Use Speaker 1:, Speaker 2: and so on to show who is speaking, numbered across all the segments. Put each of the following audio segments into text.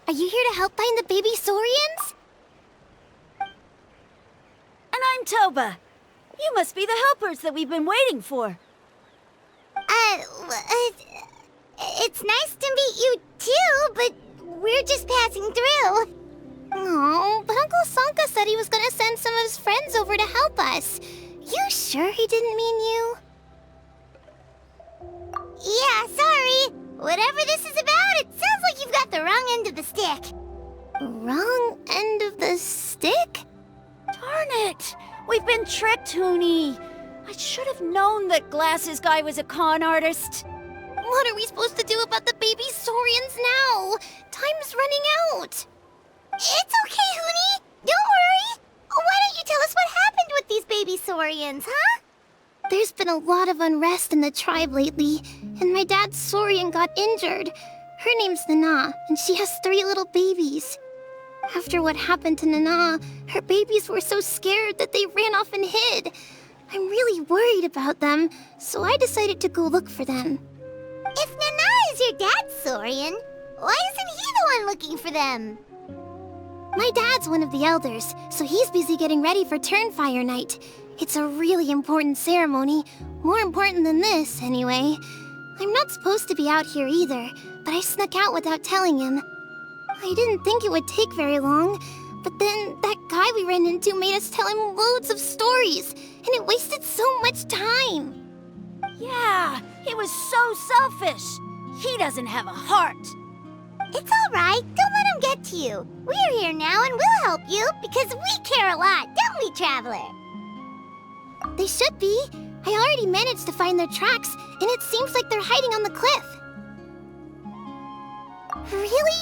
Speaker 1: Are you here to help find the baby saurians?
Speaker 2: And I'm Toba. You must be the helpers that we've been waiting for.
Speaker 1: It's nice to meet you too, but we're just passing through. Oh, but Uncle Sanka said he was gonna send some of his friends over to help us. You sure he didn't mean you? Yeah, sorry. Whatever this is about, it sounds like you've got the wrong end of the stick. Wrong end of the stick?
Speaker 2: Darn it! We've been tricked, Hoonie. I should have known that Glasses Guy was a con artist.
Speaker 1: What are we supposed to do about the baby saurians now? Time's running out. It's okay, Hoonie. Don't worry. Why don't you tell us what happened with these baby saurians, huh? There's been a lot of unrest in the tribe lately, and my dad's saurian got injured. Her name's Nana, and she has 3 little babies. After what happened to Nana, her babies were so scared that they ran off and hid. I'm really worried about them, so I decided to go look for them. If Nana is your dad's saurian, why isn't he the one looking for them? My dad's one of the elders, so he's busy getting ready for Turnfire night. It's a really important ceremony, more important than this, anyway. I'm not supposed to be out here either, but I snuck out without telling him. I didn't think it would take very long, but then that guy we ran into made us tell him loads of stories, and it wasted so much time.
Speaker 2: Yeah, he was so selfish. He doesn't have a heart.
Speaker 1: It's all right. Don't let him get to you. We're here now and we'll help you because we care a lot, don't we, Traveler? They should be. I already managed to find their tracks, and it seems like they're hiding on the cliff. Really?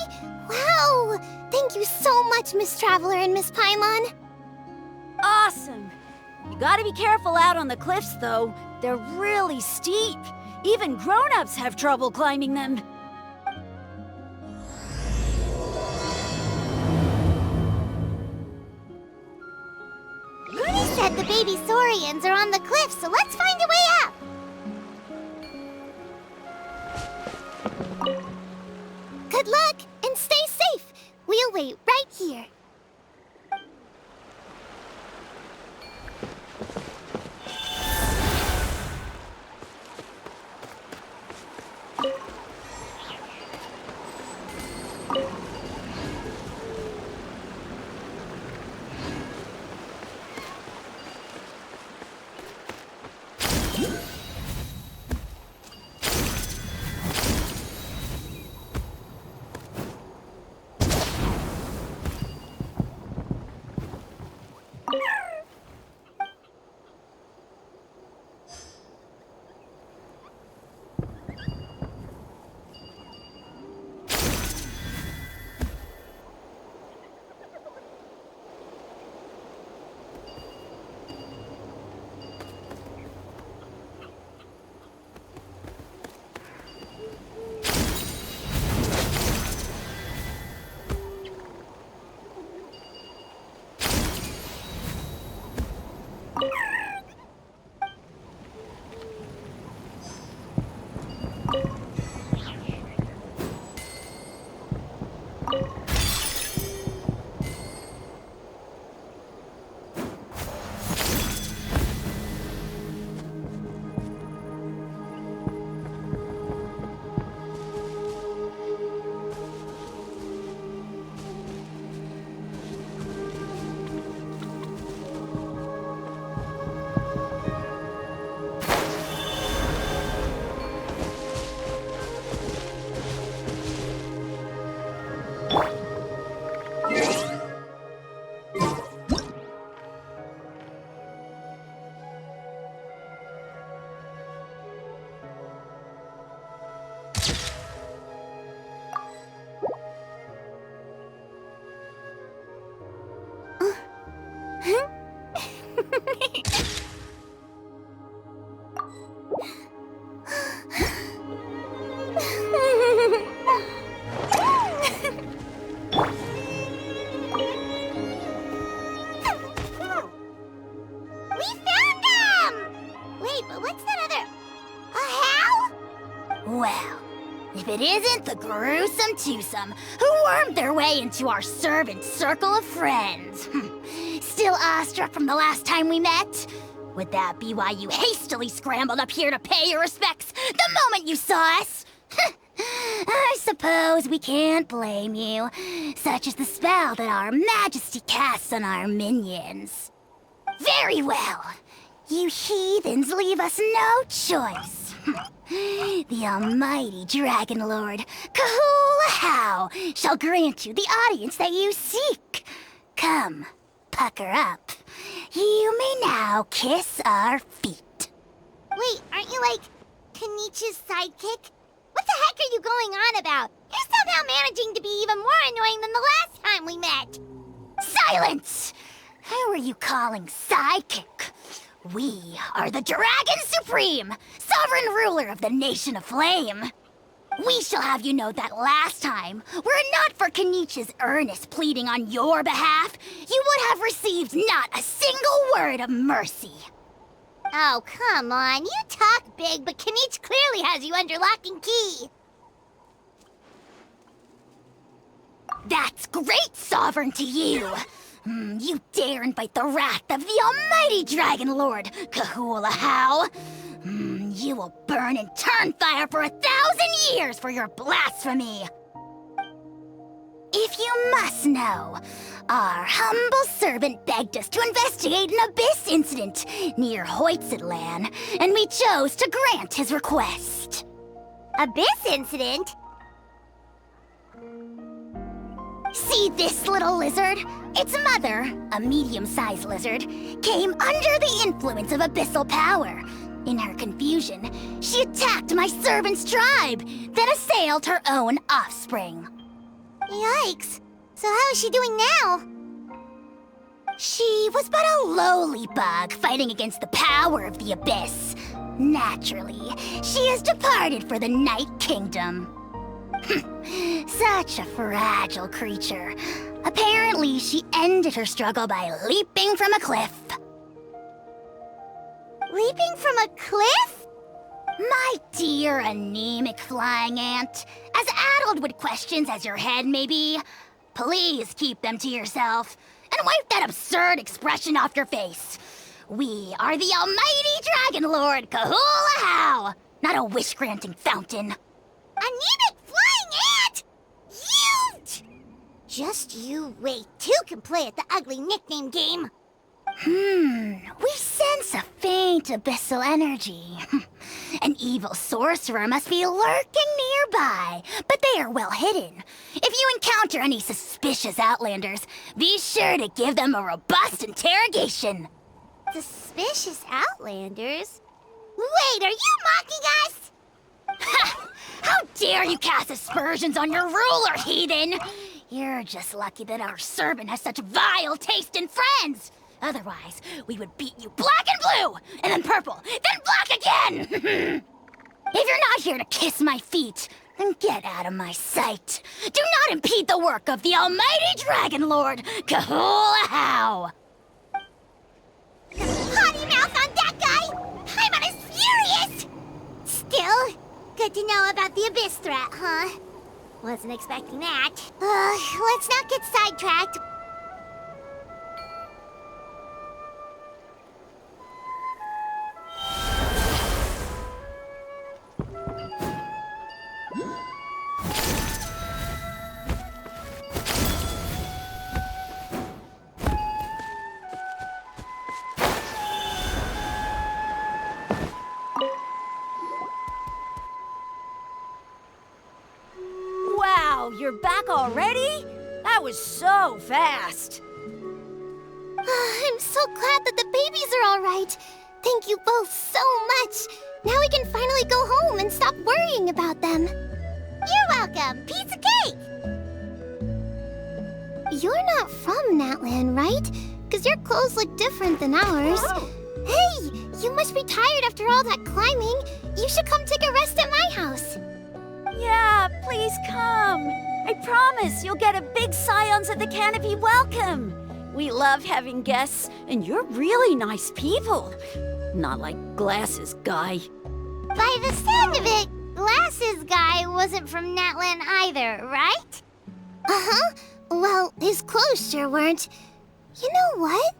Speaker 1: Wow! Thank you so much, Miss Traveler and Miss Paimon.
Speaker 2: Awesome. You gotta be careful out on the cliffs, though. They're really steep. Even grown-ups have trouble climbing them.
Speaker 1: Rooney said the baby saurians are on the cliff, so let's find a way up. Good luck, and stay safe. We'll wait right here. We found them! Wait, but what's that other... A how?
Speaker 2: Well, if it isn't the gruesome twosome who wormed their way into our servant circle of friends. Still awestruck from the last time we met? Would that be why you hastily scrambled up here to pay your respects the moment you saw us? I suppose we can't blame you. Such is the spell that our majesty casts on our minions. Very well. You heathens leave us no choice. The almighty Dragon Lord, Kahula shall grant you the audience that you seek. Come, pucker up. You may now kiss our feet.
Speaker 1: Wait, aren't you like Kenichi's sidekick? What the heck are you going on about? You're somehow managing to be even more annoying than the last time we met.
Speaker 2: Silence! Who are you calling sidekick? We are the Dragon Supreme, sovereign ruler of the Nation of Flame. We shall have you know that last time, were it not for Kenichi's earnest pleading on your behalf, you would have received not a single word of mercy.
Speaker 1: Oh, come on. You talk big, but Kenichi clearly has you under lock and key.
Speaker 2: That's great, Sovereign, to you. You dare invite the wrath of the almighty Dragon Lord, Kahula. You will burn in Turnfire for 1,000 years for your blasphemy. If you must know, our humble servant begged us to investigate an abyss incident near Hoytsidlan, and we chose to grant his request.
Speaker 1: Abyss incident?
Speaker 2: See this little lizard? Its mother, a medium-sized lizard, came under the influence of abyssal power. In her confusion, she attacked my servant's tribe, then assailed her own offspring.
Speaker 1: Yikes. So how is she doing now?
Speaker 2: She was but a lowly bug fighting against the power of the abyss. Naturally, she has departed for the Night Kingdom. Such a fragile creature. Apparently, she ended her struggle by leaping from a cliff.
Speaker 1: Leaping from a cliff?
Speaker 2: My dear anemic flying ant, as addled with questions as your head may be, please keep them to yourself and wipe that absurd expression off your face. We are the almighty Dragon Lord Kahula, not a wish-granting fountain.
Speaker 1: Anemic flying ant? Huge! Just you wait. Two can play at the ugly nickname game.
Speaker 2: We sense a faint abyssal energy. An evil sorcerer must be lurking nearby, but they are well hidden. If you encounter any suspicious outlanders, be sure to give them a robust interrogation.
Speaker 1: Suspicious outlanders? Wait, are you mocking us?
Speaker 2: Ha! How dare you cast aspersions on your ruler, heathen! You're just lucky that our servant has such vile taste in friends. Otherwise, we would beat you black and blue, and then purple, then black again! If you're not here to kiss my feet, then get out of my sight. Do not impede the work of the almighty Dragon Lord, Kahula.
Speaker 1: Potty mouth on that guy! I'm on his furious! Still, good to know about the abyss threat, huh? Wasn't expecting that. Let's not get sidetracked.
Speaker 2: Wow, you're back already? That was so fast.
Speaker 1: I'm so glad that the babies are all right. Thank you both so much. Now we can finally go home and stop worrying about them. You're welcome. Piece of cake. You're not from Natlan, right? because your clothes look different than ours. Hey, you must be tired after all that climbing. You should come take a rest at my house.
Speaker 3: Yeah, please come. I promise you'll get a big Scions of the Canopy welcome. We love having guests, and you're really nice people. Not like Glasses Guy.
Speaker 1: By the sound of it, Glasses Guy wasn't from Natlan either, right? Uh-huh. Well, his clothes sure weren't. You know what?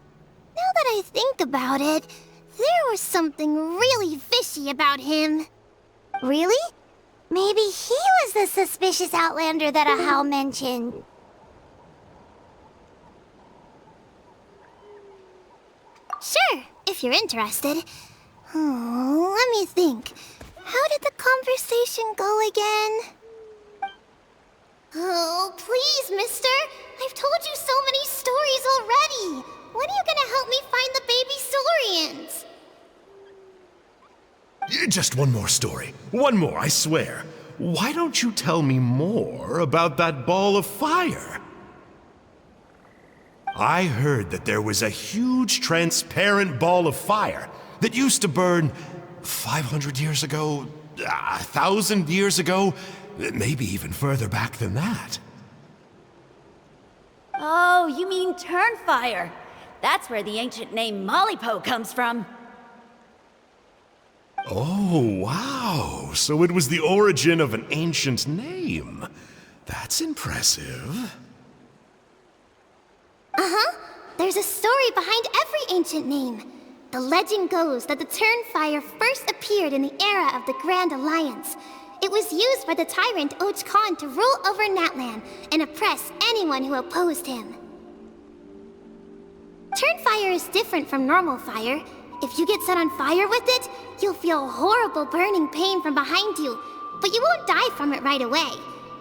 Speaker 1: Now that I think about it, there was something really fishy about him. Really? Maybe he was the suspicious outlander that Ahau mentioned. Sure, if you're interested. Oh, let me think. How did the conversation go again? Oh, please, mister. I've told you so many stories already. When are you gonna help me find the baby Saurians?
Speaker 4: Just one more story. One more, I swear. Why don't you tell me more about that ball of fire? I heard that there was a huge transparent ball of fire that used to burn 500 years ago, 1,000 years ago, maybe even further back than that.
Speaker 3: Oh, you mean Turnfire. That's where the ancient name Mollypo comes from.
Speaker 4: Oh, wow. So it was the origin of an ancient name. That's impressive.
Speaker 1: Uh-huh. There's a story behind every ancient name. The legend goes that the Turnfire first appeared in the era of the Grand Alliance. It was used by the tyrant Och Khan to rule over Natlan and oppress anyone who opposed him. Turnfire is different from normal fire. If you get set on fire with it, you'll feel horrible burning pain from behind you, but you won't die from it right away.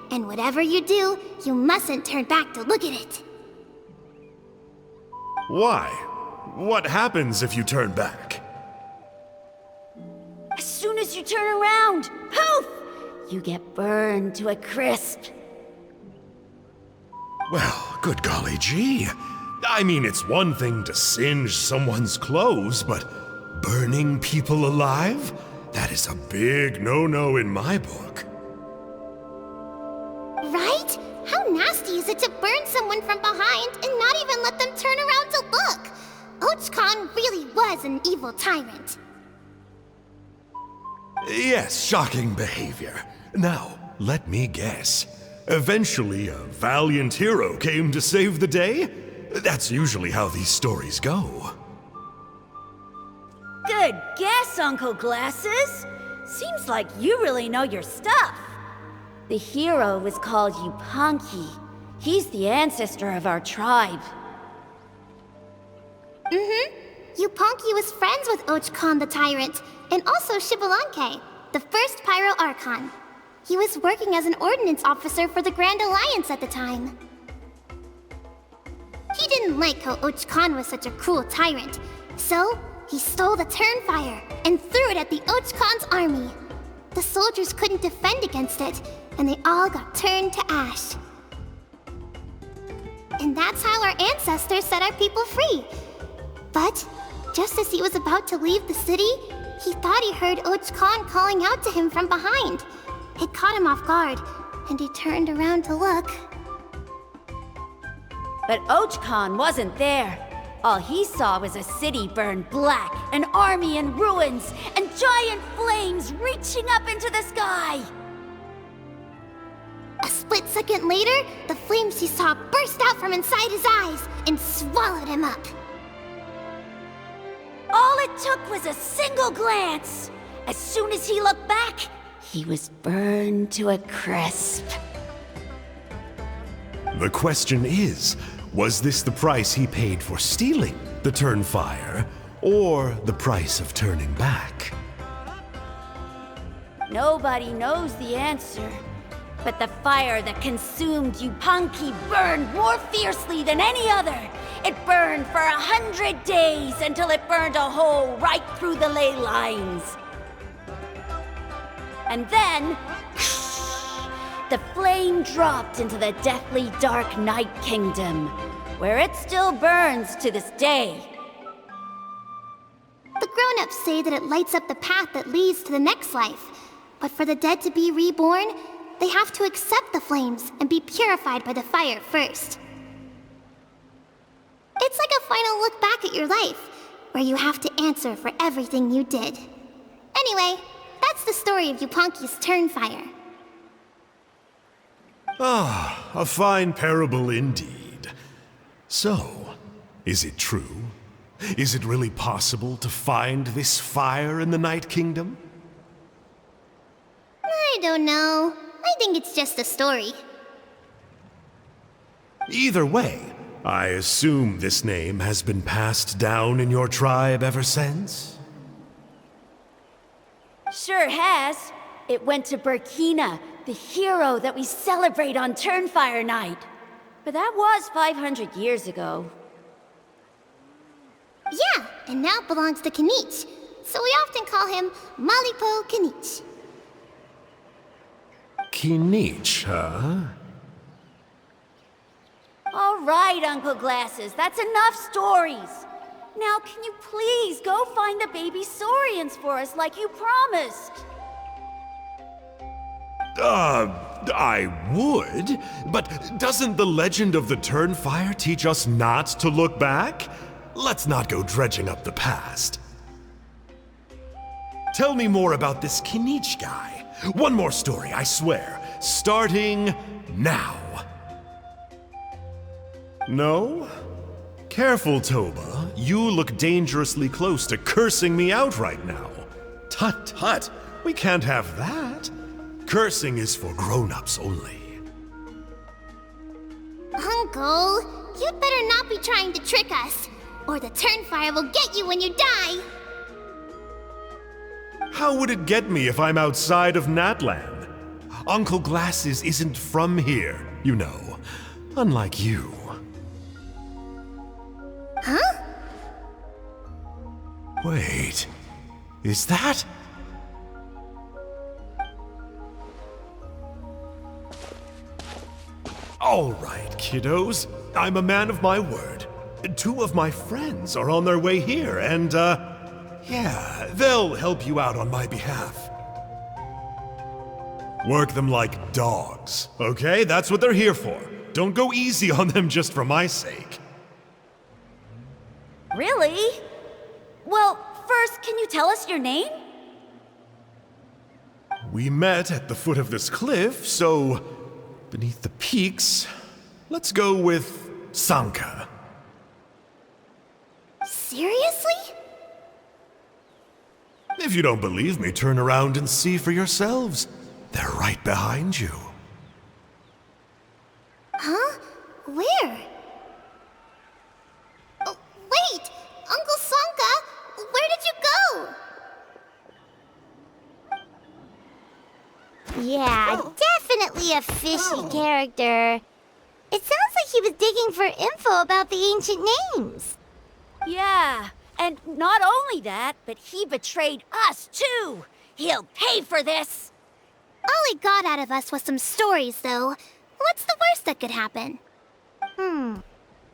Speaker 1: And whatever you do, you mustn't turn back to look at it.
Speaker 4: Why? What happens if you turn back?
Speaker 3: As soon as you turn around, poof! You get burned to a crisp.
Speaker 4: Well, good golly gee. I mean, it's one thing to singe someone's clothes, but burning people alive? That is a big no-no in my book.
Speaker 1: Right? How nasty is it to burn someone from behind and not even let them turn around to look? Och Khan really was an evil tyrant.
Speaker 4: Yes, shocking behavior. Now, let me guess. Eventually, a valiant hero came to save the day? That's usually how these stories go.
Speaker 3: Good guess, Uncle Glasses. Seems like you really know your stuff. The hero was called Yupanqui. He's the ancestor of our tribe.
Speaker 1: Yupanqui was friends with Och Khan the tyrant, and also Yupanqui, the first Pyro Archon. He was working as an ordnance officer for the Grand Alliance at the time. He didn't like how Och Khan was such a cruel tyrant, so he stole the Turnfire and threw it at the Och Khan's army. The soldiers couldn't defend against it, and they all got turned to ash. And that's how our ancestors set our people free. But just as he was about to leave the city, he thought he heard Och Khan calling out to him from behind. It caught him off guard, and he turned around to look.
Speaker 3: But Och Khan wasn't there. All he saw was a city burned black, an army in ruins, and giant flames reaching up into the sky.
Speaker 1: A split second later, the flames he saw burst out from inside his eyes and swallowed him up.
Speaker 3: All it took was a single glance. As soon as he looked back, he was burned to a crisp.
Speaker 4: The question is, was this the price he paid for stealing the Turnfire, or the price of turning back?
Speaker 3: Nobody knows the answer. But the fire that consumed Yupanqui burned more fiercely than any other. It burned for 100 days until it burned a hole right through the ley lines. And then, the flame dropped into the deathly dark Night Kingdom, where it still burns to this day.
Speaker 1: The grown-ups say that it lights up the path that leads to the next life. But for the dead to be reborn, they have to accept the flames and be purified by the fire first. It's like a final look back at your life, where you have to answer for everything you did. Anyway, that's the story of Yupanqui's Turnfire.
Speaker 4: Ah, a fine parable indeed. So, is it true? Is it really possible to find this fire in the Night Kingdom?
Speaker 1: I don't know. I think it's just a story.
Speaker 4: Either way, I assume this name has been passed down in your tribe ever since?
Speaker 3: Sure has. It went to Burkina, the hero that we celebrate on Turnfire Night. But that was 500 years ago.
Speaker 1: Yeah, and now it belongs to Kanich. So we often call him Malipo Kanich.
Speaker 4: Kinich, huh?
Speaker 3: All right, Uncle Glasses, that's enough stories. Now, can you please go find the baby Saurians for us like you promised?
Speaker 4: I would, but doesn't the legend of the Turnfire teach us not to look back? Let's not go dredging up the past. Tell me more about this Kinich guy. One more story, I swear. Starting now. No? Careful, Toba. You look dangerously close to cursing me out right now. Tut tut, we can't have that. Cursing is for grown-ups only.
Speaker 1: Uncle, you'd better not be trying to trick us, or the Turnfire will get you when you die.
Speaker 4: How would it get me if I'm outside of Natland? Uncle Glasses isn't from here, you know. Unlike you.
Speaker 1: Huh?
Speaker 4: Wait, is that? All right, kiddos. I'm a man of my word. 2 of my friends are on their way here, and, yeah, they'll help you out on my behalf. Work them like dogs, okay? That's what they're here for. Don't go easy on them just for my sake.
Speaker 3: Really? Well, first, can you tell us your name?
Speaker 4: We met at the foot of this cliff, so beneath the peaks, let's go with Sanka.
Speaker 1: Seriously?
Speaker 4: If you don't believe me, turn around and see for yourselves. They're right behind you.
Speaker 1: Huh? Where? Oh, wait! Uncle Sanka, where did you go?
Speaker 2: Yeah, definitely a fishy character. It sounds like he was digging for info about the ancient names.
Speaker 3: Yeah, and not only that, but he betrayed us too. He'll pay for this.
Speaker 1: All he got out of us was some stories, though. What's the worst that could happen?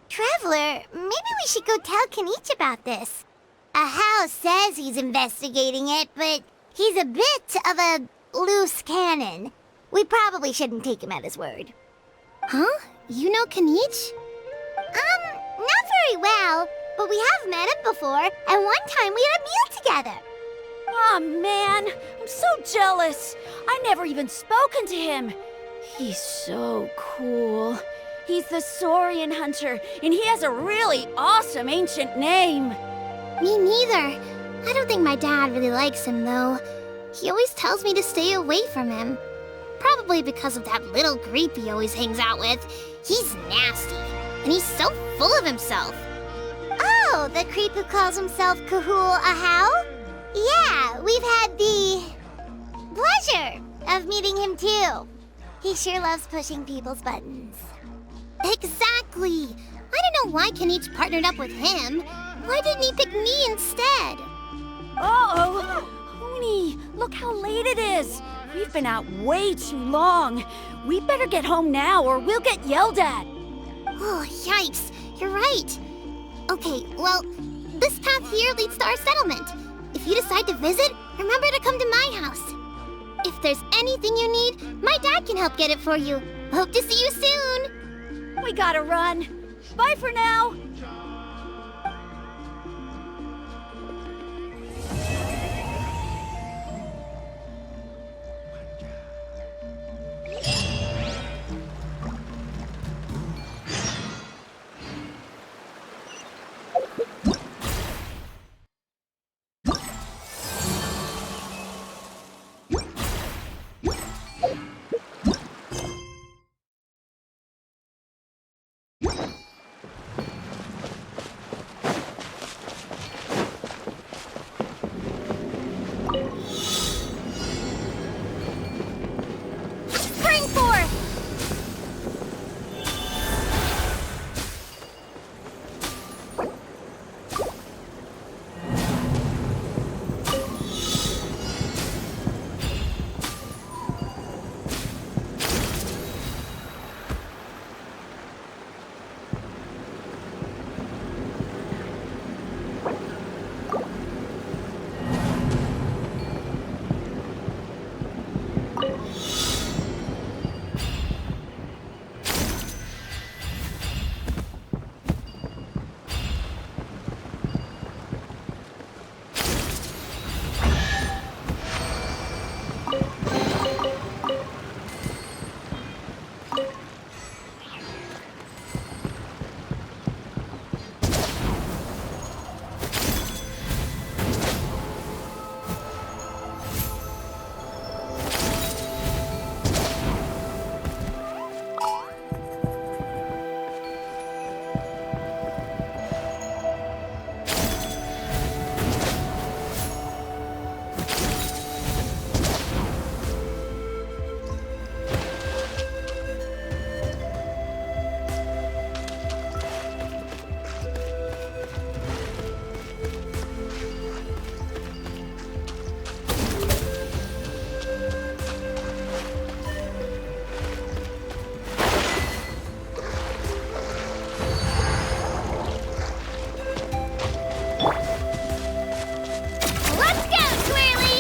Speaker 2: Traveler, maybe we should go tell Kanich about this. Ahau says he's investigating it, but he's a bit of a loose cannon. We probably shouldn't take him at his word.
Speaker 1: Huh? You know Kanich?
Speaker 2: Not very well, but we have met him before, and one time we had a meal together.
Speaker 3: Aw, man, I'm so jealous. I never even spoken to him. He's so cool. He's the Saurian hunter, and he has a really awesome ancient name.
Speaker 1: Me neither. I don't think my dad really likes him, though. He always tells me to stay away from him. Probably because of that little creep he always hangs out with. He's nasty, and he's so full of himself.
Speaker 2: Oh, the creep who calls himself Kahul Ahau? Yeah, we've had the pleasure of meeting him too. He sure loves pushing people's buttons.
Speaker 1: Exactly. I don't know why Kanich partnered up with him. Why didn't he pick me instead?
Speaker 3: Uh-oh! Honey, look how late it is. We've been out way too long. We better get home now or we'll get yelled at.
Speaker 1: Oh, yikes. You're right. Okay, well, this path here leads to our settlement. If you decide to visit, remember to come to my house. If there's anything you need, my dad can help get it for you. Hope to see you soon.
Speaker 3: We gotta run. Bye for now.
Speaker 1: Spring forth! Let's go, Twirly!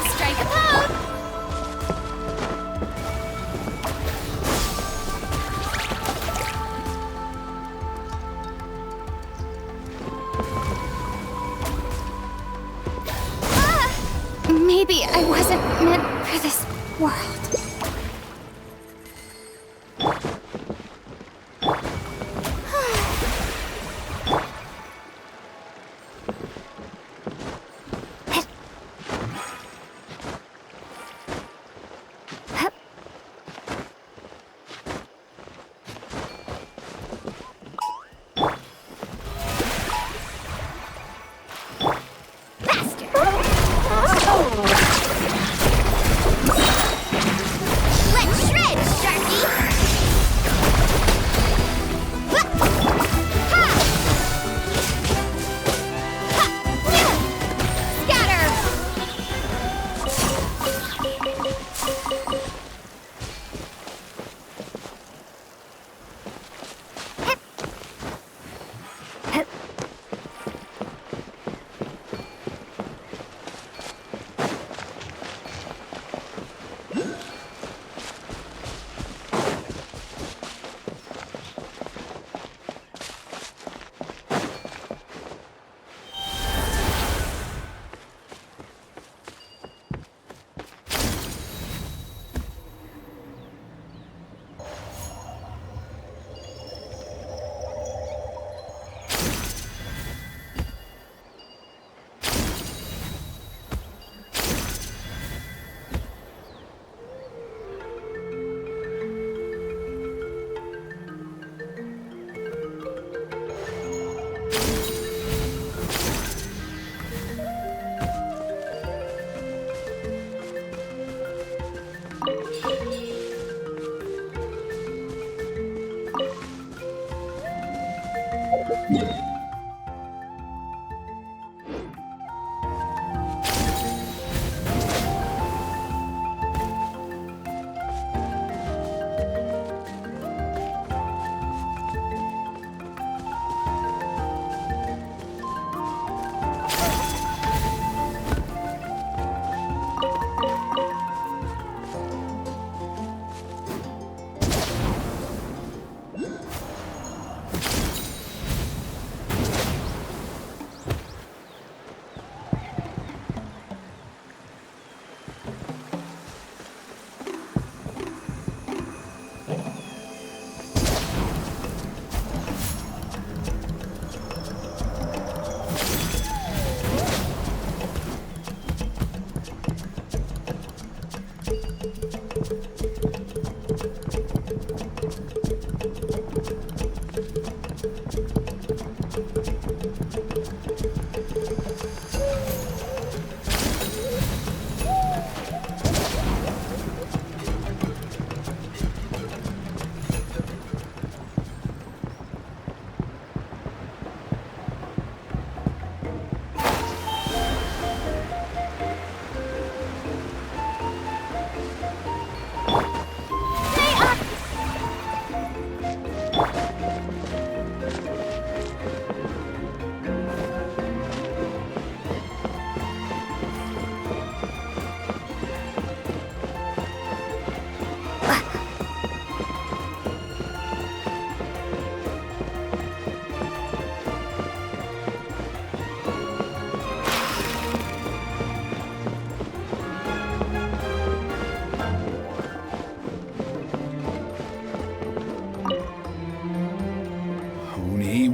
Speaker 1: Strike a pose! Maybe I wasn't meant for this world. Faster!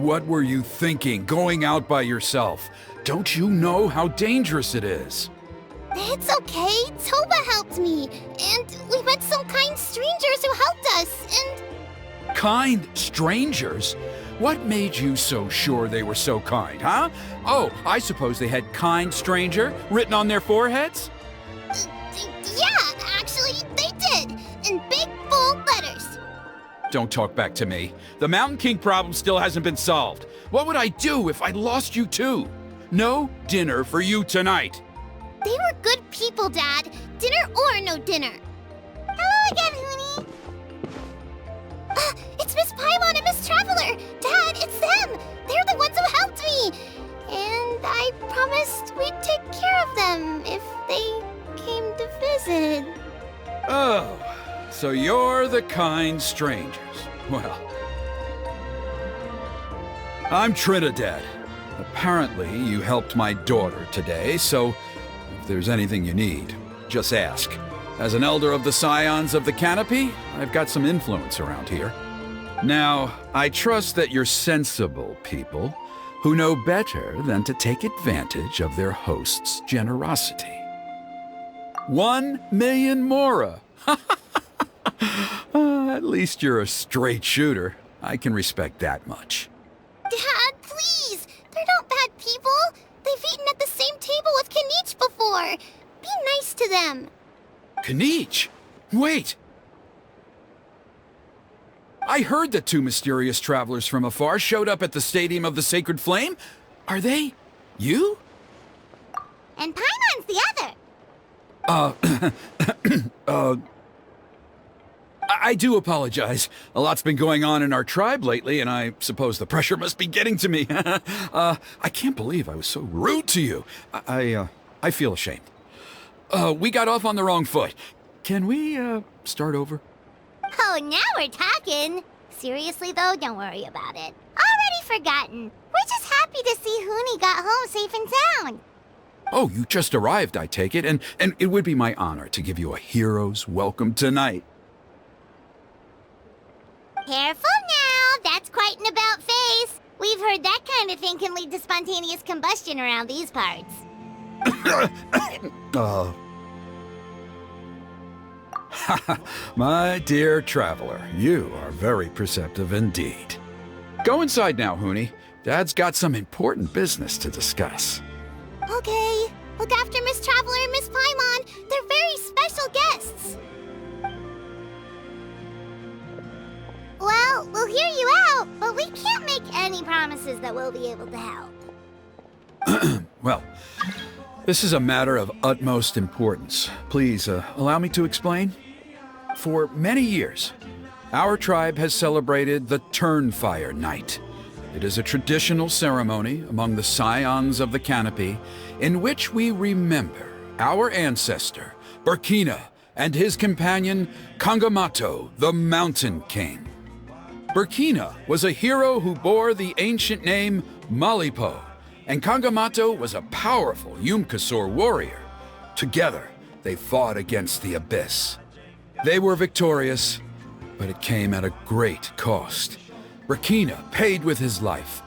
Speaker 5: What were you thinking, going out by yourself? Don't you know how dangerous it is?
Speaker 1: It's okay. Toba helped me. And we met some kind strangers who helped us, and...
Speaker 5: Kind strangers? What made you so sure they were so kind, huh? Oh, I suppose they had kind stranger written on their foreheads?
Speaker 1: Yeah, actually, they did. In big, bold letters.
Speaker 5: Don't talk back to me. The Mountain King problem still hasn't been solved. What would I do if I lost you too? No dinner for you tonight.
Speaker 1: They were good people, Dad. Dinner or no dinner. Hello again, Huni. It's Miss Paimon and Miss Traveler. Dad, it's them. They're the ones who helped me. And I promised we'd take care of them if they came to visit.
Speaker 5: Oh, so you're the kind strangers. Well, I'm Trinidad. Apparently, you helped my daughter today, so if there's anything you need, just ask. As an elder of the Scions of the Canopy, I've got some influence around here. Now, I trust that you're sensible people who know better than to take advantage of their host's generosity. 1 million mora! At least you're a straight shooter. I can respect that much.
Speaker 1: Dad, please! They're not bad people! They've eaten at the same table with Kanich before! Be nice to them!
Speaker 5: Kanich? Wait! I heard that 2 mysterious travelers from afar showed up at the Stadium of the Sacred Flame. Are they you?
Speaker 1: And Paimon's the other!
Speaker 5: I do apologize. A lot's been going on in our tribe lately, and I suppose the pressure must be getting to me. I can't believe I was so rude to you. I feel ashamed. We got off on the wrong foot. Can we, start over?
Speaker 1: Oh, now we're talking! Seriously though, don't worry about it. Already forgotten. We're just happy to see Huni got home safe and sound.
Speaker 5: Oh, you just arrived, I take it, and it would be my honor to give you a hero's welcome tonight.
Speaker 1: Careful now, that's quite an about face. We've heard that kind of thing can lead to spontaneous combustion around these parts.
Speaker 5: My dear traveler, you are very perceptive indeed. Go inside now, Huni. Dad's got some important business to discuss.
Speaker 1: Okay. Look after Miss Traveler and Miss Paimon. They're very special guests. Well, we'll hear you out, but we can't make any promises.
Speaker 2: promises that we'll be able to help.
Speaker 5: Well, this is a matter of utmost importance. Please, allow me to explain. For many years, our tribe has celebrated the Turnfire Night. It is a traditional ceremony among the Scions of the Canopy in which we remember our ancestor, Burkina, and his companion, Kangamato, the Mountain King. Burkina was a hero who bore the ancient name Malipo, and Kangamato was a powerful Yupanqui warrior. Together, they fought against the Abyss. They were victorious, but it came at a great cost. Burkina paid with his life.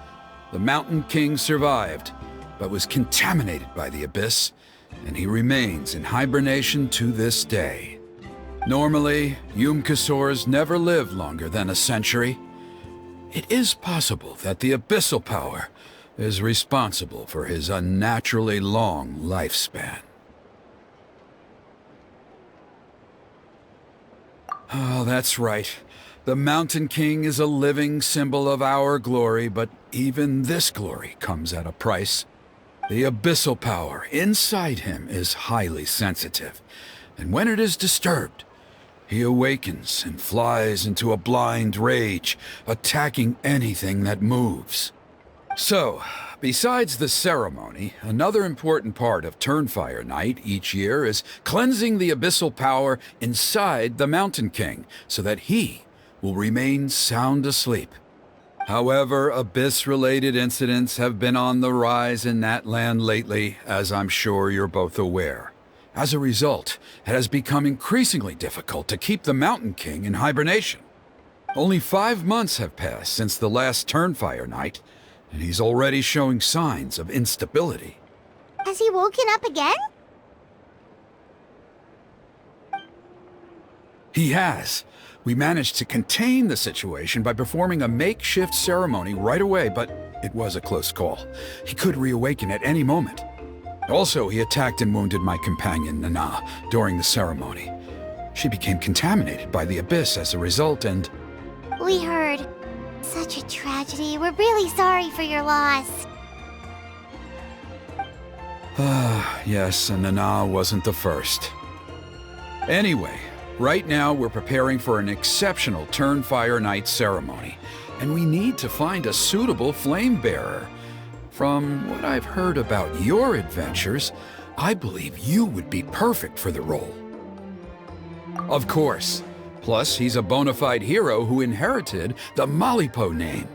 Speaker 5: The Mountain King survived, but was contaminated by the Abyss, and he remains in hibernation to this day. Normally, Yupanqui never live longer than a century. It is possible that the Abyssal Power is responsible for his unnaturally long lifespan. Oh, that's right. The Mountain King is a living symbol of our glory, but even this glory comes at a price. The abyssal power inside him is highly sensitive, and when it is disturbed, he awakens and flies into a blind rage, attacking anything that moves. So, besides the ceremony, another important part of Turnfire Night each year is cleansing the abyssal power inside the Mountain King so that he will remain sound asleep. However, Abyss-related incidents have been on the rise in that land lately, as I'm sure you're both aware. As a result, it has become increasingly difficult to keep the Mountain King in hibernation. Only 5 months have passed since the last Turnfire Night, and he's already showing signs of instability.
Speaker 2: Has he woken up again?
Speaker 5: He has. We managed to contain the situation by performing a makeshift ceremony right away, but it was a close call. He could reawaken at any moment. Also, he attacked and wounded my companion, Nana, during the ceremony. She became contaminated by the Abyss as a result, and...
Speaker 2: We heard. Such a tragedy. We're really sorry for your loss.
Speaker 5: Yes, and Nana wasn't the first. Anyway, right now we're preparing for an exceptional Turnfire Night ceremony, and we need to find a suitable flame bearer. From what I've heard about your adventures, I believe you would be perfect for the role. Of course. Plus, he's a bona fide hero who inherited the Malipo name.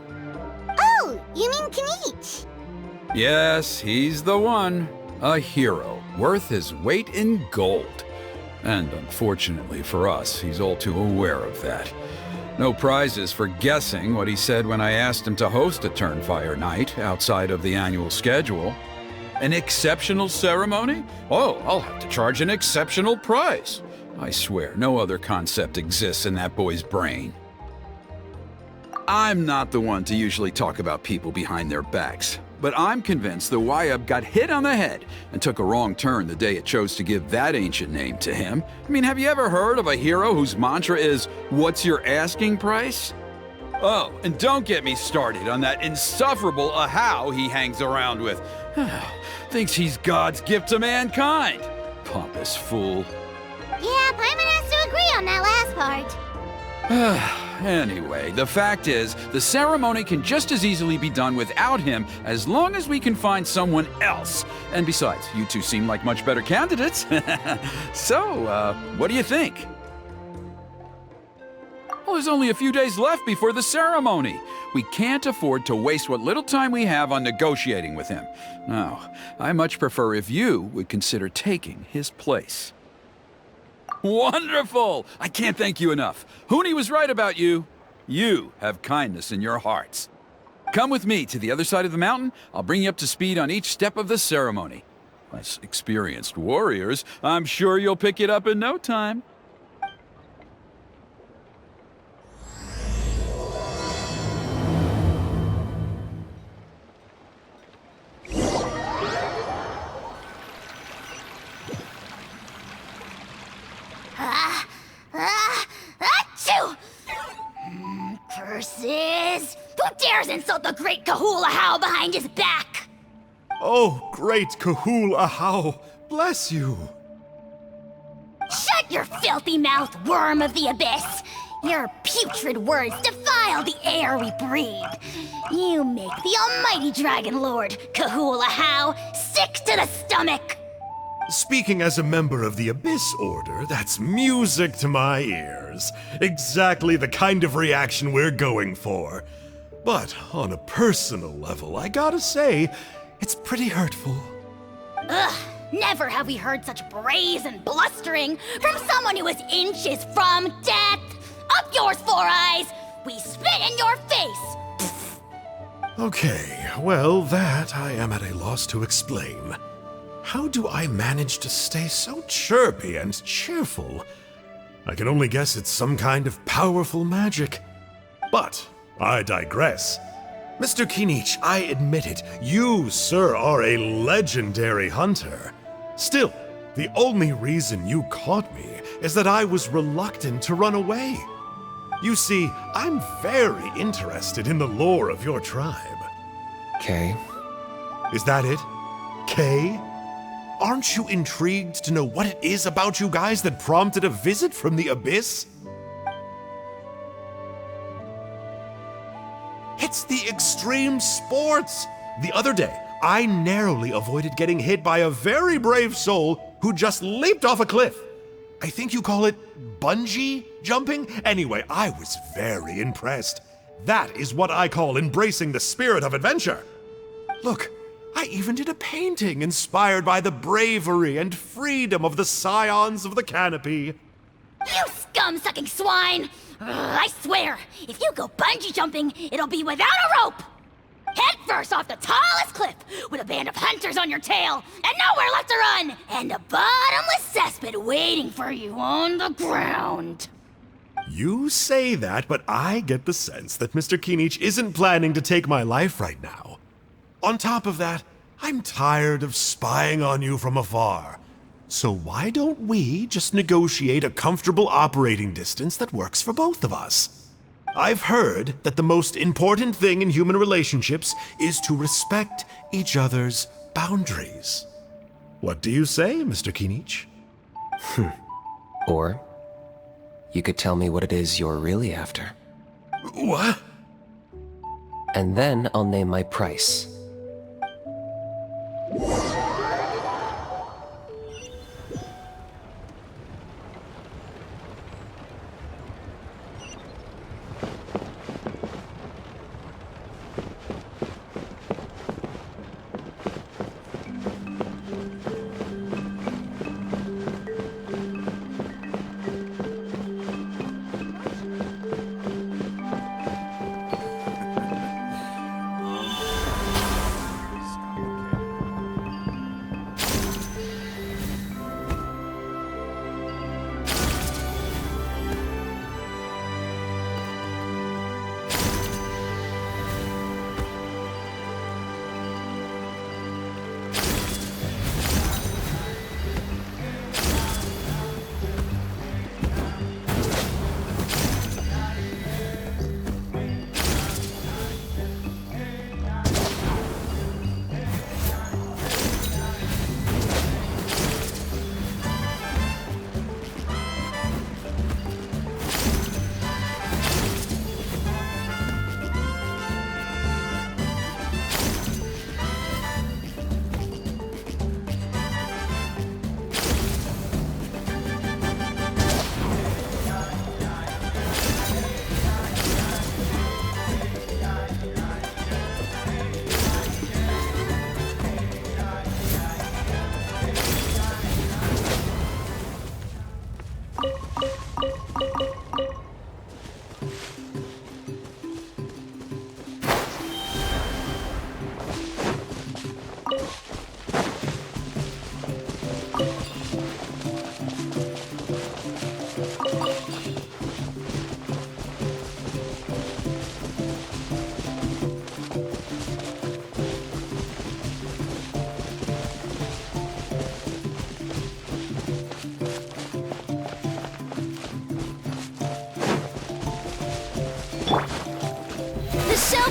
Speaker 2: Oh, you mean Kanich?
Speaker 5: Yes, he's the one. A hero, worth his weight in gold. And unfortunately for us, he's all too aware of that. No prizes for guessing what he said when I asked him to host a Turnfire Night outside of the annual schedule. An exceptional ceremony? Oh, I'll have to charge an exceptional price. I swear, no other concept exists in that boy's brain. I'm not the one to usually talk about people behind their backs, but I'm convinced the Wyab got hit on the head and took a wrong turn the day it chose to give that ancient name to him. I mean, have you ever heard of a hero whose mantra is, "What's your asking price?" Oh, and don't get me started on that insufferable Ahau he hangs around with. Thinks he's God's gift to mankind. Pompous fool.
Speaker 2: Yeah, Paimon has to agree on that last part.
Speaker 5: Anyway, the fact is, the ceremony can just as easily be done without him as long as we can find someone else. And besides, you two seem like much better candidates. So, what do you think? Well, there's only a few days left before the ceremony. We can't afford to waste what little time we have on negotiating with him. No, I much prefer if you would consider taking his place. Wonderful! I can't thank you enough. Huni was right about you. You have kindness in your hearts. Come with me to the other side of the mountain. I'll bring you up to speed on each step of the ceremony. As experienced warriors, I'm sure you'll pick it up in no time.
Speaker 2: Achoo! Curses! Who dares insult the great Kahula How behind his back?
Speaker 4: Oh, great Kahul Ahau, bless you.
Speaker 2: Shut your filthy mouth, worm of the abyss! Your putrid words defile the air we breathe. You make the almighty Dragon Lord, Kahula How, sick to the stomach!
Speaker 4: Speaking as a member of the Abyss Order, that's music to my ears. Exactly the kind of reaction we're going for. But on a personal level, I gotta say, it's pretty hurtful.
Speaker 2: Ugh, never have we heard such brazen blustering from someone who is inches from death! Up yours, Four Eyes! We spit in your face!
Speaker 4: Okay, well, that I am at a loss to explain. How do I manage to stay so chirpy and cheerful? I can only guess it's some kind of powerful magic. But I digress. Mr. Kinich, I admit it, you, sir, are a legendary hunter. Still, the only reason you caught me is that I was reluctant to run away. You see, I'm very interested in the lore of your tribe.
Speaker 6: Kay.
Speaker 4: Is that it? Kay? Aren't you intrigued to know what it is about you guys that prompted a visit from the Abyss? It's the extreme sports! The other day, I narrowly avoided getting hit by a very brave soul who just leaped off a cliff. I think you call it bungee jumping? Anyway, I was very impressed. That is what I call embracing the spirit of adventure. Look, I even did a painting inspired by the bravery and freedom of the scions of the canopy.
Speaker 2: You scum-sucking swine! I swear, if you go bungee jumping, it'll be without a rope! Head first off the tallest cliff, with a band of hunters on your tail, and nowhere left to run, and a bottomless cesspit waiting for you on the ground.
Speaker 4: You say that, but I get the sense that Mr. Kinich isn't planning to take my life right now. On top of that, I'm tired of spying on you from afar. So why don't we just negotiate a comfortable operating distance that works for both of us? I've heard that the most important thing in human relationships is to respect each other's boundaries. What do you say, Mr. Kinich?
Speaker 6: Or you could tell me what it is you're really after.
Speaker 4: What?
Speaker 6: And then I'll name my price.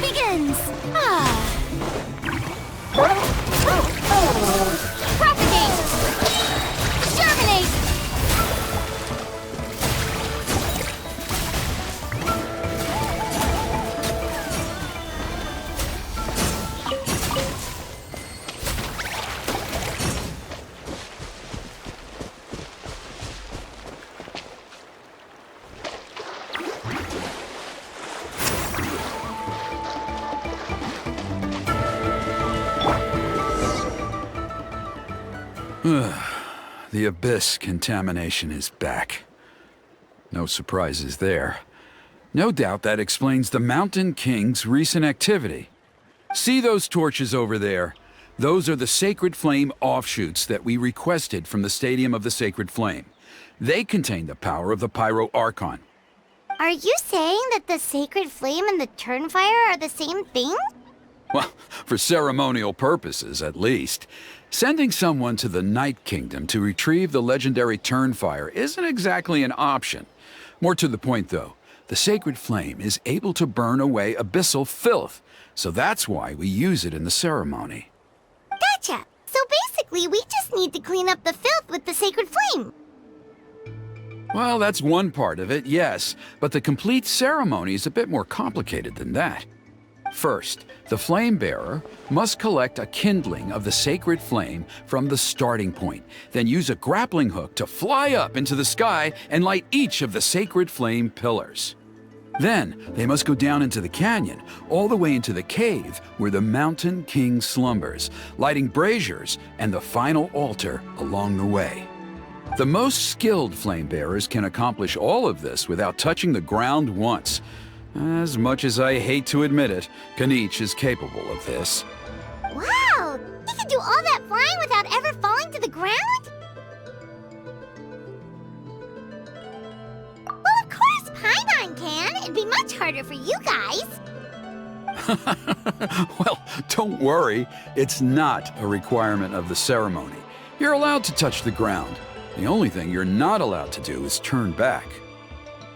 Speaker 3: begins! Propagate! Germinate!
Speaker 5: The abyss contamination is back. No surprises there. No doubt that explains the Mountain King's recent activity. See those torches over there? Those are the Sacred Flame offshoots that we requested from the Stadium of the Sacred Flame. They contain the power of the Pyro Archon.
Speaker 1: Are you saying that the Sacred Flame and the Turnfire are the same thing?
Speaker 5: Well, for ceremonial purposes, at least. Sending someone to the Night Kingdom to retrieve the legendary Turnfire isn't exactly an option. More to the point, though, the Sacred Flame is able to burn away abyssal filth, so that's why we use it in the ceremony.
Speaker 1: Gotcha! So basically, we just need to clean up the filth with the Sacred Flame.
Speaker 5: Well, that's one part of it, yes, but the complete ceremony is a bit more complicated than that. First, the flame bearer must collect a kindling of the sacred flame from the starting point, then use a grappling hook to fly up into the sky and light each of the sacred flame pillars. Then, they must go down into the canyon, all the way into the cave where the Mountain King slumbers, lighting braziers and the final altar along the way. The most skilled flame bearers can accomplish all of this without touching the ground once. As much as I hate to admit it, Kanich is capable of this.
Speaker 1: Wow! He can do all that flying without ever falling to the ground? Well, of course Paimon can. It'd be much harder for you guys.
Speaker 5: Well, don't worry. It's not a requirement of the ceremony. You're allowed to touch the ground. The only thing you're not allowed to do is turn back.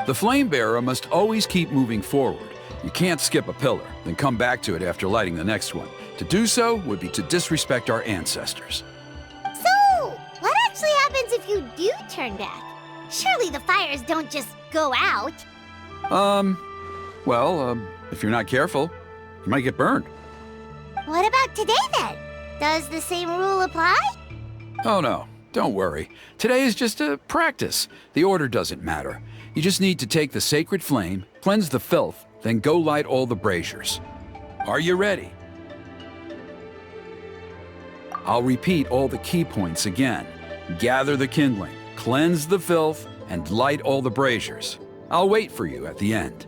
Speaker 5: The flame bearer must always keep moving forward. You can't skip a pillar, then come back to it after lighting the next one. To do so would be to disrespect our ancestors.
Speaker 1: So, what actually happens if you do turn back? Surely the fires don't just go out.
Speaker 5: If you're not careful, you might get burned.
Speaker 1: What about today then? Does the same rule apply?
Speaker 5: Oh no, don't worry. Today is just a practice. The order doesn't matter. You just need to take the sacred flame, cleanse the filth, then go light all the braziers. Are you ready? I'll repeat all the key points again. Gather the kindling, cleanse the filth, and light all the braziers. I'll wait for you at the end.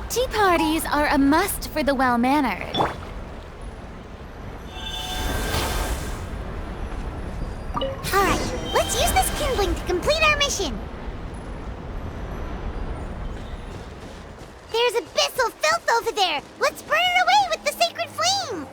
Speaker 3: Tea parties are a must for the well-mannered.
Speaker 1: Alright, let's use this kindling to complete our mission. There's abyssal filth over there. Let's burn it away with the sacred flame.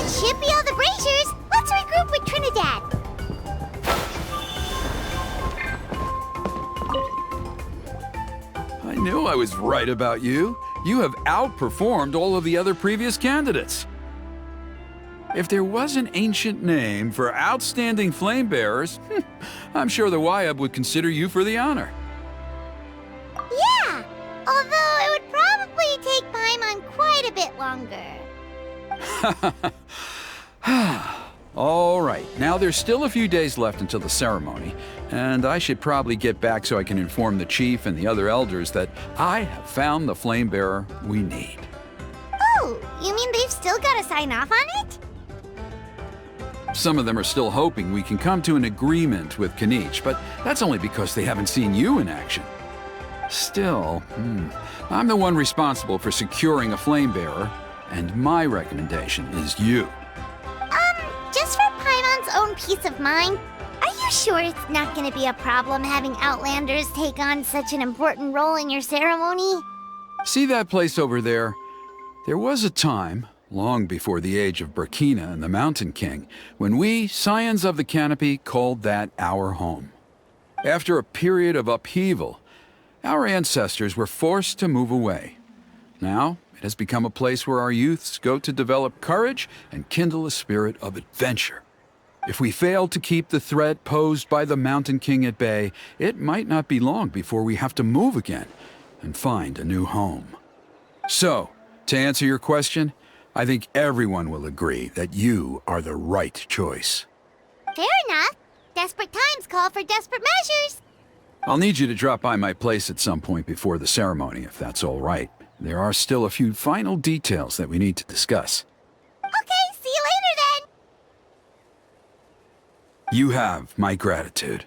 Speaker 1: should be all the braziers. Let's regroup with Trinidad.
Speaker 5: I knew I was right about you. You have outperformed all of the other previous candidates. If there was an ancient name for outstanding flame bearers, I'm sure the Wayab would consider you for the honor.
Speaker 1: Yeah, although it would probably take Paimon quite a bit longer.
Speaker 5: All right, now there's still a few days left until the ceremony, and I should probably get back so I can inform the chief and the other elders that I have found the flame bearer we need.
Speaker 1: Oh, you mean they've still got to sign off on it?
Speaker 5: Some of them are still hoping we can come to an agreement with Kanich, but that's only because they haven't seen you in action. Still, I'm the one responsible for securing a flame bearer, and my recommendation is you.
Speaker 1: Just for Paimon's own peace of mind, are you sure it's not going to be a problem having Outlanders take on such an important role in your ceremony?
Speaker 5: See that place over there? There was a time, long before the age of Burkina and the Mountain King, when we, Scions of the Canopy, called that our home. After a period of upheaval, our ancestors were forced to move away. Now, it has become a place where our youths go to develop courage and kindle a spirit of adventure. If we fail to keep the threat posed by the Mountain King at bay, it might not be long before we have to move again and find a new home. So, to answer your question, I think everyone will agree that you are the right choice.
Speaker 1: Fair enough. Desperate times call for desperate measures.
Speaker 5: I'll need you to drop by my place at some point before the ceremony, if that's all right. There are still a few final details that we need to discuss.
Speaker 1: Okay, see you later then.
Speaker 5: You have my gratitude.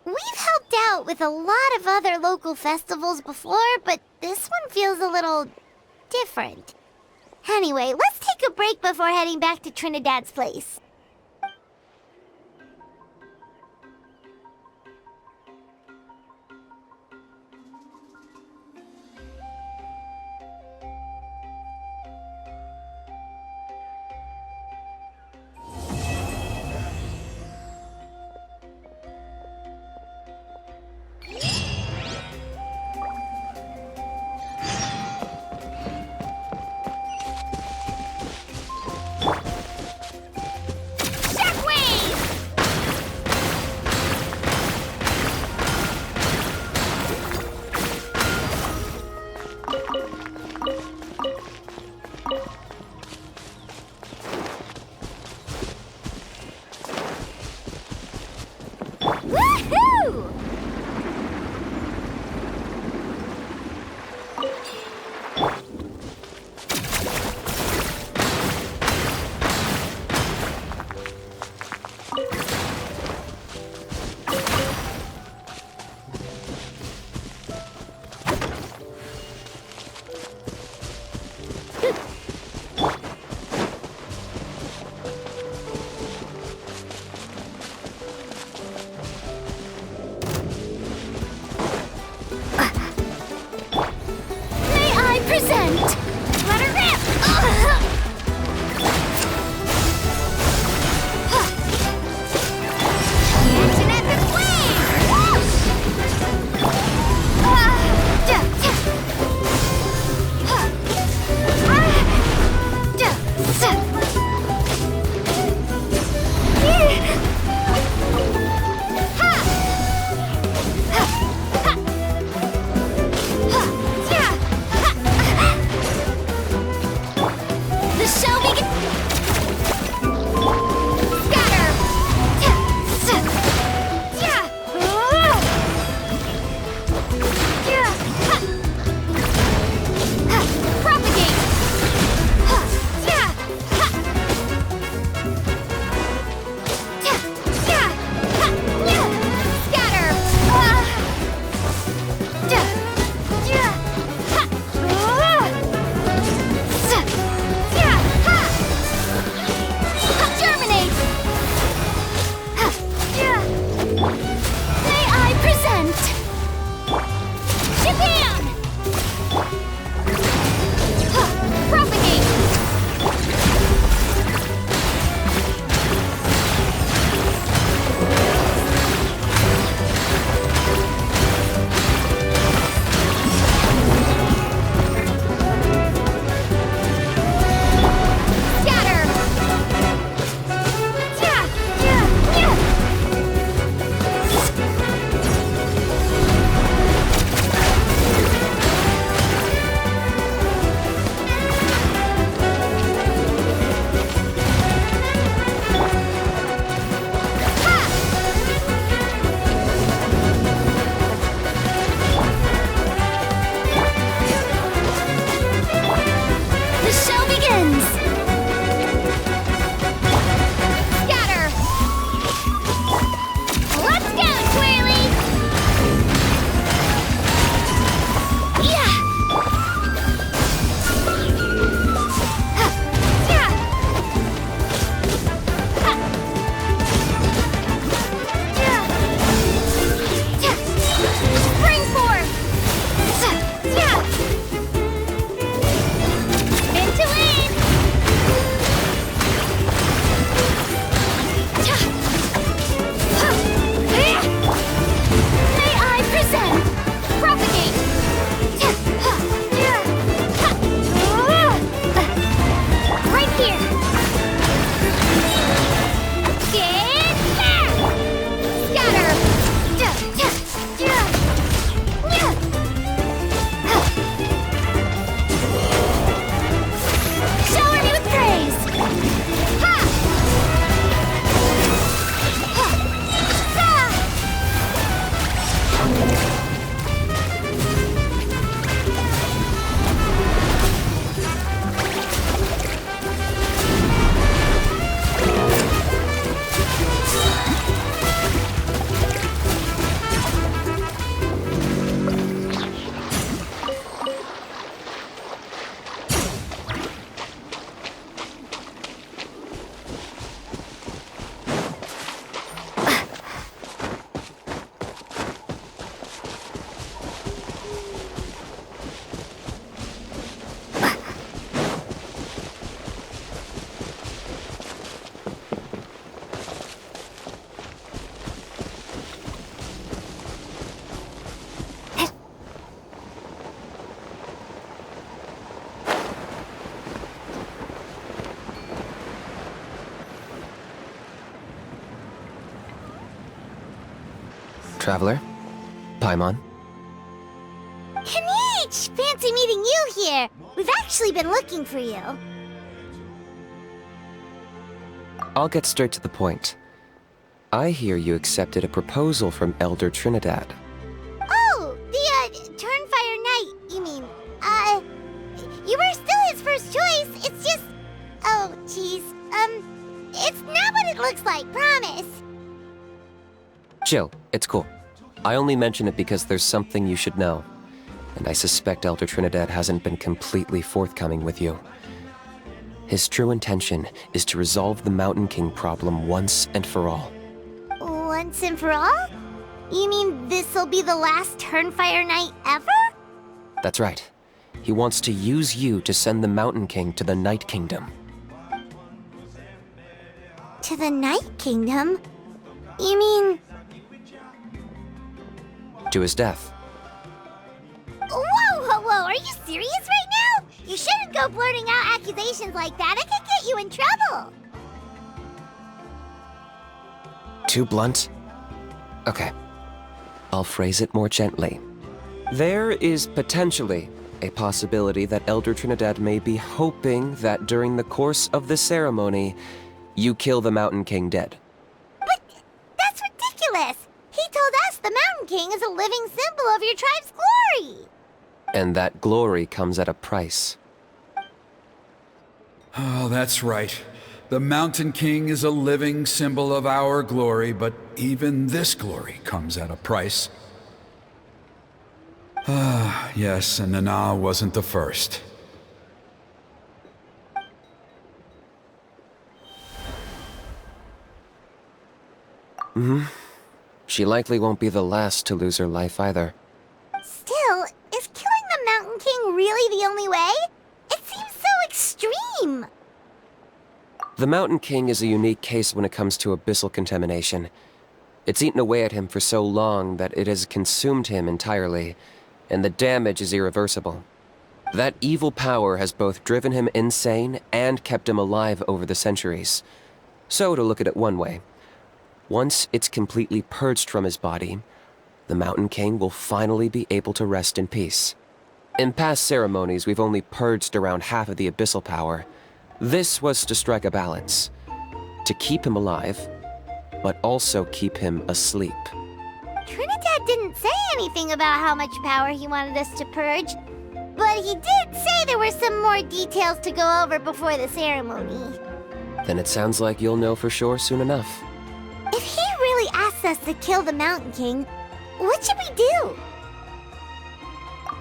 Speaker 1: We've helped out with a lot of other local festivals before, but this one feels a little different. Anyway, let's take a break before heading back to Trinidad's place.
Speaker 6: Traveler? Paimon?
Speaker 1: Kanichi! Fancy meeting you here. We've actually been looking for you.
Speaker 6: I'll get straight to the point. I hear you accepted a proposal from Elder Trinidad.
Speaker 1: Oh, the, Turnfire Knight, you mean. You were still his first choice. It's just... Oh, jeez. It's not what it looks like, promise.
Speaker 6: Chill, it's cool. I only mention it because there's something you should know. And I suspect Elder Trinidad hasn't been completely forthcoming with you. His true intention is to resolve the Mountain King problem once and for all.
Speaker 1: Once and for all? You mean this'll be the last Turnfire Knight ever?
Speaker 6: That's right. He wants to use you to send the Mountain King to the Night Kingdom.
Speaker 1: To the Night Kingdom? You mean...
Speaker 6: To his death.
Speaker 1: Whoa! Are you serious right now? You shouldn't go blurting out accusations like that. It could get you in trouble.
Speaker 6: Too blunt? Okay. I'll phrase it more gently. There is potentially a possibility that Elder Trinidad may be hoping that during the course of the ceremony, you kill the Mountain King dead.
Speaker 1: But that's ridiculous. He told us the Mountain King is a living symbol of your tribe's glory.
Speaker 6: And that glory comes at a price.
Speaker 5: Oh, that's right. The Mountain King is a living symbol of our glory, but even this glory comes at a price. Ah, yes, and Nana wasn't the first.
Speaker 6: She likely won't be the last to lose her life either.
Speaker 1: Still, is killing the Mountain King really the only way? It seems so extreme.
Speaker 6: The Mountain King is a unique case when it comes to abyssal contamination. It's eaten away at him for so long that it has consumed him entirely, and the damage is irreversible. That evil power has both driven him insane and kept him alive over the centuries. So, to look at it one way, once it's completely purged from his body, the Mountain King will finally be able to rest in peace. In past ceremonies, we've only purged around half of the abyssal power. This was to strike a balance, to keep him alive, but also keep him asleep.
Speaker 1: Trinidad didn't say anything about how much power he wanted us to purge, but he did say there were some more details to go over before the ceremony.
Speaker 6: Then it sounds like you'll know for sure soon enough.
Speaker 1: If he really asks us to kill the Mountain King, what should we do?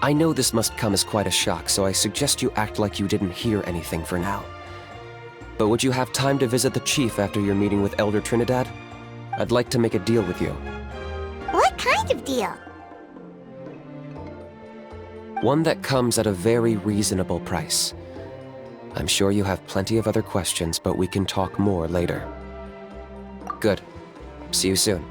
Speaker 6: I know this must come as quite a shock, so I suggest you act like you didn't hear anything for now. But would you have time to visit the chief after your meeting with Elder Trinidad? I'd like to make a deal with you.
Speaker 1: What kind of deal?
Speaker 6: One that comes at a very reasonable price. I'm sure you have plenty of other questions, but we can talk more later. Good. See you soon.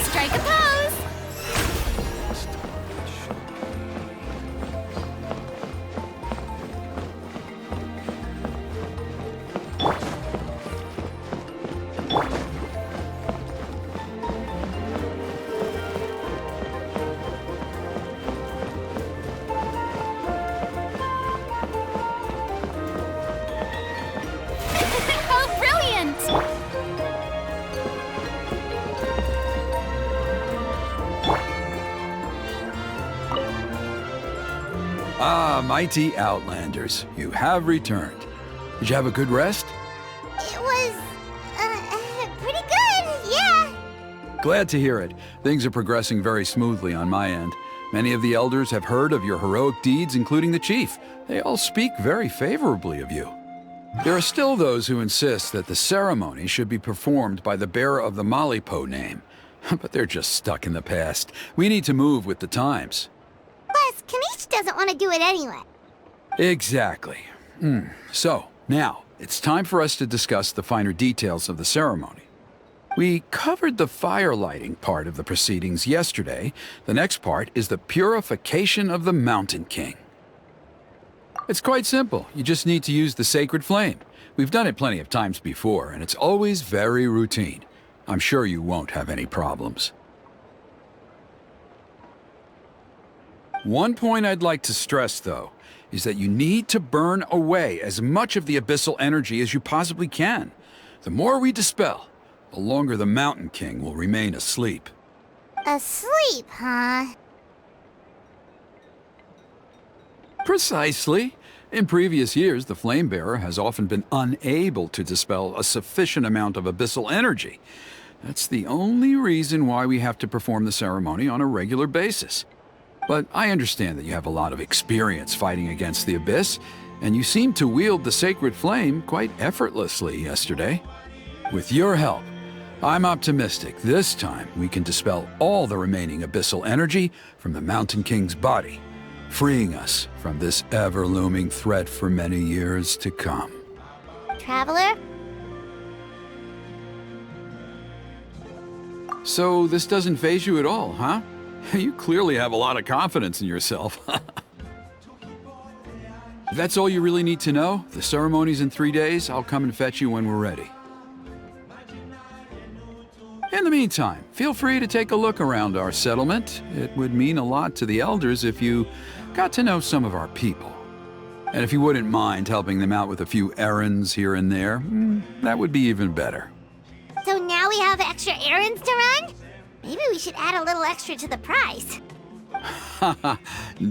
Speaker 1: Strike a pose!
Speaker 5: Mighty Outlanders, you have returned. Did you have a good rest?
Speaker 1: It was, pretty good, yeah.
Speaker 5: Glad to hear it. Things are progressing very smoothly on my end. Many of the elders have heard of your heroic deeds, including the chief. They all speak very favorably of you. There are still those who insist that the ceremony should be performed by the bearer of the Malipo name. But they're just stuck in the past. We need to move with the times.
Speaker 1: Plus, Kanish doesn't want to do it anyway.
Speaker 5: Exactly. So, now, it's time for us to discuss the finer details of the ceremony. We covered the fire lighting part of the proceedings yesterday. The next part is the purification of the Mountain King. It's quite simple. You just need to use the sacred flame. We've done it plenty of times before, and it's always very routine. I'm sure you won't have any problems. One point I'd like to stress, though, is that you need to burn away as much of the abyssal energy as you possibly can. The more we dispel, the longer the Mountain King will remain asleep.
Speaker 1: Asleep, huh?
Speaker 5: Precisely. In previous years, the Flamebearer has often been unable to dispel a sufficient amount of abyssal energy. That's the only reason why we have to perform the ceremony on a regular basis. But I understand that you have a lot of experience fighting against the Abyss, and you seemed to wield the sacred flame quite effortlessly yesterday. With your help, I'm optimistic this time we can dispel all the remaining abyssal energy from the Mountain King's body, freeing us from this ever-looming threat for many years to come.
Speaker 1: Traveler?
Speaker 5: So this doesn't faze you at all, huh? You clearly have a lot of confidence in yourself. If that's all you really need to know, the ceremony's in 3 days. I'll come and fetch you when we're ready. In the meantime, feel free to take a look around our settlement. It would mean a lot to the elders if you got to know some of our people. And if you wouldn't mind helping them out with a few errands here and there, that would be even better.
Speaker 1: So now we have extra errands to run? Maybe we should add a little extra to the price.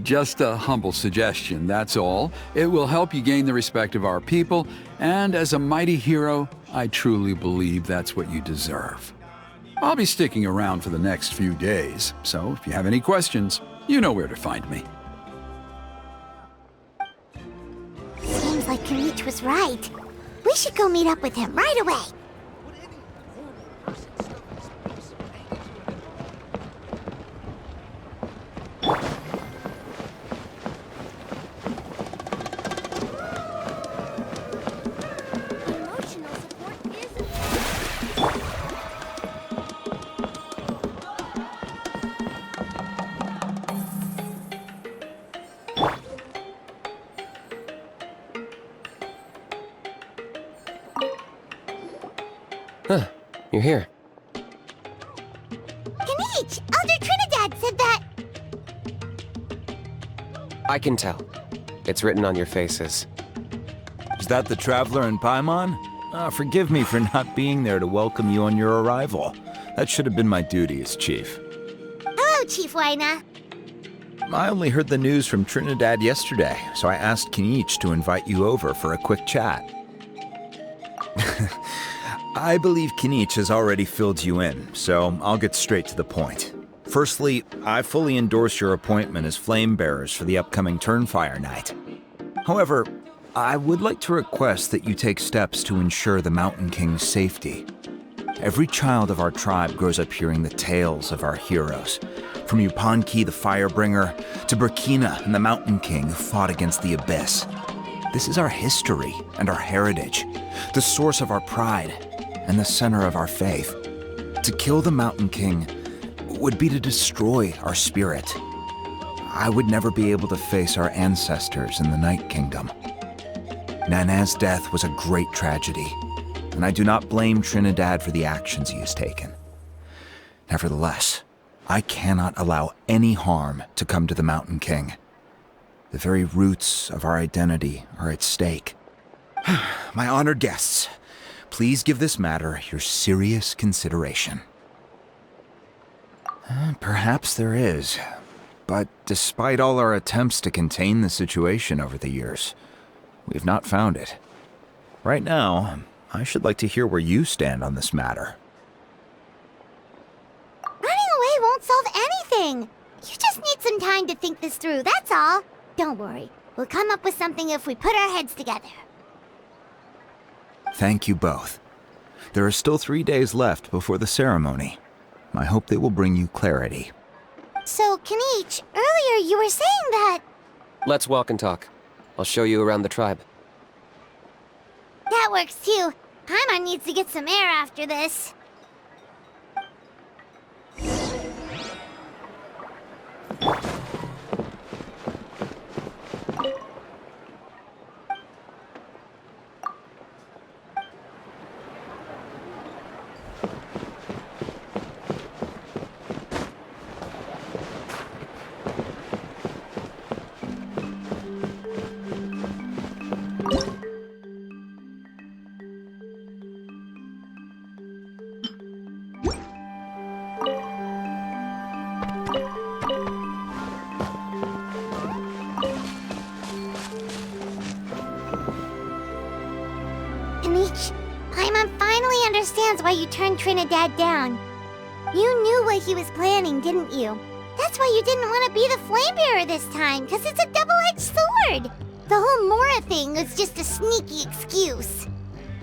Speaker 5: Just a humble suggestion, that's all. It will help you gain the respect of our people, and as a mighty hero, I truly believe that's what you deserve. I'll be sticking around for the next few days, so if you have any questions, you know where to find me.
Speaker 1: Seems like Kanich was right. We should go meet up with him right away.
Speaker 6: Huh, you're here.
Speaker 1: Kanich! Elder Trinidad said that...
Speaker 6: I can tell. It's written on your faces.
Speaker 7: Is that the Traveler in Paimon? Forgive me for not being there to welcome you on your arrival. That should have been my duty as chief.
Speaker 1: Hello, Chief Waina.
Speaker 7: I only heard the news from Trinidad yesterday, so I asked Kanich to invite you over for a quick chat. I believe Kanich has already filled you in, so I'll get straight to the point. Firstly, I fully endorse your appointment as flame bearers for the upcoming Turnfire night. However, I would like to request that you take steps to ensure the Mountain King's safety. Every child of our tribe grows up hearing the tales of our heroes, from Yupanqui the Firebringer to Burkina and the Mountain King who fought against the Abyss. This is our history and our heritage, the source of our pride and the center of our faith. To kill the Mountain King would be to destroy our spirit. I would never be able to face our ancestors in the Night Kingdom. Nana's death was a great tragedy, and I do not blame Trinidad for the actions he has taken. Nevertheless, I cannot allow any harm to come to the Mountain King. The very roots of our identity are at stake. My honored guests, please give this matter your serious consideration. Perhaps there is. but despite all our attempts to contain the situation over the years, we've not found it. Right now, I should like to hear where you stand on this matter.
Speaker 1: Running away won't solve anything. You just need some time to think this through, that's all. Don't worry. We'll come up with something if we put our heads together.
Speaker 7: Thank you both. There are still 3 days left before the ceremony. I hope they will bring you clarity.
Speaker 1: So, Kenichi, earlier you were saying that...
Speaker 6: Let's walk and talk. I'll show you around the tribe.
Speaker 1: That works too. Paimon needs to get some air after this. Kenichi, Paimon finally understands why you turned Trinidad down. You knew what he was planning, didn't you? That's why you didn't want to be the flame bearer this time, because it's a double-edged sword. The whole Mora thing was just a sneaky excuse.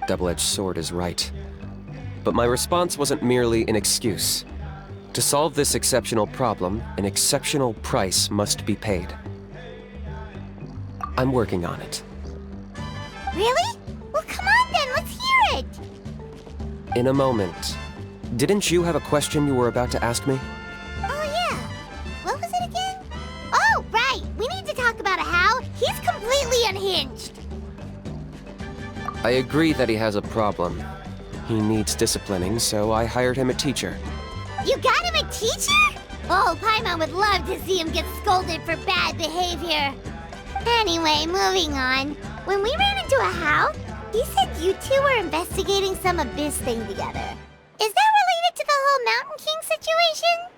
Speaker 6: Double-edged sword is right. But my response wasn't merely an excuse. To solve this exceptional problem, an exceptional price must be paid. I'm working on it.
Speaker 1: Really? Well, come on then, let's hear it!
Speaker 6: In a moment. Didn't you have a question you were about to ask me?
Speaker 1: Oh yeah. What was it again? Oh, right! We need to talk about how he's completely unhinged.
Speaker 6: I agree that he has a problem. He needs disciplining, so I hired him a teacher.
Speaker 1: You got him a teacher? Oh, Paimon would love to see him get scolded for bad behavior. Anyway, moving on. When we ran into a house, he said you two were investigating some abyss thing together. Is that related to the whole Mountain King situation?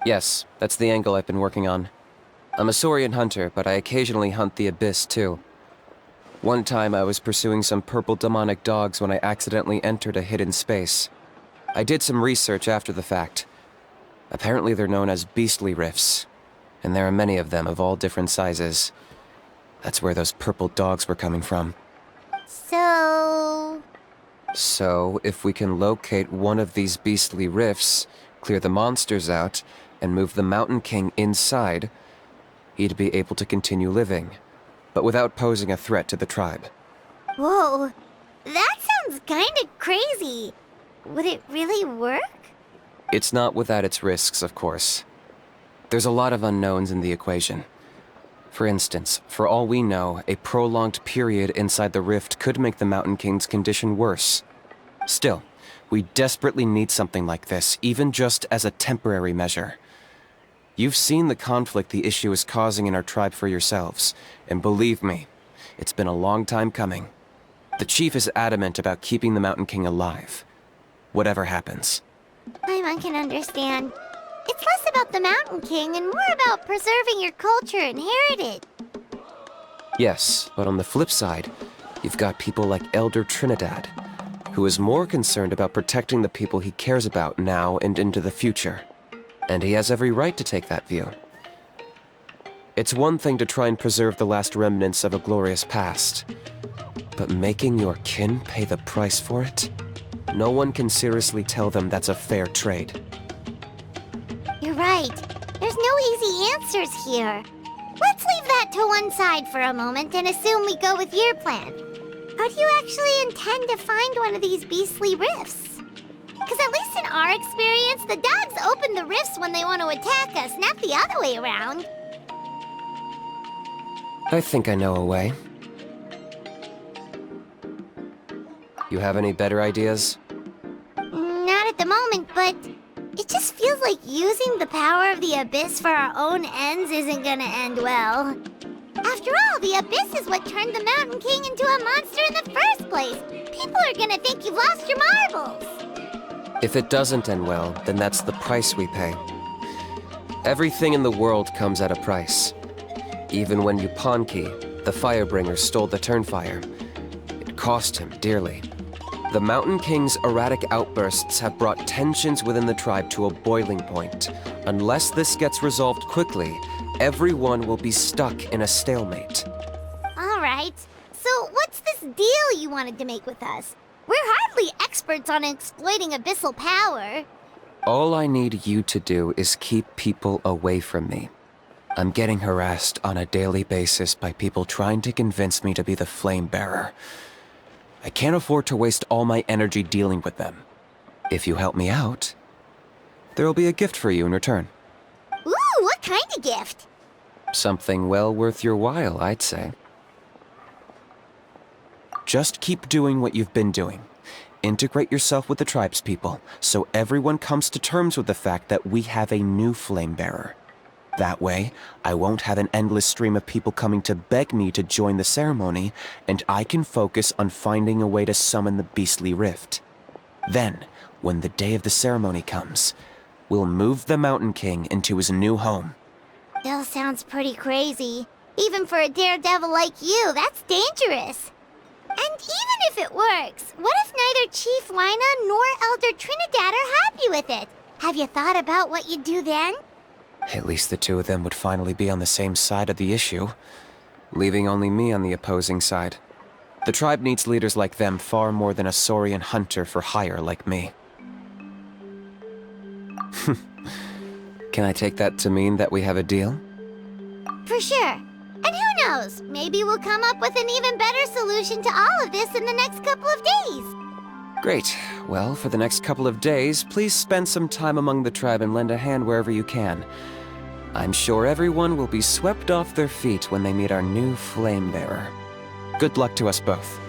Speaker 6: Yes, that's the angle I've been working on. I'm a Saurian hunter, but I occasionally hunt the abyss too. One time I was pursuing some purple demonic dogs when I accidentally entered a hidden space. I did some research after the fact. Apparently they're known as beastly rifts, and there are many of them of all different sizes. That's where those purple dogs were coming from.
Speaker 1: So,
Speaker 6: if we can locate one of these beastly rifts, clear the monsters out, and move the Mountain King inside, he'd be able to continue living, but without posing a threat to the tribe.
Speaker 1: Whoa, that sounds kinda crazy. Would it really work?
Speaker 6: It's not without its risks, of course. There's a lot of unknowns in the equation. For instance, for all we know, a prolonged period inside the rift could make the Mountain King's condition worse. Still, we desperately need something like this, even just as a temporary measure. You've seen the conflict the issue is causing in our tribe for yourselves, and believe me, it's been a long time coming. The chief is adamant about keeping the Mountain King alive, whatever happens.
Speaker 1: Paimon can understand. It's less about the Mountain King and more about preserving your culture and heritage.
Speaker 6: Yes, but on the flip side, you've got people like Elder Trinidad, who is more concerned about protecting the people he cares about now and into the future. And he has every right to take that view. It's one thing to try and preserve the last remnants of a glorious past, but making your kin pay the price for it? No one can seriously tell them that's a fair trade.
Speaker 1: You're right. There's no easy answers here. Let's leave that to one side for a moment and assume we go with your plan. How do you actually intend to find one of these beastly rifts? Because at least in our experience, the dogs open the rifts when they want to attack us, not the other way around.
Speaker 6: I think I know a way. You have any better ideas?
Speaker 1: Not at the moment, but it just feels like using the power of the Abyss for our own ends isn't gonna end well. After all, the Abyss is what turned the Mountain King into a monster in the first place. People are gonna think you've lost your marbles.
Speaker 6: If it doesn't end well, then that's the price we pay. Everything in the world comes at a price. Even when Yupanqui, the Firebringer, stole the Turnfire, it cost him dearly. The Mountain King's erratic outbursts have brought tensions within the tribe to a boiling point. Unless this gets resolved quickly, everyone will be stuck in a stalemate.
Speaker 1: All right. So what's this deal you wanted to make with us? We're hardly experts on exploiting abyssal power.
Speaker 6: All I need you to do is keep people away from me. I'm getting harassed on a daily basis by people trying to convince me to be the Flame Bearer. I can't afford to waste all my energy dealing with them. If you help me out, there'll be a gift for you in return.
Speaker 1: Ooh, what kind of gift?
Speaker 6: Something well worth your while, I'd say. Just keep doing what you've been doing. Integrate yourself with the tribespeople, so everyone comes to terms with the fact that we have a new Flame Bearer. That way, I won't have an endless stream of people coming to beg me to join the ceremony, and I can focus on finding a way to summon the beastly rift. Then, when the day of the ceremony comes, we'll move the Mountain King into his new home.
Speaker 1: Still sounds pretty crazy. Even for a daredevil like you, that's dangerous. And even if it works, what if neither Chief Lina nor Elder Trinidad are happy with it? Have you thought about what you'd do then?
Speaker 6: At least the two of them would finally be on the same side of the issue, leaving only me on the opposing side. The tribe needs leaders like them far more than a Saurian hunter for hire like me. Can I take that to mean that we have a deal?
Speaker 1: For sure. And who knows, maybe we'll come up with an even better solution to all of this in the next couple of days.
Speaker 6: Great. Well, for the next couple of days, please spend some time among the tribe and lend a hand wherever you can. I'm sure everyone will be swept off their feet when they meet our new Flame Bearer. Good luck to us both.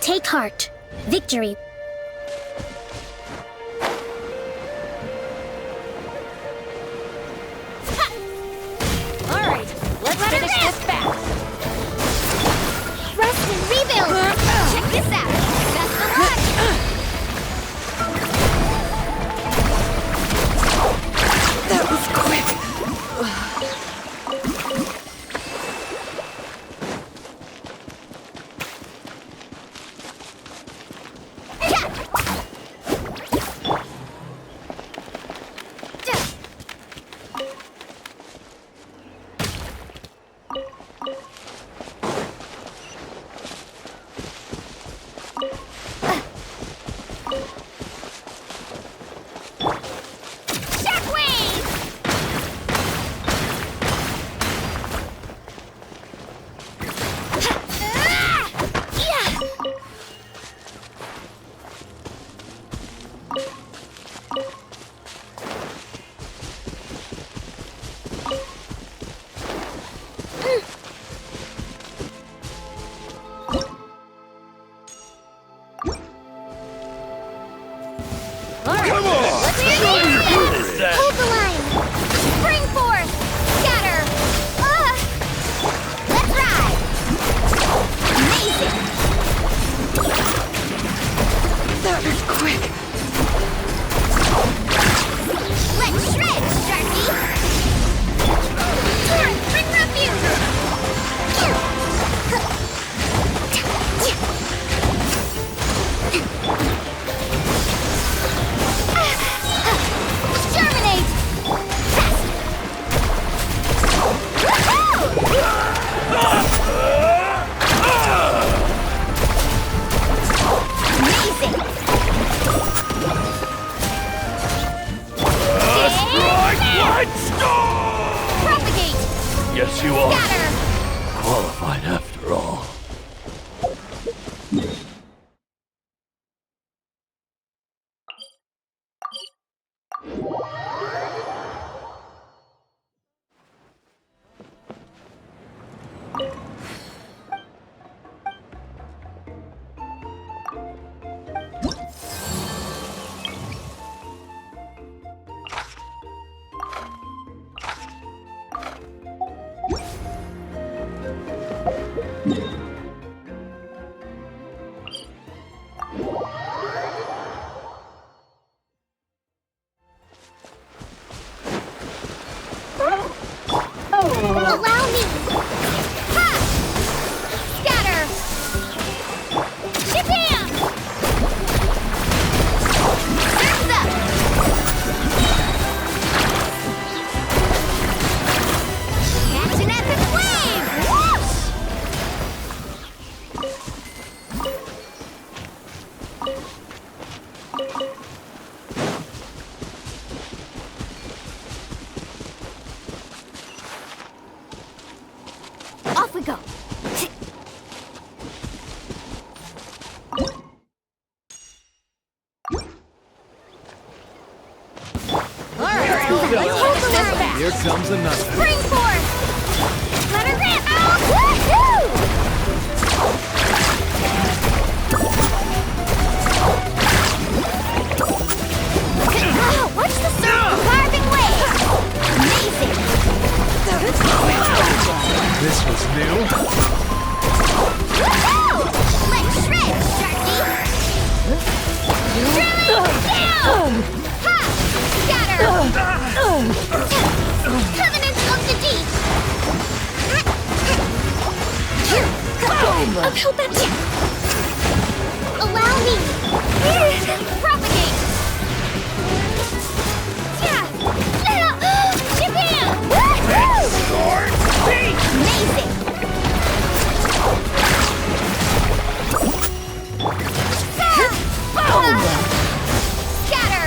Speaker 2: Take heart. Victory.
Speaker 3: All right, let's finish this fast.
Speaker 1: Rest and rebuild! Check this out! Best of luck!
Speaker 3: That was quick.
Speaker 8: comes another.
Speaker 1: Spring force! Let her rip! Woohoo! Oh, watch the circle carving wave! Amazing!
Speaker 8: This was new.
Speaker 1: Woohoo! Let's shred, Sharky! Drilling down! Ha! Scatter! Covenant of the Deep! Boom! About that... Allow me! Propagate! Yeah! Japan! Woohoo! Amazing! Boom! Scatter!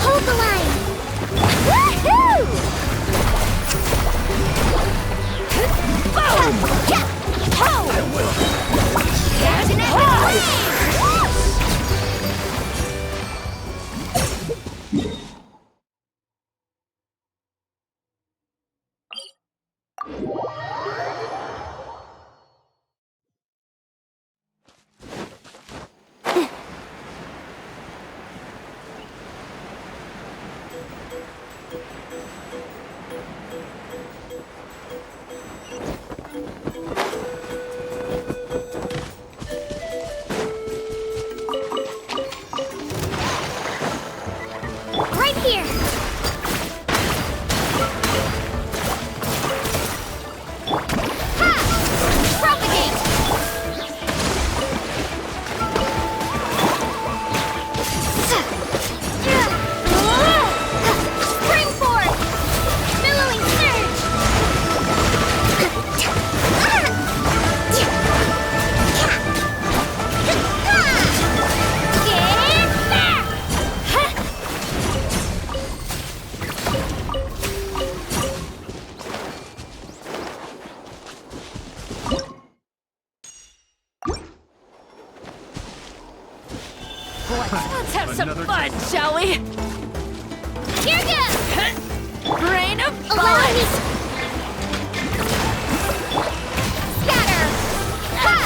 Speaker 1: Hold the line! Woohoo! Boom! Yeah! Ho! Catch an right here! Ha! Propagate! Spring forth! Billowing surge! Get back!
Speaker 3: Let's have some fun, shall we?
Speaker 1: Here goes!
Speaker 3: Rain of
Speaker 1: Allow me!
Speaker 3: bullets!
Speaker 1: Scatter! Ha!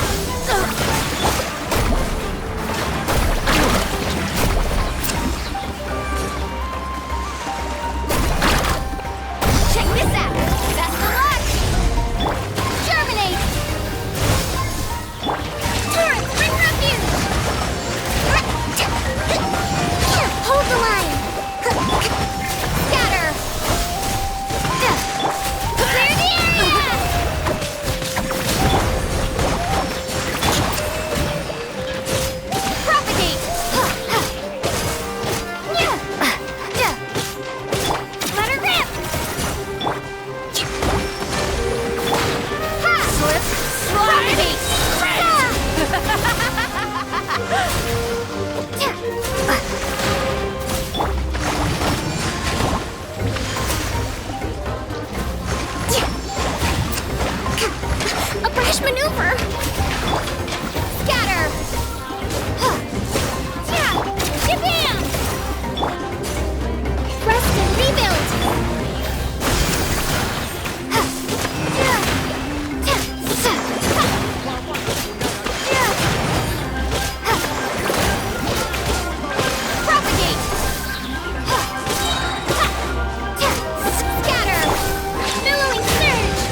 Speaker 1: Check this out! Best of luck! Germinate! Turret, bring refuge! Hold the line! Scatter! Clear the area! Propagate! Let her rip! Slip, slide! A brash maneuver! Scatter! Japan! Rest and rebuild! Propagate! Scatter! Billowing surge!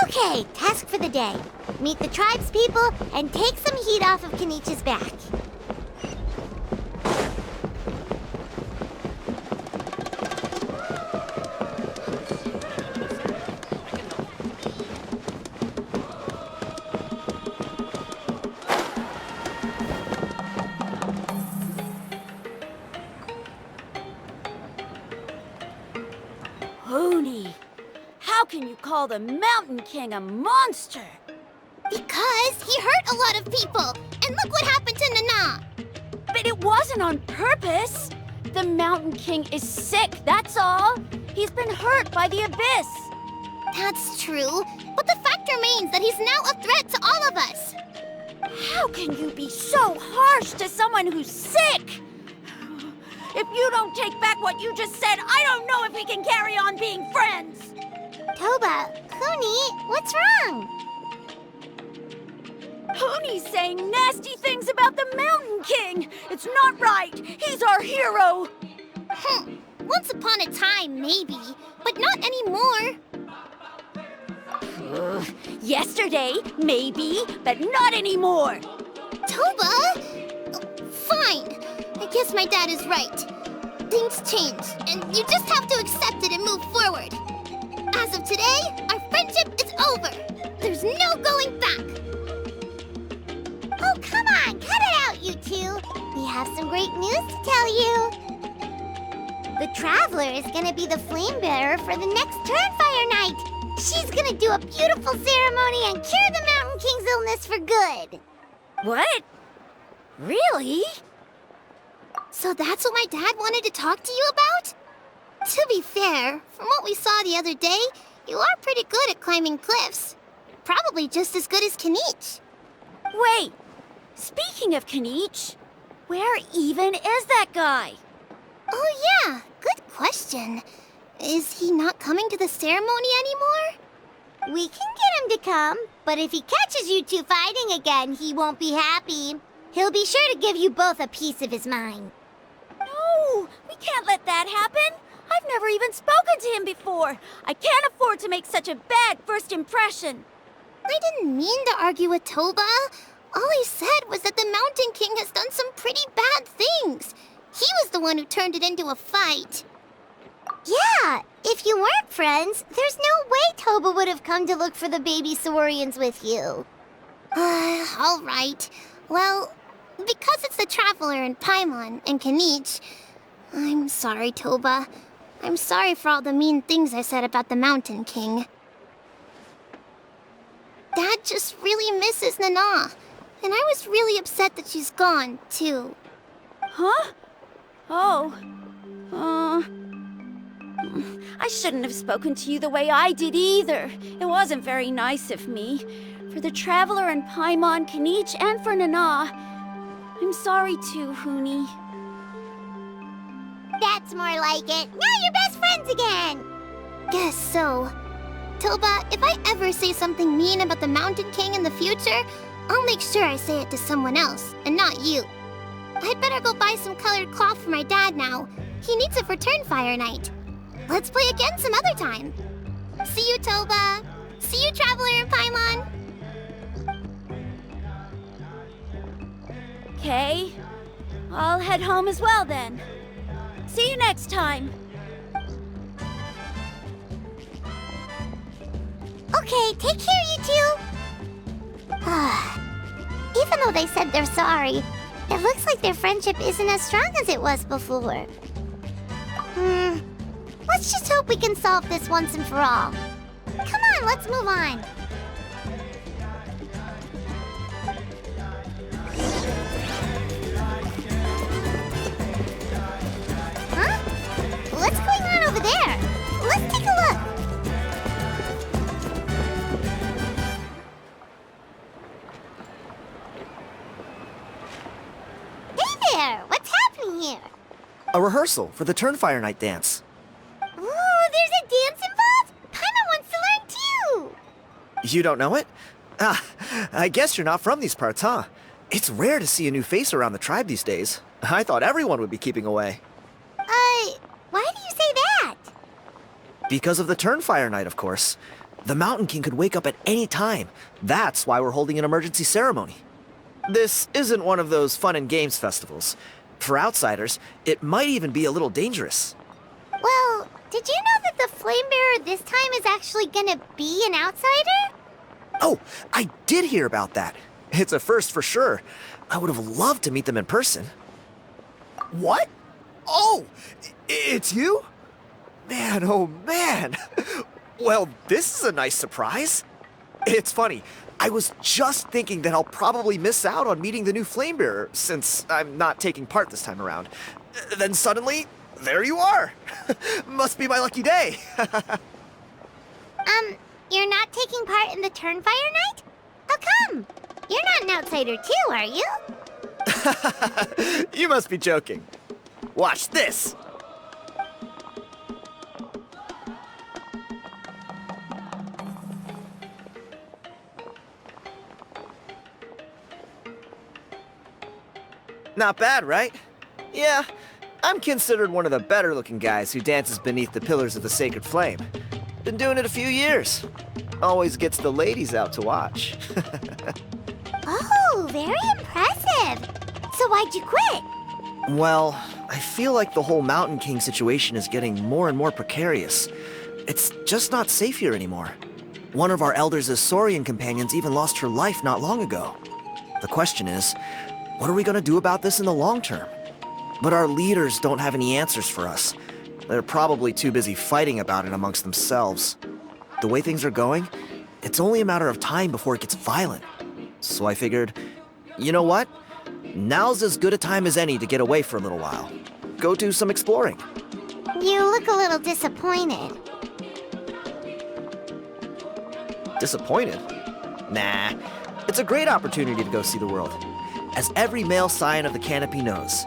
Speaker 1: Okay, task for the day. Meet the tribespeople and take some heat off of Kenichi's back.
Speaker 3: Hoonie, how can you call the Mountain King a monster?
Speaker 1: Because he hurt a lot of people, and look what happened to Nana.
Speaker 3: But it wasn't on purpose. The Mountain King is sick, that's all. He's been hurt by the abyss.
Speaker 1: That's true, but the fact remains that he's now a threat to all of us.
Speaker 3: How can you be so harsh to someone who's sick? If you don't take back what you just said, I don't know if we can carry on being friends.
Speaker 1: Toba, Kuni, what's wrong?
Speaker 3: Hoonie's saying nasty things about the Mountain King. It's not right. He's our hero.
Speaker 1: Once upon a time, maybe, but not anymore.
Speaker 3: Yesterday, maybe, but not anymore.
Speaker 1: Toba? Fine. I guess my dad is right. Things change, and you just have to accept it and move forward. As of today, our friendship is over. There's no going back. Oh, come on, cut it out, you two. We have some great news to tell you. The Traveler is gonna be the flame bearer for the next Turnfire night. She's gonna do a beautiful ceremony and cure the Mountain King's illness for good.
Speaker 3: What? Really?
Speaker 1: So that's what my dad wanted to talk to you about? To be fair, from what we saw the other day, you are pretty good at climbing cliffs. Probably just as good as Kenich.
Speaker 3: Wait, speaking of Kenich, where even is that guy?
Speaker 1: Oh yeah, good question. Is he not coming to the ceremony anymore? We can get him to come, but if he catches you two fighting again, he won't be happy. He'll be sure to give you both a piece of his mind.
Speaker 3: No, we can't let that happen. I've never even spoken to him before. I can't afford to make such a bad first impression.
Speaker 1: I didn't mean to argue with Toba. All I said was that the Mountain King has done some pretty bad things. He was the one who turned it into a fight. Yeah, if you weren't friends, there's no way Toba would have come to look for the baby Saurians with you. All right. Well, because it's the Traveler and Paimon and Kenich, I'm sorry, Toba. I'm sorry for all the mean things I said about the Mountain King. Dad just really misses Nana, and I was really upset that she's gone, too.
Speaker 3: Huh? Oh. I shouldn't have spoken to you the way I did either. It wasn't very nice of me. For the Traveler and Paimon, Kinich, and for Nana. I'm sorry too, Huni.
Speaker 1: That's more like it. Now you're best friends again. Guess so. Toba, if I ever say something mean about the Mountain King in the future, I'll make sure I say it to someone else, and not you. I'd better go buy some colored cloth for my dad now. He needs it for Turnfire night. Let's play again some other time. See you, Toba. See you, Traveler and Paimon.
Speaker 3: Okay. I'll head home as well then. See you next time.
Speaker 1: Okay, take care, you two. Even though they said they're sorry, it looks like their friendship isn't as strong as it was before. Let's just hope we can solve this once and for all. Come on, let's move on. Huh? What's going on over there? Let's take a look. Hey there! What's happening here?
Speaker 9: A rehearsal for the Turnfire night dance.
Speaker 1: Ooh, there's a dance involved? Paimon wants to learn too!
Speaker 9: You don't know it? Ah, I guess you're not from these parts, huh? It's rare to see a new face around the tribe these days. I thought everyone would be keeping away.
Speaker 1: Why do you say that?
Speaker 9: Because of the Turnfire night, of course. The Mountain King could wake up at any time. That's why we're holding an emergency ceremony. This isn't one of those fun and games festivals. For outsiders, it might even be a little dangerous.
Speaker 1: Well, did you know that the Flame Bearer this time is actually gonna be an outsider?
Speaker 9: Oh, I did hear about that. It's a first for sure. I would have loved to meet them in person. What? Oh, it's you? Man, oh man. Well, this is a nice surprise. It's funny. I was just thinking that I'll probably miss out on meeting the new Flame Bearer since I'm not taking part this time around. Then suddenly, there you are. Must be my lucky day.
Speaker 1: You're not taking part in the Turnfire night? How come? You're not an outsider too, are you?
Speaker 9: You must be joking. Watch this. Not bad, right? Yeah, I'm considered one of the better-looking guys who dances beneath the pillars of the sacred flame. Been doing it a few years. Always gets the ladies out to watch.
Speaker 1: Oh, very impressive. So why'd you quit?
Speaker 9: Well, I feel like the whole Mountain King situation is getting more and more precarious. It's just not safe here anymore. One of our elders' Saurian companions even lost her life not long ago. The question is, what are we gonna do about this in the long term? But our leaders don't have any answers for us. They're probably too busy fighting about it amongst themselves. The way things are going, it's only a matter of time before it gets violent. So I figured, you know what? Now's as good a time as any to get away for a little while. Go do some exploring.
Speaker 1: You look a little disappointed.
Speaker 9: Disappointed? Nah, it's a great opportunity to go see the world. As every male scion of the canopy knows,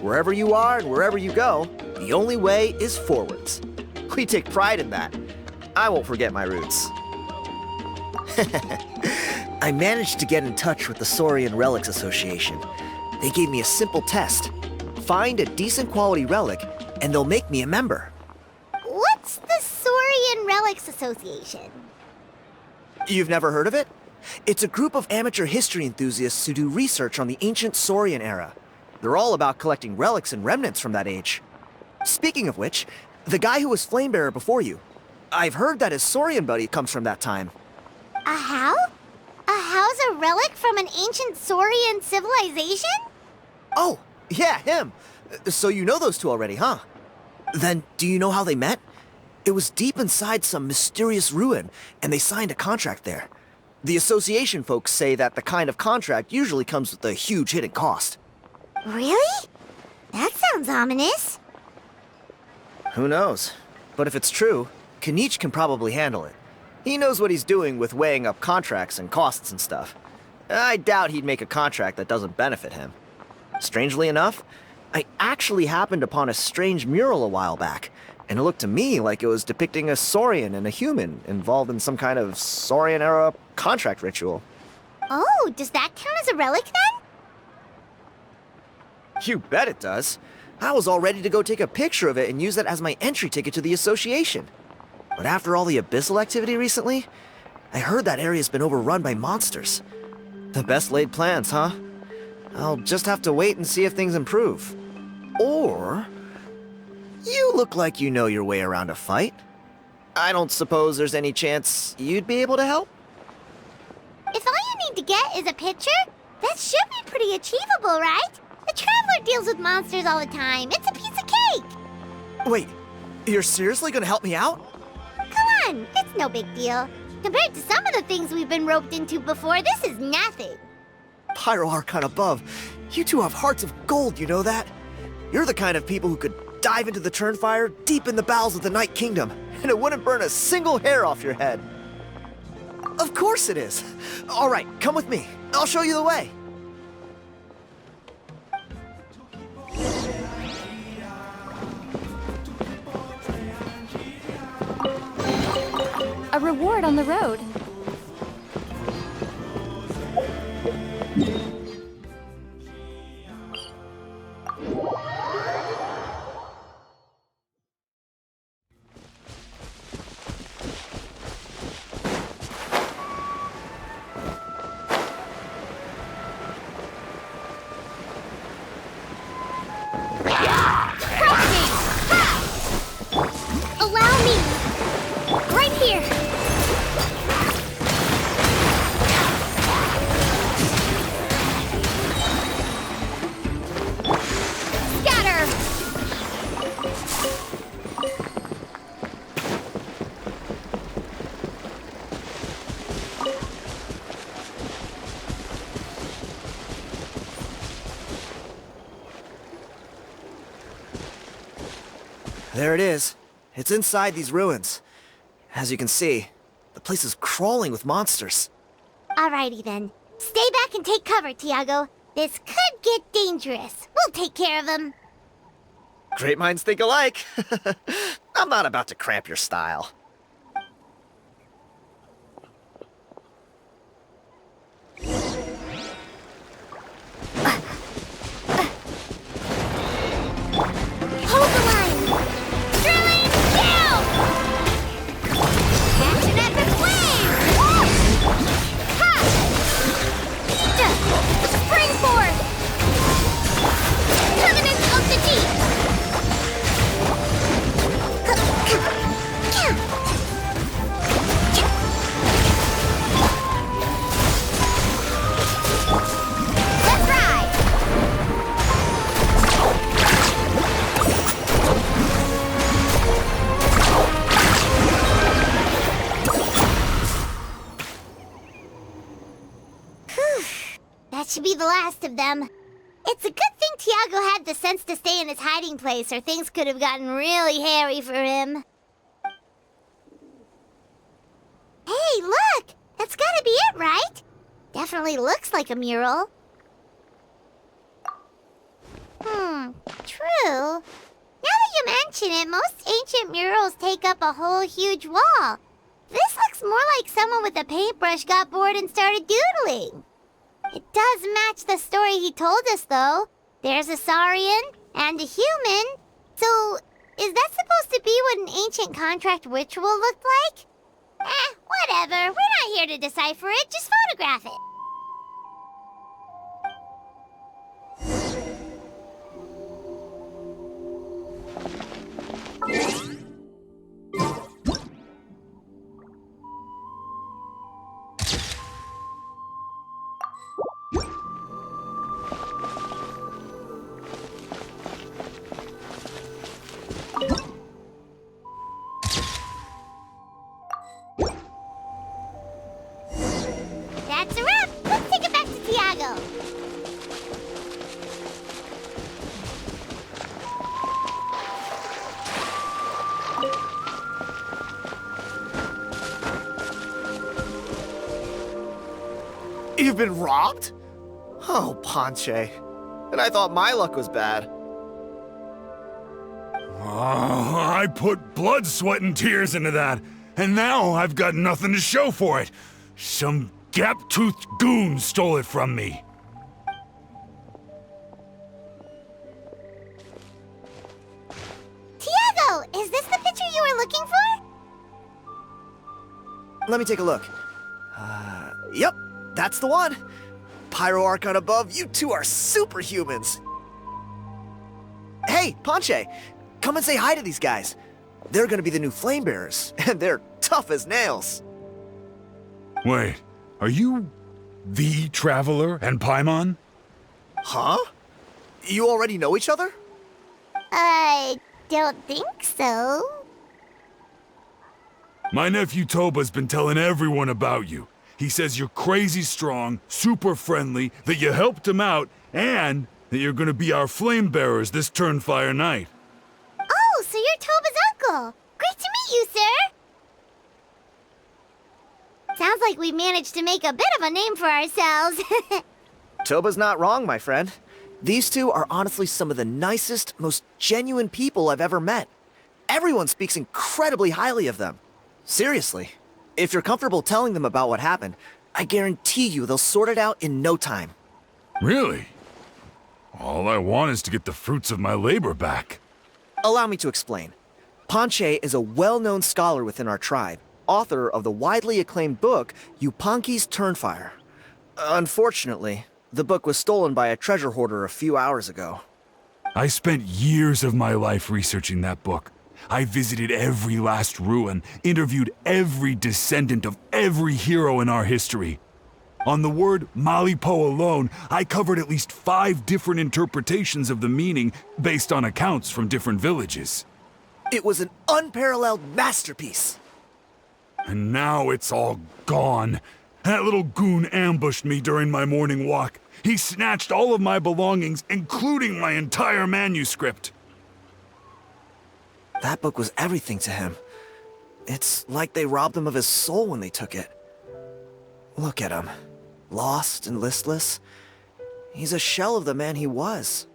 Speaker 9: wherever you are and wherever you go, the only way is forwards. We take pride in that. I won't forget my roots. I managed to get in touch with the Saurian Relics Association. They gave me a simple test. Find a decent quality relic, and they'll make me a member.
Speaker 1: What's the Saurian Relics Association?
Speaker 9: You've never heard of it? It's a group of amateur history enthusiasts who do research on the ancient Saurian era. They're all about collecting relics and remnants from that age. Speaking of which, the guy who was Flamebearer before you, I've heard that his Saurian buddy comes from that time.
Speaker 1: A how? A how's a relic from an ancient Saurian civilization?
Speaker 9: Oh, yeah, him. So you know those two already, huh? Then do you know how they met? It was deep inside some mysterious ruin, and they signed a contract there. The association folks say that the kind of contract usually comes with a huge hidden cost.
Speaker 1: Really? That sounds ominous.
Speaker 9: Who knows? But if it's true, Kinich can probably handle it. He knows what he's doing with weighing up contracts and costs and stuff. I doubt he'd make a contract that doesn't benefit him. Strangely enough, I actually happened upon a strange mural a while back, and it looked to me like it was depicting a Saurian and a human involved in some kind of Saurian-era contract ritual.
Speaker 1: Oh, does that count as a relic then?
Speaker 9: You bet it does. I was all ready to go take a picture of it and use that as my entry ticket to the association. But after all the abyssal activity recently, I heard that area's been overrun by monsters. The best laid plans, huh? I'll just have to wait and see if things improve. Or... you look like you know your way around a fight. I don't suppose there's any chance you'd be able to help?
Speaker 1: If all you need to get is a picture, that should be pretty achievable, right? The Traveler deals with monsters all the time. It's a piece of cake.
Speaker 9: Wait, you're seriously gonna help me out?
Speaker 1: Come on, it's no big deal. Compared to some of the things we've been roped into before, this is nothing.
Speaker 9: Pyro Archon above, you two have hearts of gold, you know that? You're the kind of people who could dive into the Turnfire deep in the bowels of the Night Kingdom, and it wouldn't burn a single hair off your head. Of course it is. All right, come with me. I'll show you the way.
Speaker 3: A reward on the road.
Speaker 1: Allow me. Right here. Scatter.
Speaker 9: There it is. It's inside these ruins. As you can see, the place is crawling with monsters.
Speaker 1: Alrighty then. Stay back and take cover, Tiago. This could get dangerous. We'll take care of them.
Speaker 9: Great minds think alike. I'm not about to cramp your style.
Speaker 1: Hold the line. Drilling down. Catch an epic flame. Ha! Springboard. Covenant of the Deep. Let's ride. That should be the last of them. It's a good thing Tiago had the sense to stay in his hiding place, or things could have gotten really hairy for him. Hey, look! That's gotta be it, right? Definitely looks like a mural. True. Now that you mention it, most ancient murals take up a whole huge wall. This looks more like someone with a paintbrush got bored and started doodling. It does match the story he told us, though. There's a Saurian and a human. So, is that supposed to be what an ancient contract ritual looked like? Whatever. We're not here to decipher it. Just photograph it. That's a wrap.
Speaker 9: You've been robbed? Oh, Ponche. And I thought my luck was bad.
Speaker 10: I put blood, sweat, and tears into that, and now I've got nothing to show for it. Some gap-toothed goon stole it from me.
Speaker 1: Tiago, is this the picture you were looking for?
Speaker 9: Let me take a look. Yep, that's the one. Pyro Archon above, you two are superhumans. Hey, Ponche, come and say hi to these guys. They're gonna be the new flame bearers, and they're tough as nails.
Speaker 10: Wait, are you the Traveler and Paimon?
Speaker 9: Huh? You already know each other?
Speaker 1: I don't think so.
Speaker 10: My nephew Toba's been telling everyone about you. He says you're crazy strong, super friendly, that you helped him out, and that you're gonna be our flame bearers this Turnfire night.
Speaker 1: Oh, so you're Toba's uncle. Great to meet you, sir. Sounds like we managed to make a bit of a name for ourselves.
Speaker 9: Toba's not wrong, my friend. These two are honestly some of the nicest, most genuine people I've ever met. Everyone speaks incredibly highly of them. Seriously. If you're comfortable telling them about what happened, I guarantee you they'll sort it out in no time.
Speaker 10: Really? All I want is to get the fruits of my labor back.
Speaker 9: Allow me to explain. Ponche is a well-known scholar within our tribe, author of the widely acclaimed book, Yupanqui's Turnfire. Unfortunately, the book was stolen by a treasure hoarder a few hours ago.
Speaker 10: I spent years of my life researching that book. I visited every last ruin, interviewed every descendant of every hero in our history. On the word Malipo alone, I covered at least 5 different interpretations of the meaning based on accounts from different villages.
Speaker 9: It was an unparalleled masterpiece.
Speaker 10: And now it's all gone. That little goon ambushed me during my morning walk. He snatched all of my belongings, including my entire manuscript.
Speaker 9: That book was everything to him. It's like they robbed him of his soul when they took it. Look at him. Lost and listless. He's a shell of the man he was.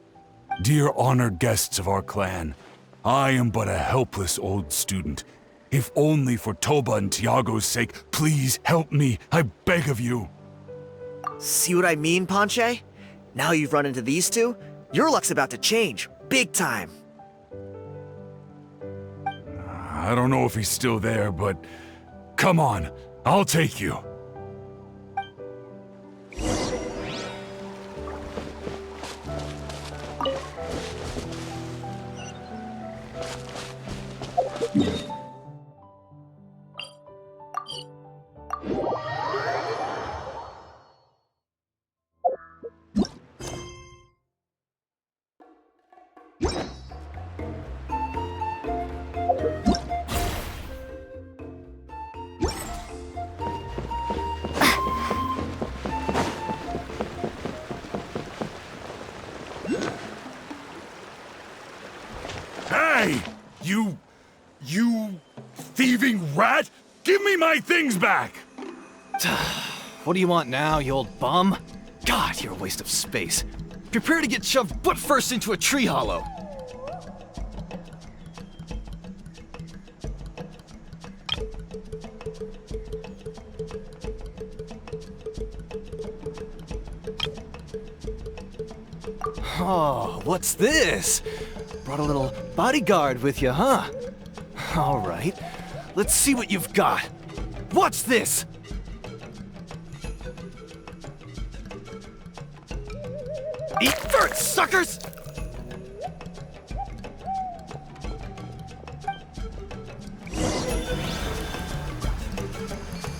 Speaker 10: Dear honored guests of our clan, I am but a helpless old student. If only for Toba and Tiago's sake, please help me, I beg of you.
Speaker 9: See what I mean, Ponche? Now you've run into these two, your luck's about to change, big time.
Speaker 10: I don't know if he's still there, but come on, I'll take you. Hey! You thieving rat! Give me my things back!
Speaker 8: What do you want now, you old bum? God, you're a waste of space. Prepare to get shoved butt first into a tree hollow. Oh, what's this? Brought a little bodyguard with you, huh? All right, let's see what you've got. What's this? Eat dirt, suckers!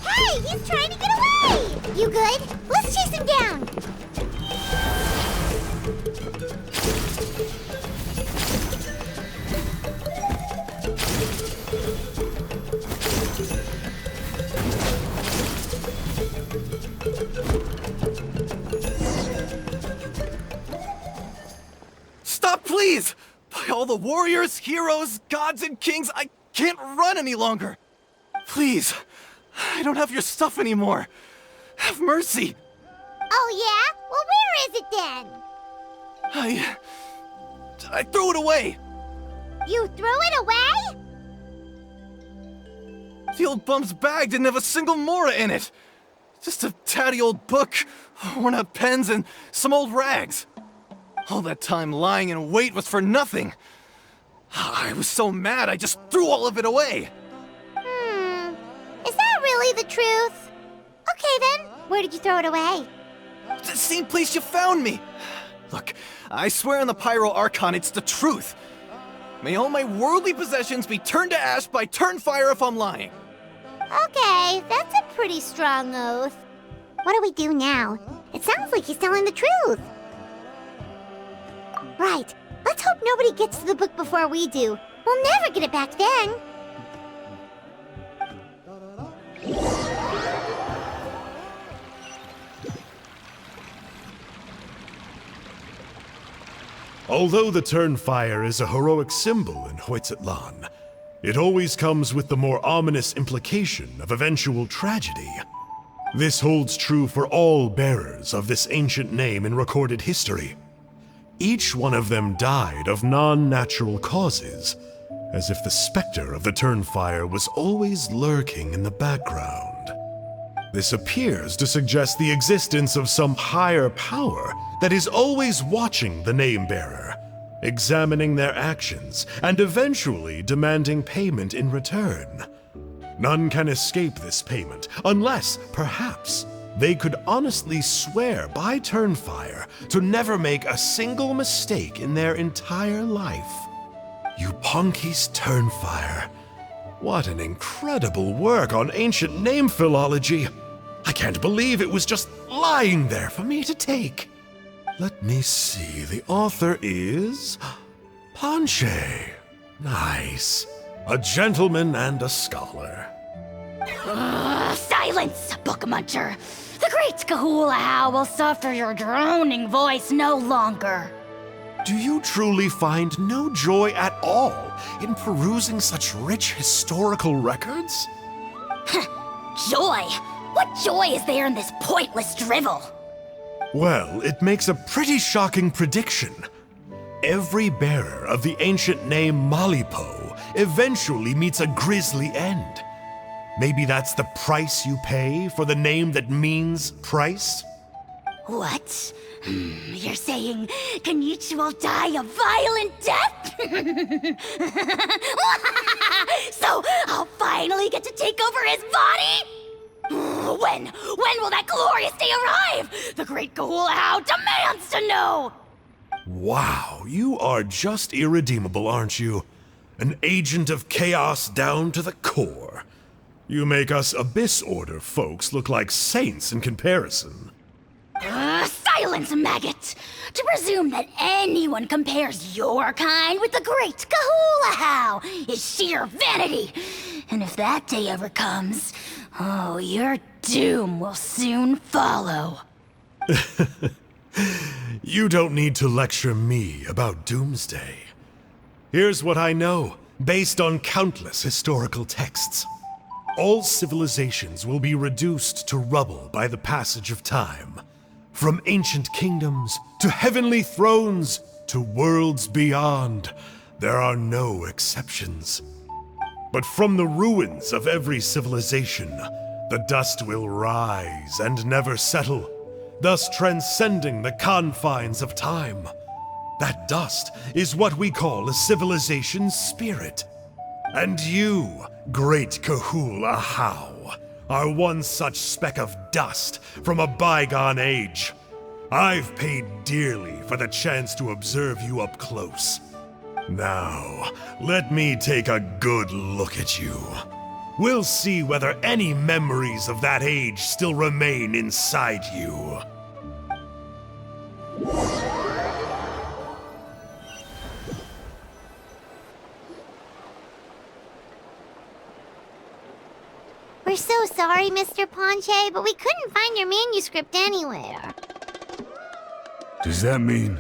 Speaker 1: Hey, he's trying to get away! You good? Let's chase him down!
Speaker 8: Stop, please! By all the warriors, heroes, gods, and kings, I can't run any longer! Please, I don't have your stuff anymore. Have mercy!
Speaker 1: Oh yeah? Well, where is it then?
Speaker 8: I threw it away!
Speaker 1: You threw it away?
Speaker 8: The old bum's bag didn't have a single mora in it! Just a tatty old book, worn out pens, and some old rags. All that time lying in wait was for nothing. I was so mad, I just threw all of it away.
Speaker 1: Is that really the truth? Okay then, where did you throw it away?
Speaker 8: The same place you found me. Look, I swear on the Pyro Archon it's the truth. May all my worldly possessions be turned to ash by Turnfire if I'm lying.
Speaker 1: Okay, that's a pretty strong oath. What do we do now? It sounds like he's telling the truth. Right. Let's hope nobody gets to the book before we do. We'll never get it back then.
Speaker 4: Although the Turnfire is a heroic symbol in Hoytzatlan, it always comes with the more ominous implication of eventual tragedy. This holds true for all bearers of this ancient name in recorded history. Each one of them died of non-natural causes, as if the specter of the Turnfire was always lurking in the background. This appears to suggest the existence of some higher power that is always watching the name-bearer, examining their actions, and eventually demanding payment in return. None can escape this payment, unless, perhaps, they could honestly swear by Turnfire to never make a single mistake in their entire life. Yupanqui's Turnfire. What an incredible work on ancient name philology. I can't believe it was just lying there for me to take. Let me see, the author is Ponche. Nice. A gentleman and a scholar.
Speaker 2: Silence, book muncher! The great Kahulahau will suffer your droning voice no longer.
Speaker 4: Do you truly find no joy at all in perusing such rich historical records?
Speaker 2: Joy? What joy is there in this pointless drivel?
Speaker 4: Well, it makes a pretty shocking prediction. Every bearer of the ancient name Malipo eventually meets a grisly end. Maybe that's the price you pay for the name that means price?
Speaker 2: What? You're saying Kenichi will die a violent death? So I'll finally get to take over his body? When will that glorious day arrive? The great Kahulahau demands to know!
Speaker 4: Wow, you are just irredeemable, aren't you? An agent of chaos down to the core. You make us Abyss Order folks look like saints in comparison.
Speaker 2: Silence, maggot! To presume that anyone compares your kind with the great Kahulahau is sheer vanity. And if that day ever comes, oh, your doom will soon follow.
Speaker 4: You don't need to lecture me about Doomsday. Here's what I know, based on countless historical texts. All civilizations will be reduced to rubble by the passage of time. From ancient kingdoms, to heavenly thrones, to worlds beyond, there are no exceptions. But from the ruins of every civilization, the dust will rise and never settle, thus transcending the confines of time. That dust is what we call a civilization's spirit. And you, great Kahulahau, are one such speck of dust from a bygone age. I've paid dearly for the chance to observe you up close. Now, let me take a good look at you. We'll see whether any memories of that age still remain inside you.
Speaker 1: We're so sorry, Mr. Ponche, but we couldn't find your manuscript anywhere.
Speaker 10: Does that mean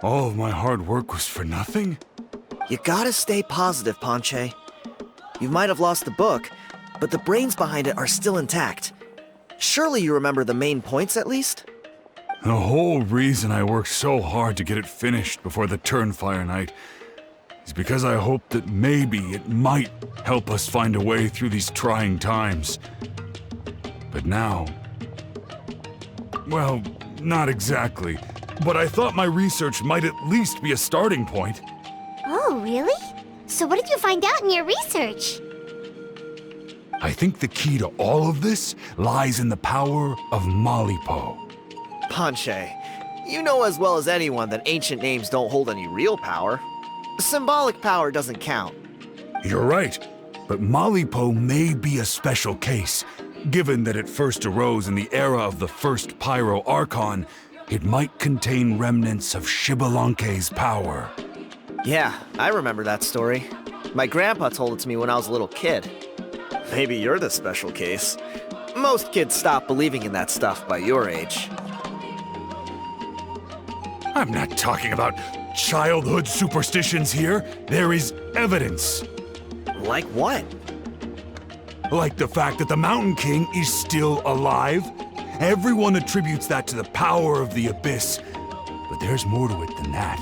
Speaker 10: all of my hard work was for nothing?
Speaker 9: You gotta stay positive, Ponche. You might have lost the book, but the brains behind it are still intact. Surely you remember the main points at least?
Speaker 10: The whole reason I worked so hard to get it finished before the Turnfire night is because I hoped that maybe it might help us find a way through these trying times. But now... well, not exactly. But I thought my research might at least be a starting point.
Speaker 1: Oh, really? So what did you find out in your research?
Speaker 10: I think the key to all of this lies in the power of Malipo.
Speaker 9: Ponche, you know as well as anyone that ancient names don't hold any real power. Symbolic power doesn't count.
Speaker 10: You're right, but Malipo may be a special case. Given that it first arose in the era of the first Pyro Archon, it might contain remnants of Xbalanque's power.
Speaker 9: Yeah, I remember that story. My grandpa told it to me when I was a little kid. Maybe you're the special case. Most kids stop believing in that stuff by your age.
Speaker 10: I'm not talking about childhood superstitions here. There is evidence.
Speaker 9: Like what?
Speaker 10: Like the fact that the Mountain King is still alive. Everyone attributes that to the power of the Abyss. But there's more to it than that.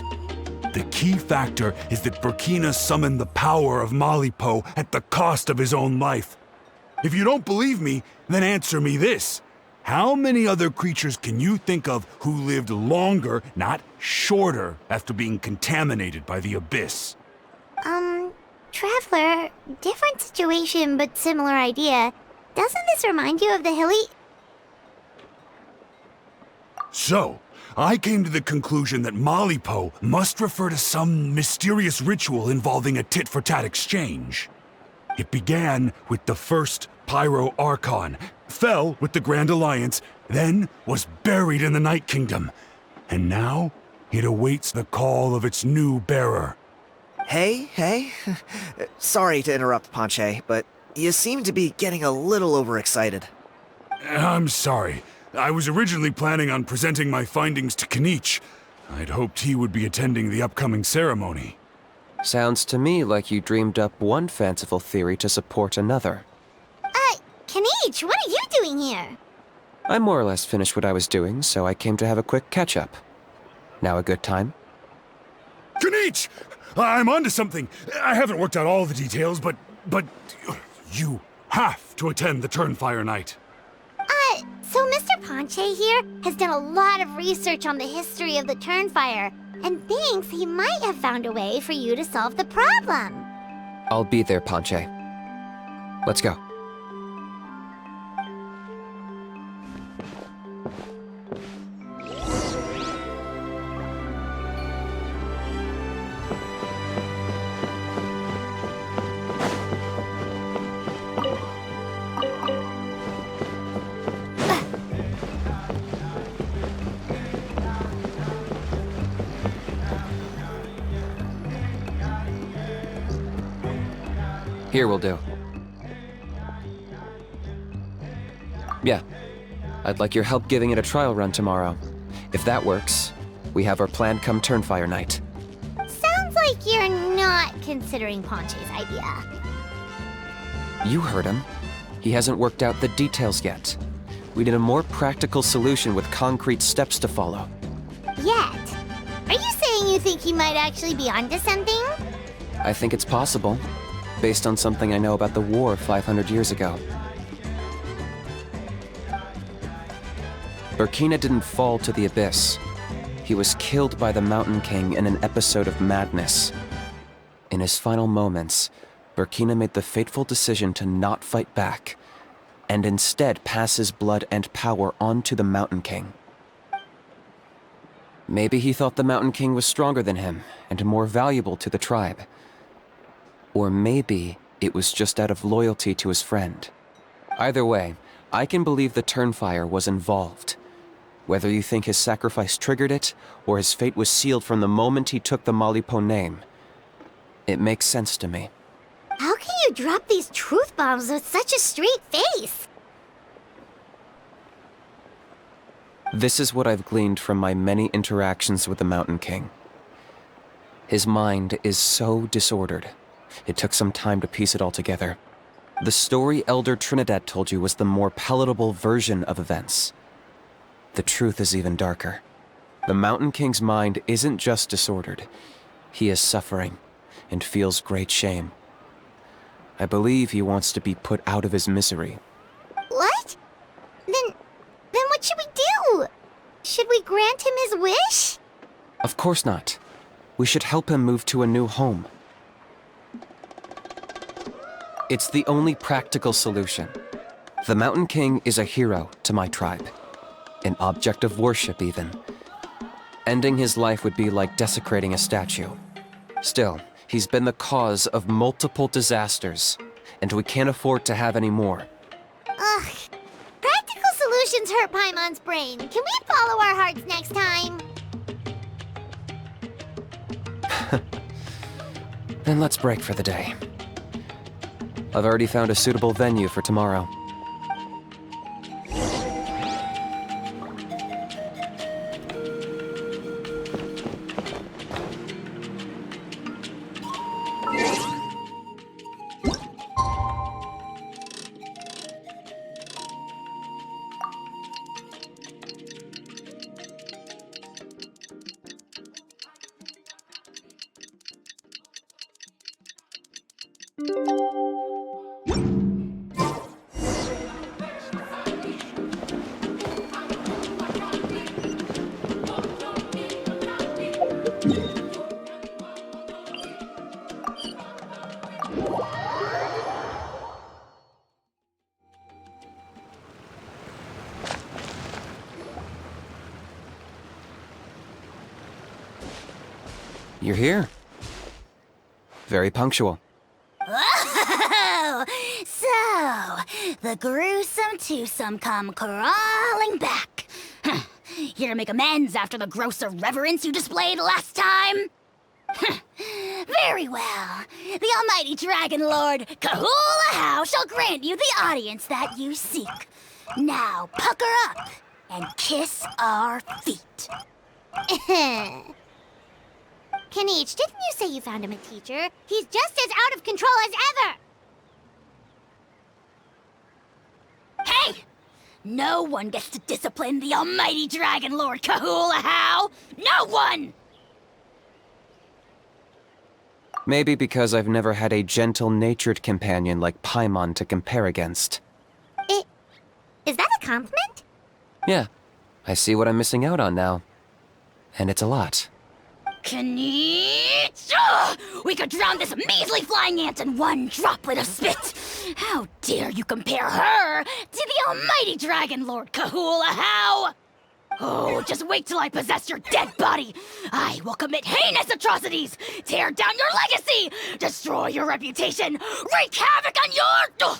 Speaker 10: The key factor is that Burkina summoned the power of Malipo at the cost of his own life. If you don't believe me, then answer me this. How many other creatures can you think of who lived longer, not shorter, after being contaminated by the Abyss?
Speaker 1: Traveler, different situation but similar idea. Doesn't this remind you of the hilly...
Speaker 10: So, I came to the conclusion that Malipo must refer to some mysterious ritual involving a tit-for-tat exchange. It began with the first Pyro Archon, fell with the Grand Alliance, then was buried in the Night Kingdom. And now, it awaits the call of its new bearer.
Speaker 9: Hey. Sorry to interrupt, Ponche, but you seem to be getting a little overexcited.
Speaker 10: I'm sorry. I was originally planning on presenting my findings to Kinich. I'd hoped he would be attending the upcoming ceremony.
Speaker 6: Sounds to me like you dreamed up one fanciful theory to support another.
Speaker 1: Kinich, what are you doing here?
Speaker 6: I more or less finished what I was doing, so I came to have a quick catch-up. Now a good time?
Speaker 10: Kinich! I'm onto something. I haven't worked out all the details, but you have to attend the Turnfire night.
Speaker 1: So Mr. Ponche here has done a lot of research on the history of the Turnfire, and thinks he might have found a way for you to solve the problem.
Speaker 6: I'll be there, Ponche. Let's go. Here will do. Yeah. I'd like your help giving it a trial run tomorrow. If that works, we have our plan come Turnfire night.
Speaker 1: Sounds like you're not considering Ponche's idea.
Speaker 6: You heard him. He hasn't worked out the details yet. We need a more practical solution with concrete steps to follow.
Speaker 1: Yet? Are you saying you think he might actually be onto something?
Speaker 6: I think it's possible, based on something I know about the war 500 years ago. Burkina didn't fall to the Abyss. He was killed by the Mountain King in an episode of madness. In his final moments, Burkina made the fateful decision to not fight back, and instead pass his blood and power on to the Mountain King. Maybe he thought the Mountain King was stronger than him, and more valuable to the tribe. Or maybe it was just out of loyalty to his friend. Either way, I can believe the Turnfire was involved. Whether you think his sacrifice triggered it, or his fate was sealed from the moment he took the Malipo name, it makes sense to me.
Speaker 1: How can you drop these truth bombs with such a straight face?
Speaker 6: This is what I've gleaned from my many interactions with the Mountain King. His mind is so disordered. It took some time to piece it all together. The story Elder Trinidad told you was the more palatable version of events. The truth is even darker. The Mountain King's mind isn't just disordered. He is suffering and feels great shame. I believe he wants to be put out of his misery.
Speaker 1: What? Then what should we do? Should we grant him his wish?
Speaker 6: Of course not. We should help him move to a new home. It's the only practical solution. The Mountain King is a hero to my tribe. An object of worship, even. Ending his life would be like desecrating a statue. Still, he's been the cause of multiple disasters, and we can't afford to have any more.
Speaker 1: Ugh. Practical solutions hurt Paimon's brain. Can we follow our hearts next time?
Speaker 6: Then let's break for the day. I've already found a suitable venue for tomorrow. You're here. Very punctual.
Speaker 2: Oh, so the gruesome twosome come crawling back. Here to make amends after the gross irreverence you displayed last time? Very well. The almighty Dragon Lord Kahula shall grant you the audience that you seek. Now pucker up and kiss our feet.
Speaker 1: Kenichi, didn't you say you found him a teacher? He's just as out of control as ever!
Speaker 2: Hey! No one gets to discipline the almighty Dragon Lord Kahula. No one!
Speaker 6: Maybe because I've never had a gentle-natured companion like Paimon to compare against.
Speaker 1: Is that a compliment?
Speaker 6: Yeah, I see what I'm missing out on now. And it's a lot.
Speaker 2: Kenichi! We could drown this measly flying ant in one droplet of spit! How dare you compare her to the almighty Dragon Lord Kahula? Oh, just wait till I possess your dead body! I will commit heinous atrocities! Tear down your legacy! Destroy your reputation! Wreak havoc on your...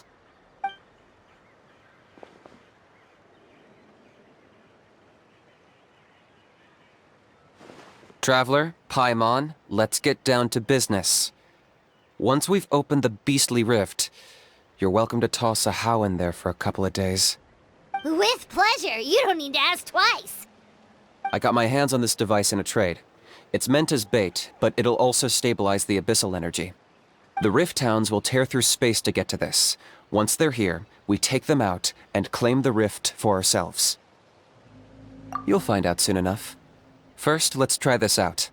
Speaker 6: Traveler, Paimon, let's get down to business. Once we've opened the beastly rift, you're welcome to toss a how in there for a couple of days.
Speaker 1: With pleasure. You don't need to ask twice.
Speaker 6: I got my hands on this device in a trade. It's meant as bait, but it'll also stabilize the abyssal energy. The rift towns will tear through space to get to this. Once they're here, we take them out and claim the rift for ourselves. You'll find out soon enough. First, let's try this out.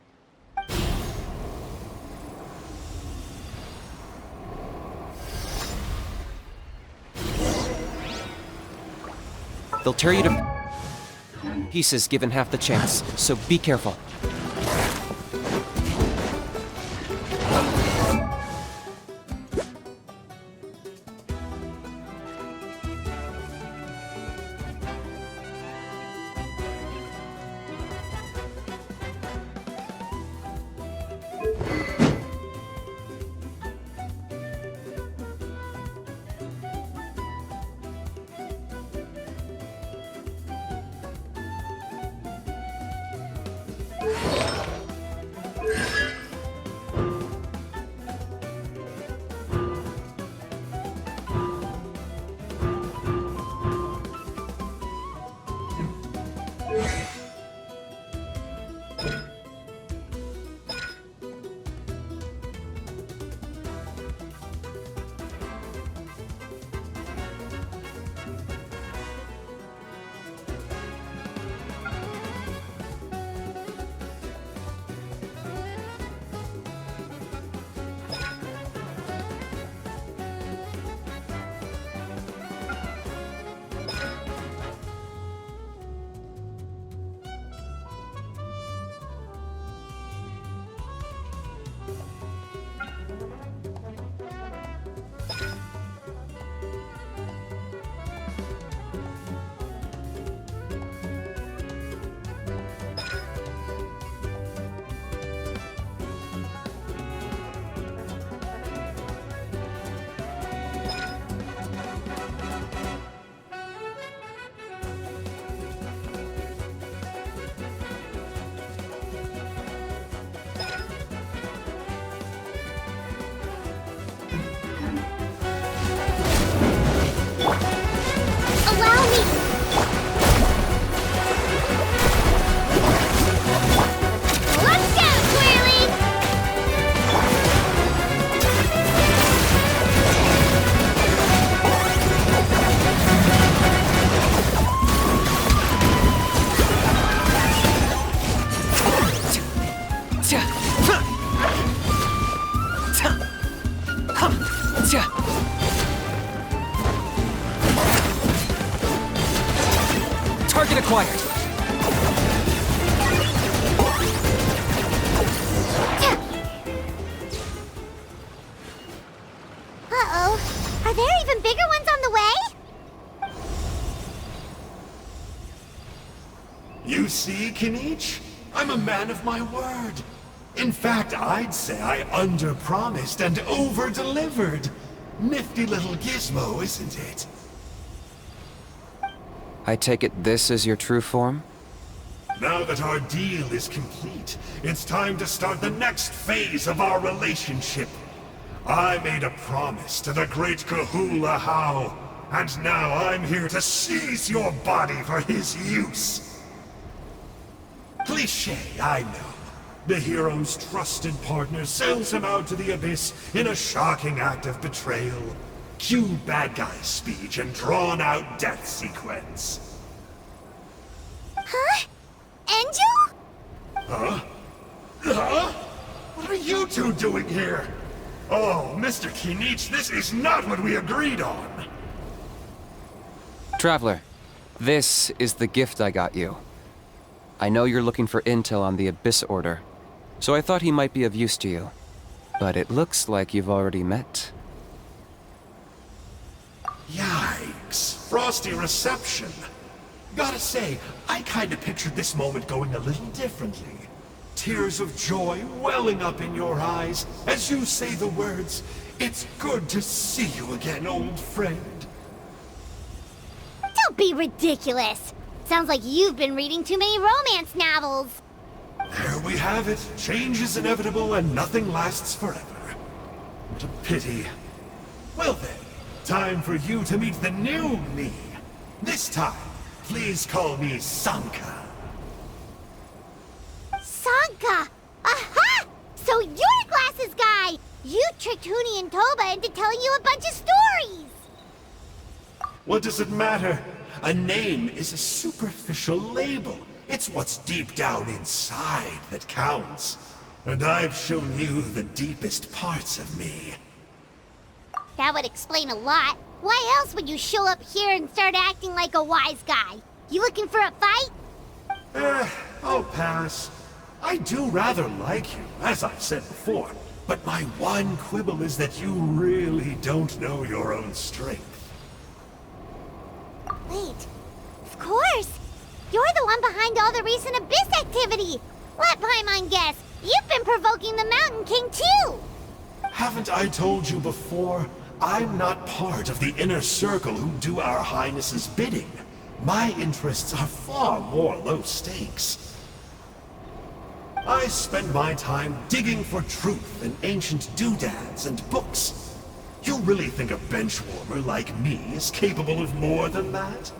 Speaker 6: They'll tear you to pieces given half the chance, so be careful.
Speaker 11: Target acquired.
Speaker 1: Uh-oh. Are there even bigger ones on the way?
Speaker 4: You see, Kinich? I'm a man of my word. In fact, I'd say I under-promised and over-delivered. Nifty little gizmo, isn't it?
Speaker 6: I take it this is your true form?
Speaker 4: Now that our deal is complete, it's time to start the next phase of our relationship. I made a promise to the great Kahula How, and now I'm here to seize your body for his use. Cliché, I know. The hero's trusted partner sells him out to the abyss in a shocking act of betrayal. Cue bad guy speech and drawn-out death sequence.
Speaker 1: Huh? Angel?
Speaker 4: Huh? Huh? What are you two doing here? Oh, Mr. Kinich, this is not what we agreed on!
Speaker 6: Traveler, this is the gift I got you. I know you're looking for intel on the Abyss Order, so I thought he might be of use to you. But it looks like you've already met.
Speaker 4: Yikes. Frosty reception. Gotta say, I kinda pictured this moment going a little differently. Tears of joy welling up in your eyes as you say the words, "It's good to see you again, old friend."
Speaker 1: Don't be ridiculous. Sounds like you've been reading too many romance novels.
Speaker 4: There we have it. Change is inevitable and nothing lasts forever. What a pity. Well then, time for you to meet the new me. This time, please call me Sanka.
Speaker 1: Sanka! Aha! So you're Glasses Guy! You tricked Huni and Toba into telling you a bunch of stories!
Speaker 4: What does it matter? A name is a superficial label. It's what's deep down inside that counts. And I've shown you the deepest parts of me.
Speaker 1: That would explain a lot. Why else would you show up here and start acting like a wise guy? You looking for a fight?
Speaker 4: I'll pass. I do rather like you, as I've said before, but my one quibble is that you really don't know your own strength.
Speaker 1: Wait, of course! You're the one behind all the recent Abyss activity! Let Paimon guess, you've been provoking the Mountain King too!
Speaker 4: Haven't I told you before? I'm not part of the inner circle who do our Highness's bidding. My interests are far more low stakes. I spend my time digging for truth in ancient doodads and books. You really think a benchwarmer like me is capable of more than that?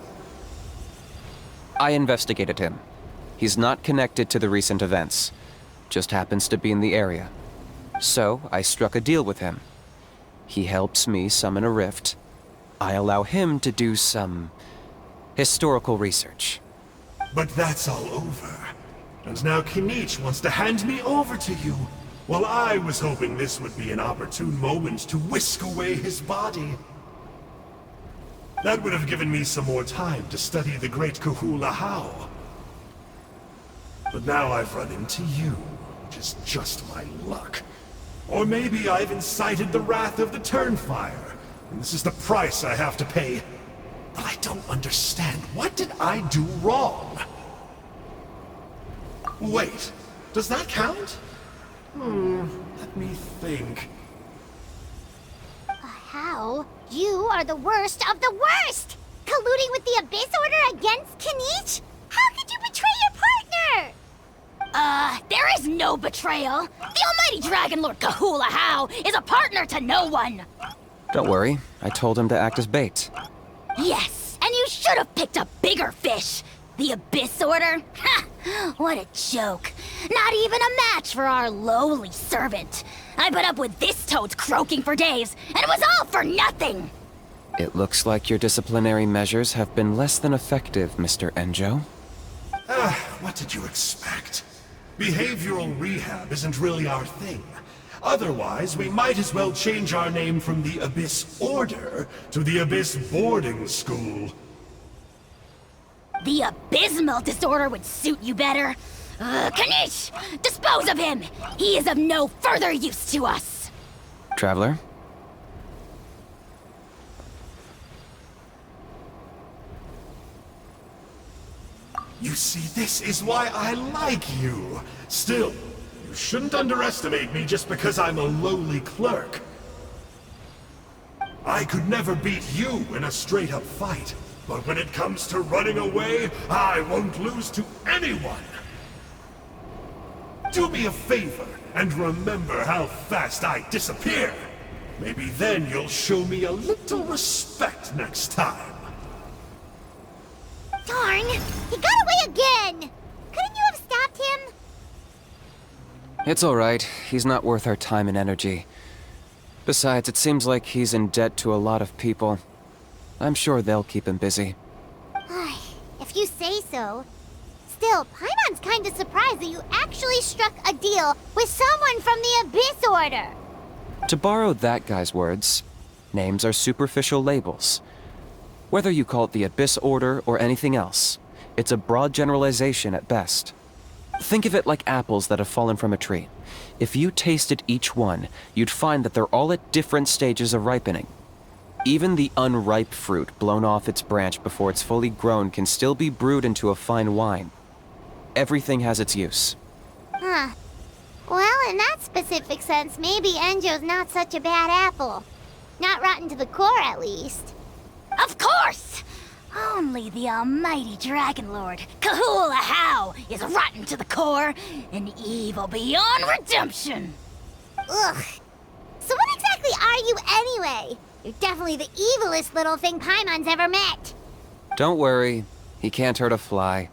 Speaker 6: I investigated him. He's not connected to the recent events. Just happens to be in the area. So, I struck a deal with him. He helps me summon a rift. I allow him to do some historical research.
Speaker 4: But that's all over. And now Kinich wants to hand me over to you. Well, I was hoping this would be an opportune moment to whisk away his body. That would have given me some more time to study the great Kahula How. But now I've run into you, which is just my luck. Or maybe I've incited the wrath of the Turnfire, and this is the price I have to pay. But I don't understand. What did I do wrong? Wait, does that count? Let me think.
Speaker 1: How? You are the worst of the worst! Colluding with the Abyss Order against Kinich? How could you betray your partner?
Speaker 2: There is no betrayal. The almighty Dragon Lord Kahula How is a partner to no one.
Speaker 6: Don't worry, I told him to act as bait.
Speaker 2: Yes, and you should have picked a bigger fish. The Abyss Order? Ha! What a joke. Not even a match for our lowly servant. I put up with this toad's croaking for days, and it was all for nothing.
Speaker 6: It looks like your disciplinary measures have been less than effective, Mr. Enjo.
Speaker 4: What did you expect? Behavioral rehab isn't really our thing. Otherwise, we might as well change our name from the Abyss Order to the Abyss Boarding School.
Speaker 2: The abysmal disorder would suit you better. Kanish! Dispose of him! He is of no further use to us!
Speaker 6: Traveler?
Speaker 4: You see, this is why I like you. Still, you shouldn't underestimate me just because I'm a lowly clerk. I could never beat you in a straight-up fight, but when it comes to running away, I won't lose to anyone. Do me a favor and remember how fast I disappear. Maybe then you'll show me a little respect next time.
Speaker 1: Darn! He got away again! Couldn't you have stopped him?
Speaker 6: It's alright. He's not worth our time and energy. Besides, it seems like he's in debt to a lot of people. I'm sure they'll keep him busy.
Speaker 1: If you say so. Still, Paimon's kinda surprised that you actually struck a deal with someone from the Abyss Order.
Speaker 6: To borrow that guy's words, names are superficial labels. Whether you call it the Abyss Order or anything else, it's a broad generalization at best. Think of it like apples that have fallen from a tree. If you tasted each one, you'd find that they're all at different stages of ripening. Even the unripe fruit blown off its branch before it's fully grown can still be brewed into a fine wine. Everything has its use.
Speaker 1: Huh. Well, in that specific sense, maybe Enjo's not such a bad apple. Not rotten to the core, at least.
Speaker 2: Of course! Only the almighty Dragon Lord, Kahul Ahau, is rotten to the core and evil beyond redemption.
Speaker 1: Ugh. So what exactly are you anyway? You're definitely the evilest little thing Paimon's ever met.
Speaker 6: Don't worry, he can't hurt a fly.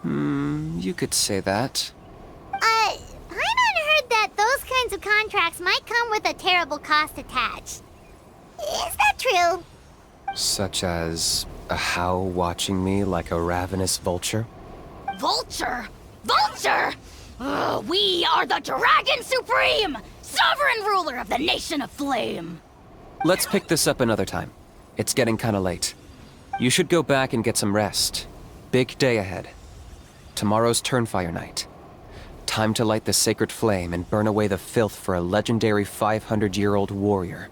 Speaker 6: You could say that.
Speaker 1: Paimon heard that those kinds of contracts might come with a terrible cost attached. Is that true?
Speaker 6: Such as a How watching me like a ravenous vulture?
Speaker 2: Vulture? Vulture! We are the Dragon Supreme! Sovereign ruler of the Nation of Flame!
Speaker 6: Let's pick this up another time. It's getting kinda late. You should go back and get some rest. Big day ahead. Tomorrow's Turnfire night. Time to light the sacred flame and burn away the filth for a legendary 500-year-old warrior.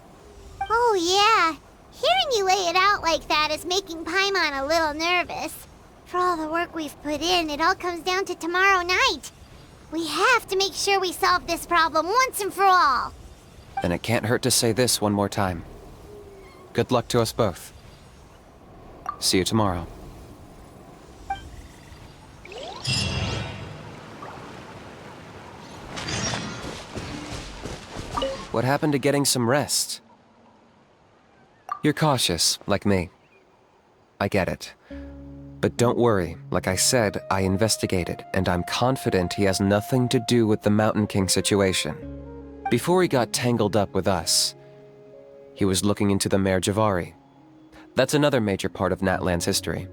Speaker 1: Oh yeah. Hearing you lay it out like that is making Paimon a little nervous. For all the work we've put in, it all comes down to tomorrow night. We have to make sure we solve this problem once and for all.
Speaker 6: Then it can't hurt to say this one more time. Good luck to us both. See you tomorrow. What happened to getting some rest? You're cautious, like me. I get it. But don't worry, like I said, I investigated, and I'm confident he has nothing to do with the Mountain King situation. Before he got tangled up with us, he was looking into the Mare Javari. That's another major part of Natlan's history.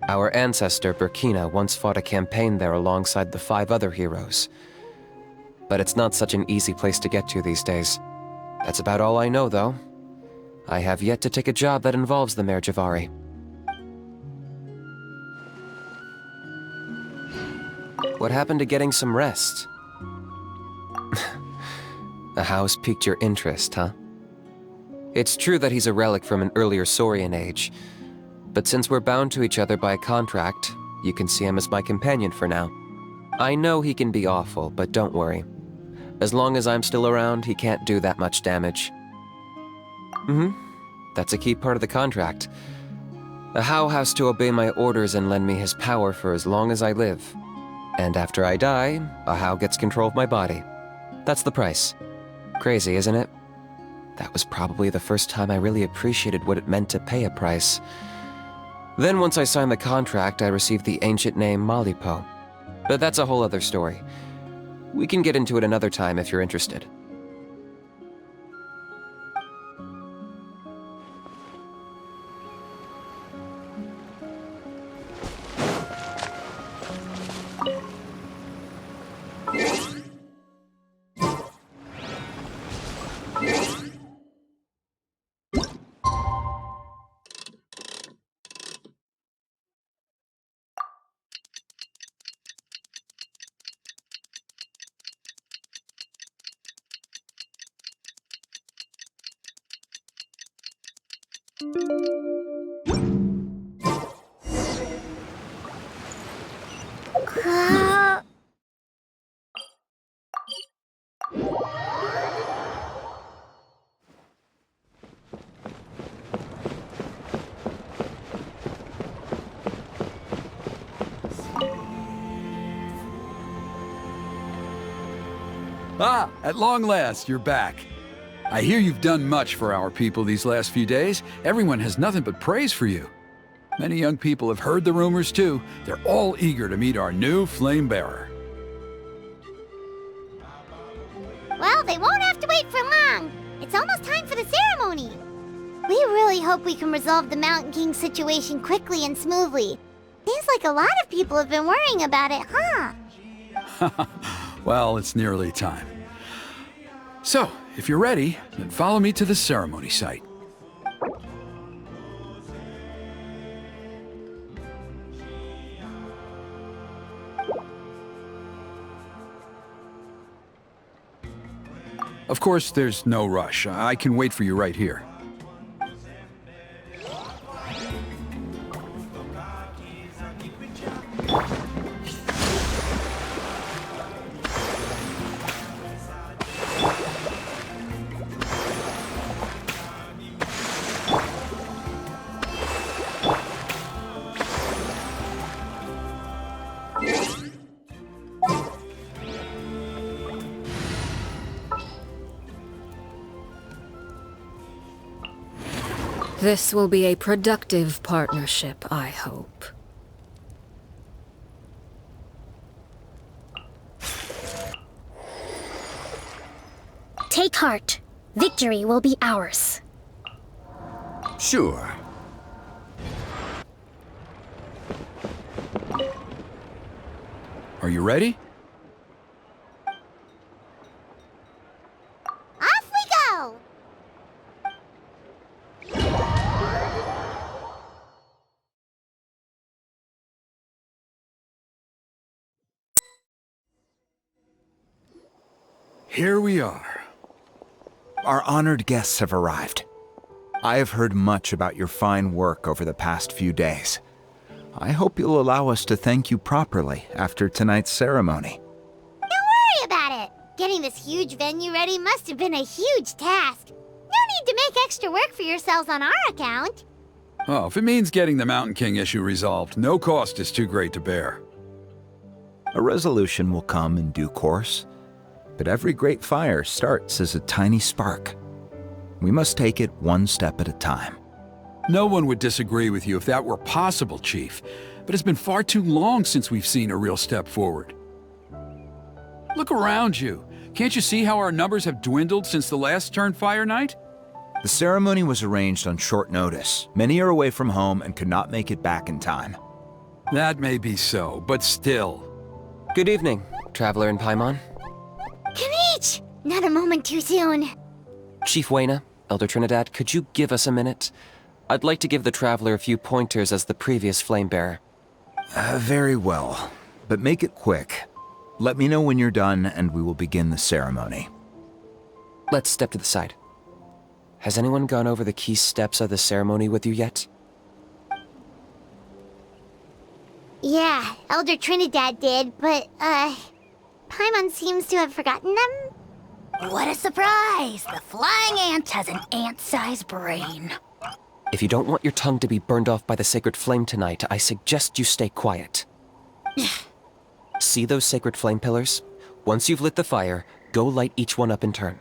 Speaker 6: Our ancestor, Burkina, once fought a campaign there alongside the 5 other heroes. But it's not such an easy place to get to these days. That's about all I know, though. I have yet to take a job that involves the Mare Javari. What happened to getting some rest? The house piqued your interest, huh? It's true that he's a relic from an earlier Saurian age, but since we're bound to each other by a contract, you can see him as my companion for now. I know he can be awful, but don't worry. As long as I'm still around, he can't do that much damage. That's a key part of the contract. Ahau has to obey my orders and lend me his power for as long as I live. And after I die, Ahau gets control of my body. That's the price. Crazy, isn't it? That was probably the first time I really appreciated what it meant to pay a price. Then once I signed the contract, I received the ancient name Malipo. But that's a whole other story. We can get into it another time if you're interested.
Speaker 5: Ah, at long last, you're back. I hear you've done much for our people these last few days. Everyone has nothing but praise for you. Many young people have heard the rumors too. They're all eager to meet our new flame bearer.
Speaker 1: Well, they won't have to wait for long. It's almost time for the ceremony. We really hope we can resolve the Mountain King situation quickly and smoothly. Seems like a lot of people have been worrying about it, huh?
Speaker 5: Well, it's nearly time. So, if you're ready, then follow me to the ceremony site. Of course, there's no rush. I can wait for you right here.
Speaker 11: This will be a productive partnership, I hope.
Speaker 2: Take heart. Victory will be ours.
Speaker 12: Sure.
Speaker 5: Are you ready?
Speaker 1: Off we go!
Speaker 5: Here we are.
Speaker 7: Our honored guests have arrived. I have heard much about your fine work over the past few days. I hope you'll allow us to thank you properly after tonight's ceremony.
Speaker 1: Don't worry about it. Getting this huge venue ready must have been a huge task. No need to make extra work for yourselves on our account.
Speaker 5: Oh, if it means getting the Mountain King issue resolved, no cost is too great to bear.
Speaker 7: A resolution will come in due course, but every great fire starts as a tiny spark. We must take it one step at a time.
Speaker 5: No one would disagree with you if that were possible, Chief, but it's been far too long since we've seen a real step forward. Look around you. Can't you see how our numbers have dwindled since the last Turnfire night?
Speaker 7: The ceremony was arranged on short notice. Many are away from home and could not make it back in time.
Speaker 5: That may be so, but still.
Speaker 6: Good evening, Traveler in Paimon.
Speaker 1: Kanich! Not a moment too soon.
Speaker 6: Chief Wayna, Elder Trinidad, could you give us a minute? I'd like to give the Traveler a few pointers as the previous flame bearer.
Speaker 7: Very well, but make it quick. Let me know when you're done and we will begin the ceremony.
Speaker 6: Let's step to the side. Has anyone gone over the key steps of the ceremony with you yet?
Speaker 1: Yeah, Elder Trinidad did, but, Paimon seems to have forgotten them.
Speaker 2: What a surprise! The flying ant has an ant-sized brain.
Speaker 6: If you don't want your tongue to be burned off by the sacred flame tonight, I suggest you stay quiet. See those sacred flame pillars? Once you've lit the fire, go light each one up in turn.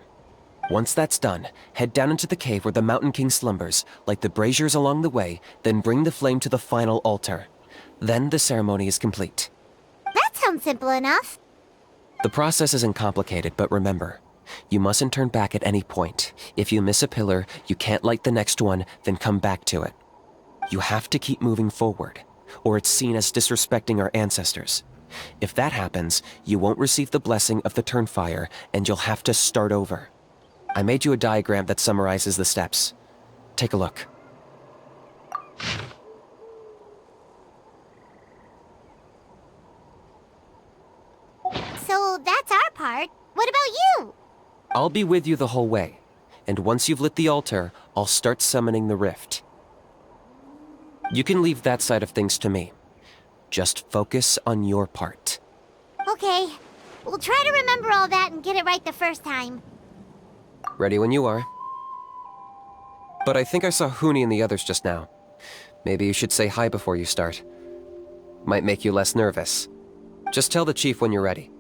Speaker 6: Once that's done, head down into the cave where the Mountain King slumbers, light the braziers along the way, then bring the flame to the final altar. Then the ceremony is complete.
Speaker 1: That sounds simple enough.
Speaker 6: The process isn't complicated, but remember, you mustn't turn back at any point. If you miss a pillar, you can't light the next one, then come back to it. You have to keep moving forward, or it's seen as disrespecting our ancestors. If that happens, you won't receive the blessing of the Turnfire, and you'll have to start over. I made you a diagram that summarizes the steps. Take a look.
Speaker 1: So that's our part. What about you?
Speaker 6: I'll be with you the whole way, and once you've lit the altar, I'll start summoning the rift. You can leave that side of things to me. Just focus on your part.
Speaker 1: Okay. We'll try to remember all that and get it right the first time.
Speaker 6: Ready when you are. But I think I saw Huni and the others just now. Maybe you should say hi before you start. Might make you less nervous. Just tell the chief when you're ready.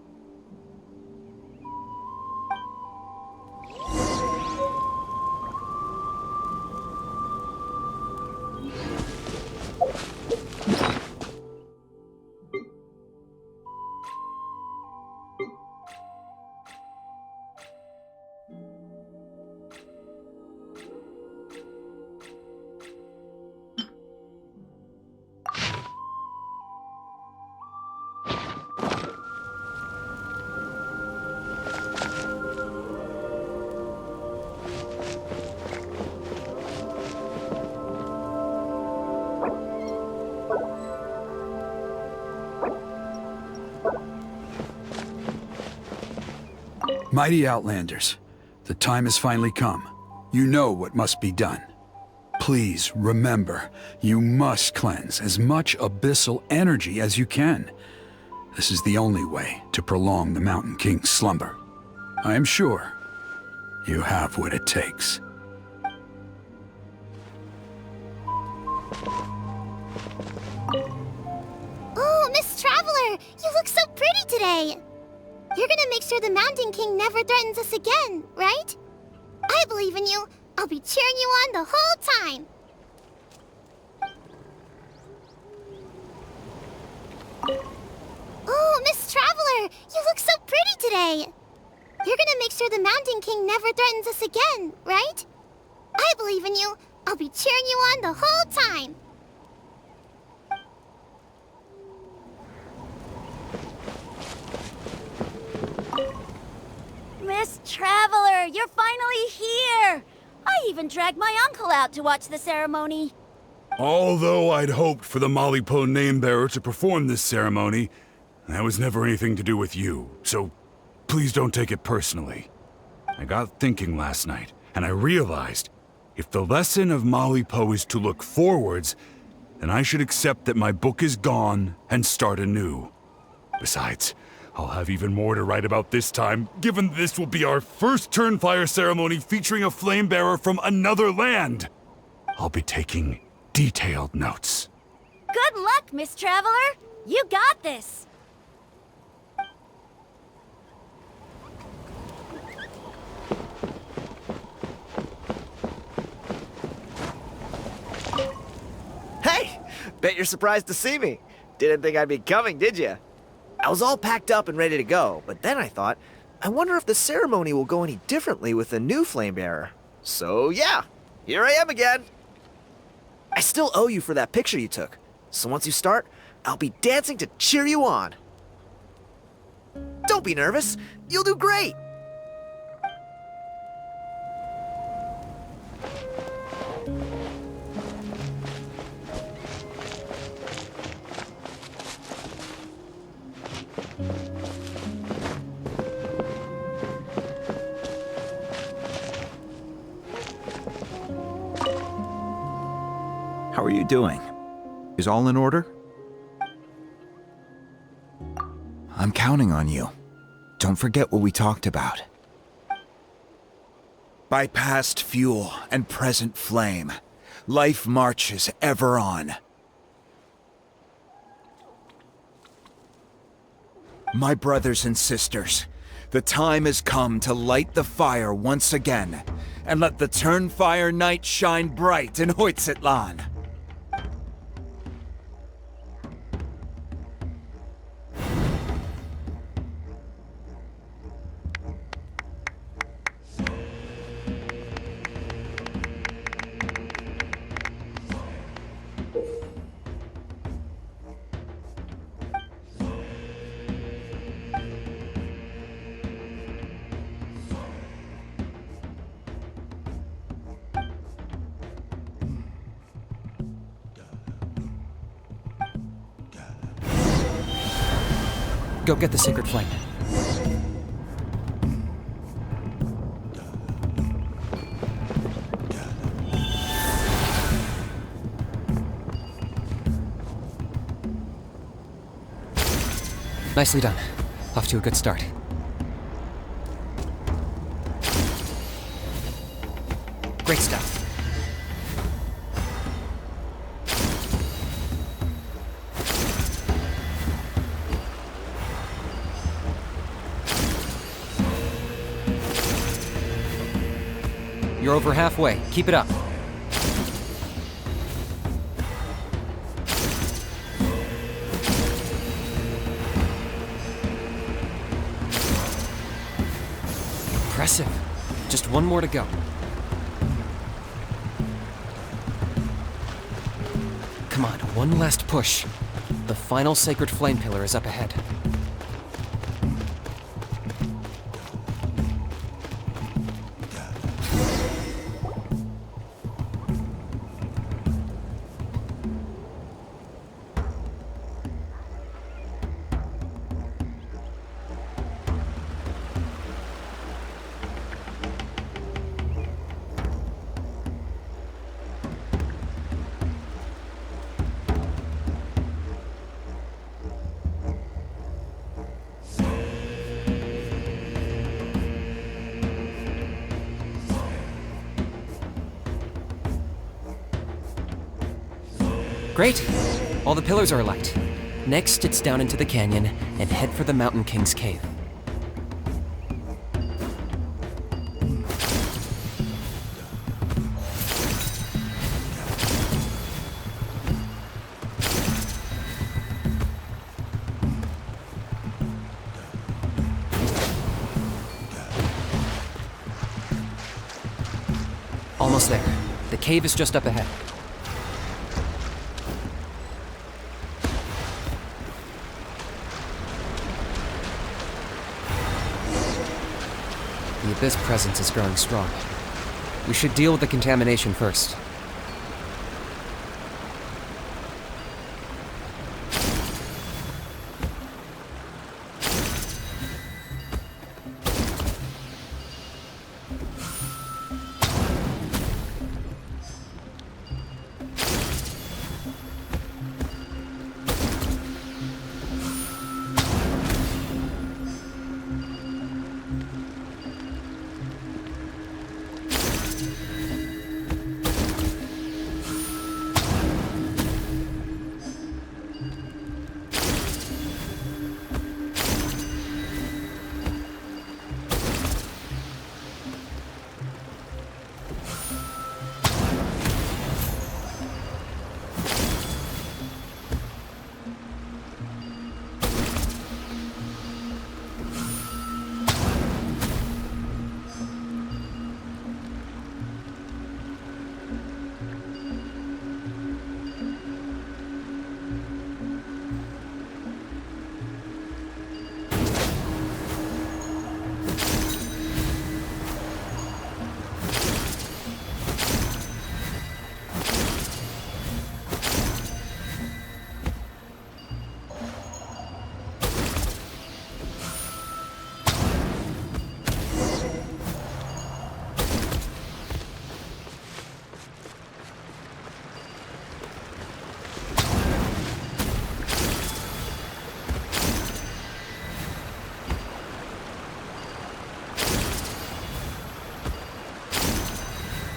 Speaker 5: Mighty Outlanders, the time has finally come. You know what must be done. Please remember, you must cleanse as much abyssal energy as you can. This is the only way to prolong the Mountain King's slumber. I am sure you have what it takes.
Speaker 1: Oh, Miss Traveler! You look so pretty today! You're gonna make sure the Mountain King never threatens us again, right? I believe in you. I'll be cheering you on the whole time. Oh, Miss Traveler! You look so pretty today! You're gonna make sure the Mountain King never threatens us again, right? I believe in you. I'll be cheering you on the whole time.
Speaker 3: Miss Traveler, you're finally here! I even dragged my uncle out to watch the ceremony.
Speaker 10: Although I'd hoped for the Malipo name-bearer to perform this ceremony, that was never anything to do with you, so please don't take it personally. I got thinking last night, and I realized if the lesson of Malipo is to look forwards, then I should accept that my book is gone and start anew. Besides, I'll have even more to write about this time, given this will be our first Turnfire ceremony featuring a flame-bearer from another land. I'll be taking detailed notes.
Speaker 3: Good luck, Miss Traveler! You got this!
Speaker 9: Hey! Bet you're surprised to see me. Didn't think I'd be coming, did you? I was all packed up and ready to go, but then I thought, I wonder if the ceremony will go any differently with the new flame bearer. So yeah, here I am again. I still owe you for that picture you took, so once you start, I'll be dancing to cheer you on. Don't be nervous, you'll do great.
Speaker 7: How are you doing? Is all in order? I'm counting on you. Don't forget what we talked about. By past fuel and present flame, life marches ever on. My brothers and sisters, the time has come to light the fire once again, and let the Turnfire night shine bright in Hoytzitlan.
Speaker 6: Go get the sacred flame. Nicely done. Off to a good start. Great stuff. You're over halfway. Keep it up. Impressive. Just one more to go. Come on, one last push. The final sacred flame pillar is up ahead. Great! All the pillars are alight. Next, it's down into the canyon and head for the Mountain King's cave. Almost there. The cave is just up ahead. The Abyss presence is growing strong. We should deal with the contamination first.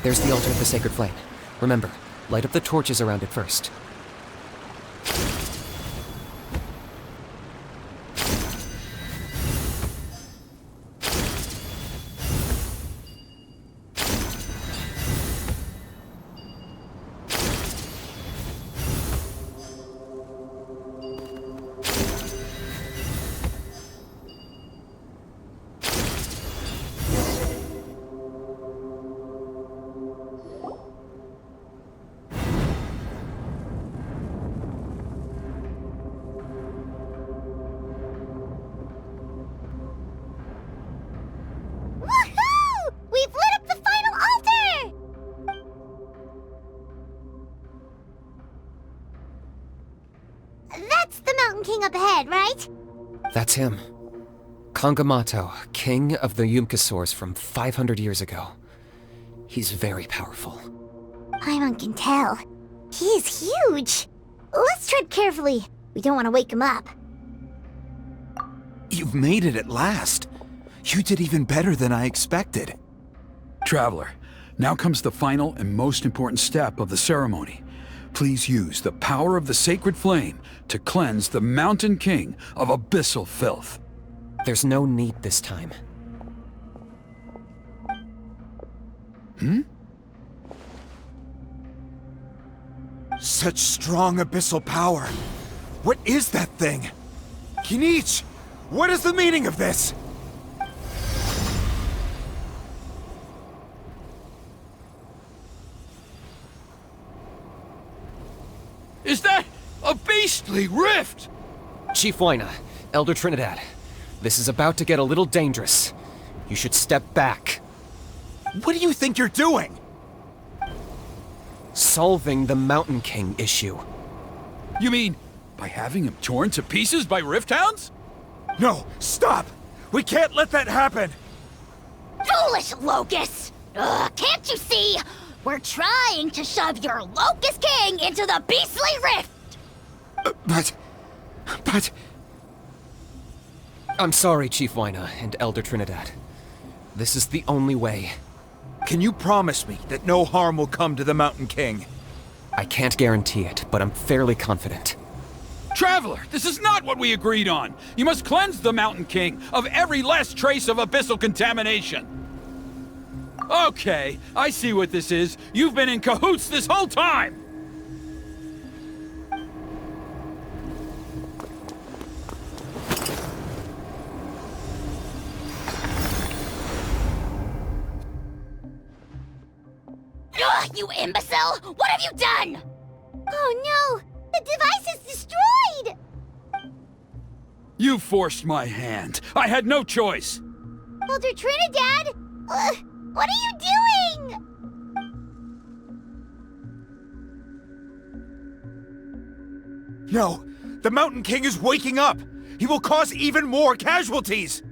Speaker 6: There's the altar of the sacred flame. Remember, light up the torches around it first.
Speaker 1: King up ahead, right?
Speaker 6: That's him. Kangamato, king of the Yupanqui from 500 years ago. He's very powerful.
Speaker 1: Paimon can tell. He is huge. Let's tread carefully. We don't want to wake him up.
Speaker 7: You've made it at last. You did even better than I expected.
Speaker 5: Traveler, now comes the final and most important step of the ceremony. Please use the power of the sacred flame to cleanse the Mountain King of abyssal filth.
Speaker 6: There's no need this time.
Speaker 7: Such strong abyssal power. What is that thing? Kinich, what is the meaning of this?
Speaker 5: Is that a beastly rift?
Speaker 6: Chief Wyna, Elder Trinidad, this is about to get a little dangerous. You should step back.
Speaker 7: What do you think you're doing?
Speaker 6: Solving the Mountain King issue.
Speaker 5: You mean by having him torn to pieces by rift hounds?
Speaker 7: No, stop! We can't let that happen!
Speaker 2: Foolish Locust! Ugh, can't you see? We're trying to shove your Locust King into the beastly rift!
Speaker 7: But...
Speaker 6: I'm sorry, Chief Wyna and Elder Trinidad. This is the only way.
Speaker 7: Can you promise me that no harm will come to the Mountain King?
Speaker 6: I can't guarantee it, but I'm fairly confident.
Speaker 5: Traveler, this is not what we agreed on! You must cleanse the Mountain King of every last trace of abyssal contamination! Okay, I see what this is. You've been in cahoots this whole time!
Speaker 2: Ugh, you imbecile! What have you done?
Speaker 1: Oh no! The device is destroyed!
Speaker 5: You forced my hand. I had no choice.
Speaker 1: Elder Trinidad! What are you doing?
Speaker 7: No! The Mountain King is waking up! He will cause even more casualties!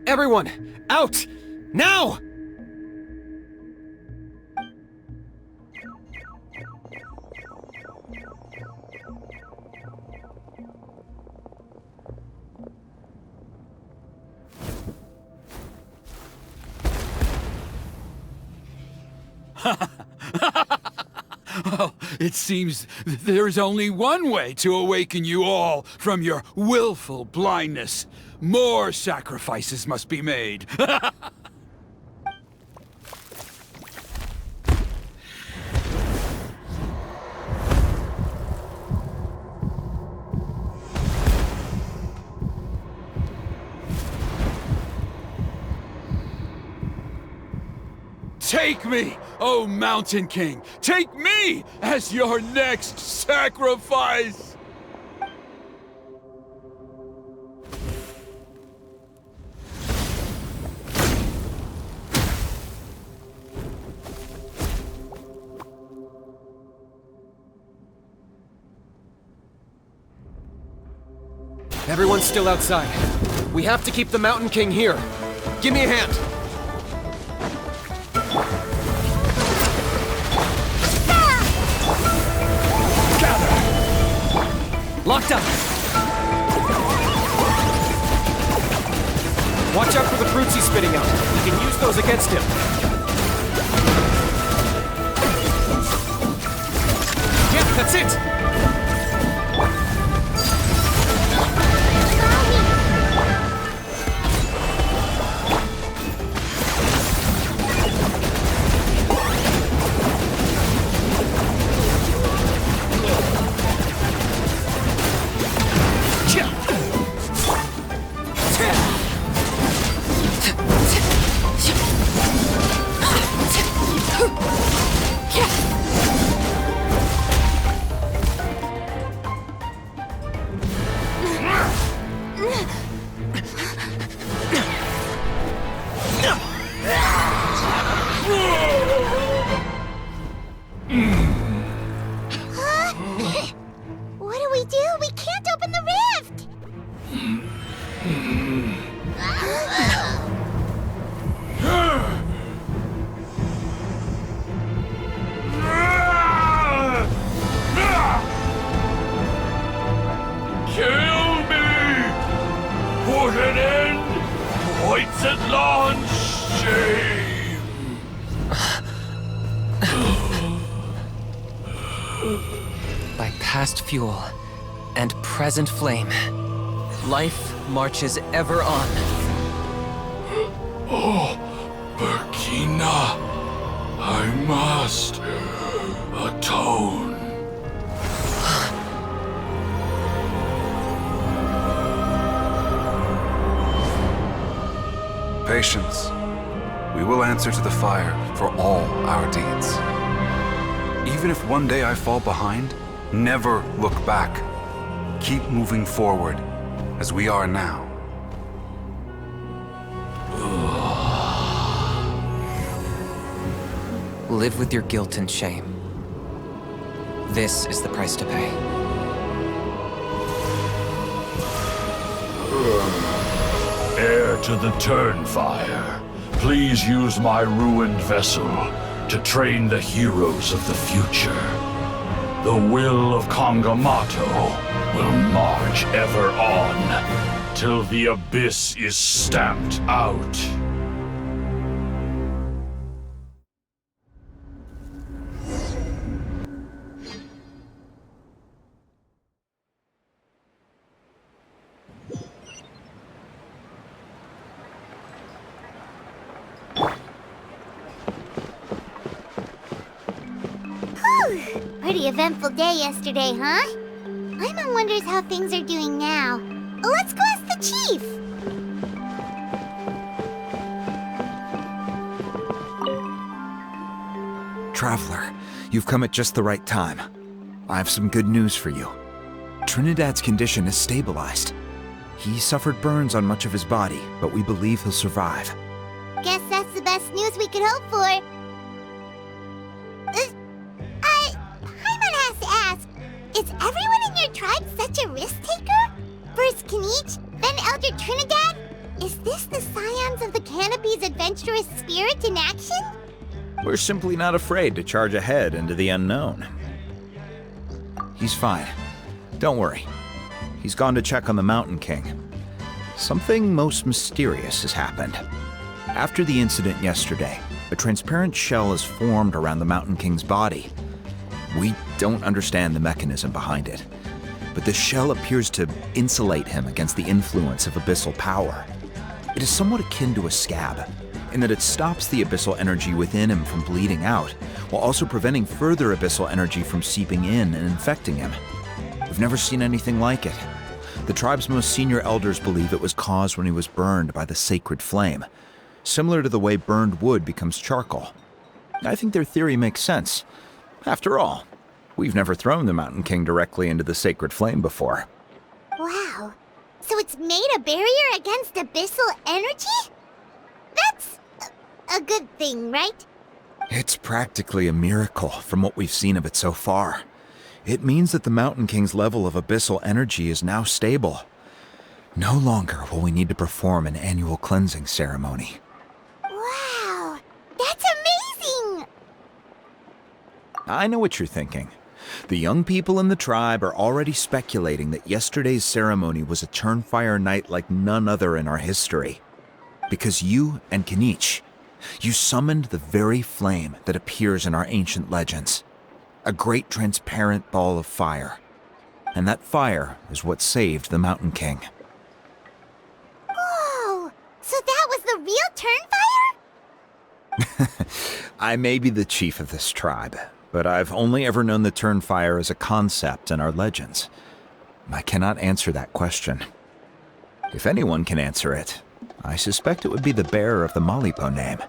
Speaker 6: Everyone, out! Now!
Speaker 5: Oh, it seems there is only one way to awaken you all from your willful blindness. More sacrifices must be made. Take me, O Mountain King! Take me as your next sacrifice!
Speaker 6: Everyone's still outside. We have to keep the Mountain King here. Give me a hand. Locked up! Watch out for the fruits he's spitting out. We can use those against him. Yeah, that's it! By past fuel and present flame, life marches ever on.
Speaker 10: Oh, Burkina, I must atone.
Speaker 12: Patience. We will answer to the fire for all our deeds. Even if one day I fall behind, never look back. Keep moving forward, as we are now.
Speaker 6: Live with your guilt and shame. This is the price to pay.
Speaker 10: Heir to the Turnfire, please use my ruined vessel to train the heroes of the future. The will of Kangamato will march ever on, till the abyss is stamped out.
Speaker 1: Pretty eventful day yesterday, huh? Paimon wonders how things are doing now. Let's go ask the chief!
Speaker 7: Traveler, you've come at just the right time. I have some good news for you. Trinidad's condition is stabilized. He suffered burns on much of his body, but we believe he'll survive.
Speaker 1: Guess that's the best news we could hope for. Paimon has to ask, is everyone in your tribe such a risk-taker? First Kinich, then Elder Trinidad? Is this the scions of the Canopy's adventurous spirit in action?
Speaker 7: We're simply not afraid to charge ahead into the unknown. He's fine. Don't worry. He's gone to check on the Mountain King. Something most mysterious has happened. After the incident yesterday, a transparent shell is formed around the Mountain King's body. We don't understand the mechanism behind it, but the shell appears to insulate him against the influence of abyssal power. It is somewhat akin to a scab, in that it stops the abyssal energy within him from bleeding out, while also preventing further abyssal energy from seeping in and infecting him. We've never seen anything like it. The tribe's most senior elders believe it was caused when he was burned by the sacred flame, similar to the way burned wood becomes charcoal. I think their theory makes sense. After all, we've never thrown the Mountain King directly into the sacred flame before.
Speaker 1: Wow. So it's made a barrier against abyssal energy? That's a good thing, right?
Speaker 7: It's practically a miracle from what we've seen of it so far. It means that the Mountain King's level of abyssal energy is now stable. No longer will we need to perform an annual cleansing ceremony.
Speaker 1: Wow, that's amazing!
Speaker 7: I know what you're thinking. The young people in the tribe are already speculating that yesterday's ceremony was a Turnfire night like none other in our history. Because you and Kinich, you summoned the very flame that appears in our ancient legends. A great transparent ball of fire. And that fire is what saved the Mountain King.
Speaker 1: Whoa! So that was the real Turnfire?
Speaker 7: I may be the chief of this tribe, but I've only ever known the Turnfire as a concept in our legends. I cannot answer that question. If anyone can answer it, I suspect it would be the bearer of the Malipo name.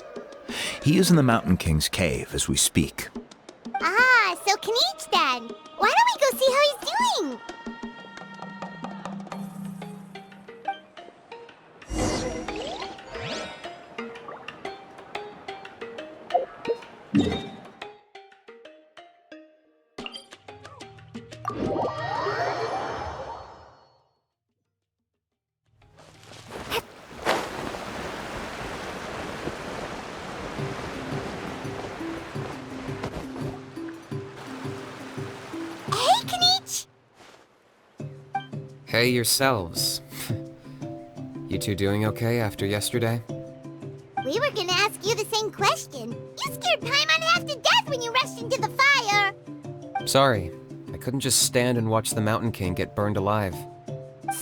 Speaker 7: He is in the Mountain King's cave as we speak.
Speaker 1: Ah, so Kinich then. Why don't we go see how he's doing? Hey, Kinich!
Speaker 6: Hey yourselves. You two doing okay after yesterday?
Speaker 1: We were gonna ask you the same question. You scared Paimon half to death when you
Speaker 6: Sorry, I couldn't just stand and watch the Mountain King get burned alive.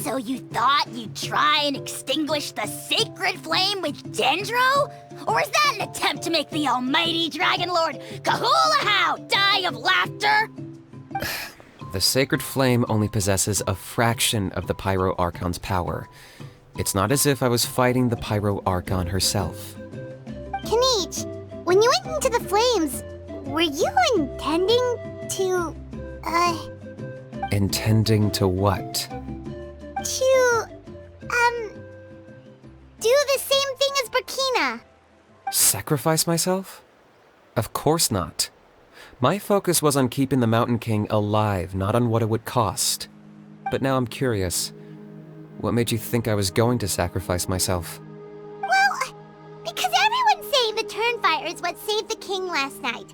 Speaker 2: So you thought you'd try and extinguish the sacred flame with Dendro? Or is that an attempt to make the almighty Dragon Lord Kahulahow die of laughter?
Speaker 6: The sacred flame only possesses a fraction of the Pyro Archon's power. It's not as if I was fighting the Pyro Archon herself.
Speaker 1: Kinich, when you went into the flames, were you intending to,
Speaker 6: Intending to what?
Speaker 1: do the same thing as Burkina?
Speaker 6: Sacrifice myself? Of course not. My focus was on keeping the Mountain King alive, not on what it would cost. But now I'm curious. What made you think I was going to sacrifice myself?
Speaker 1: Well, because everyone's saying the Turnfire is what saved the king last night.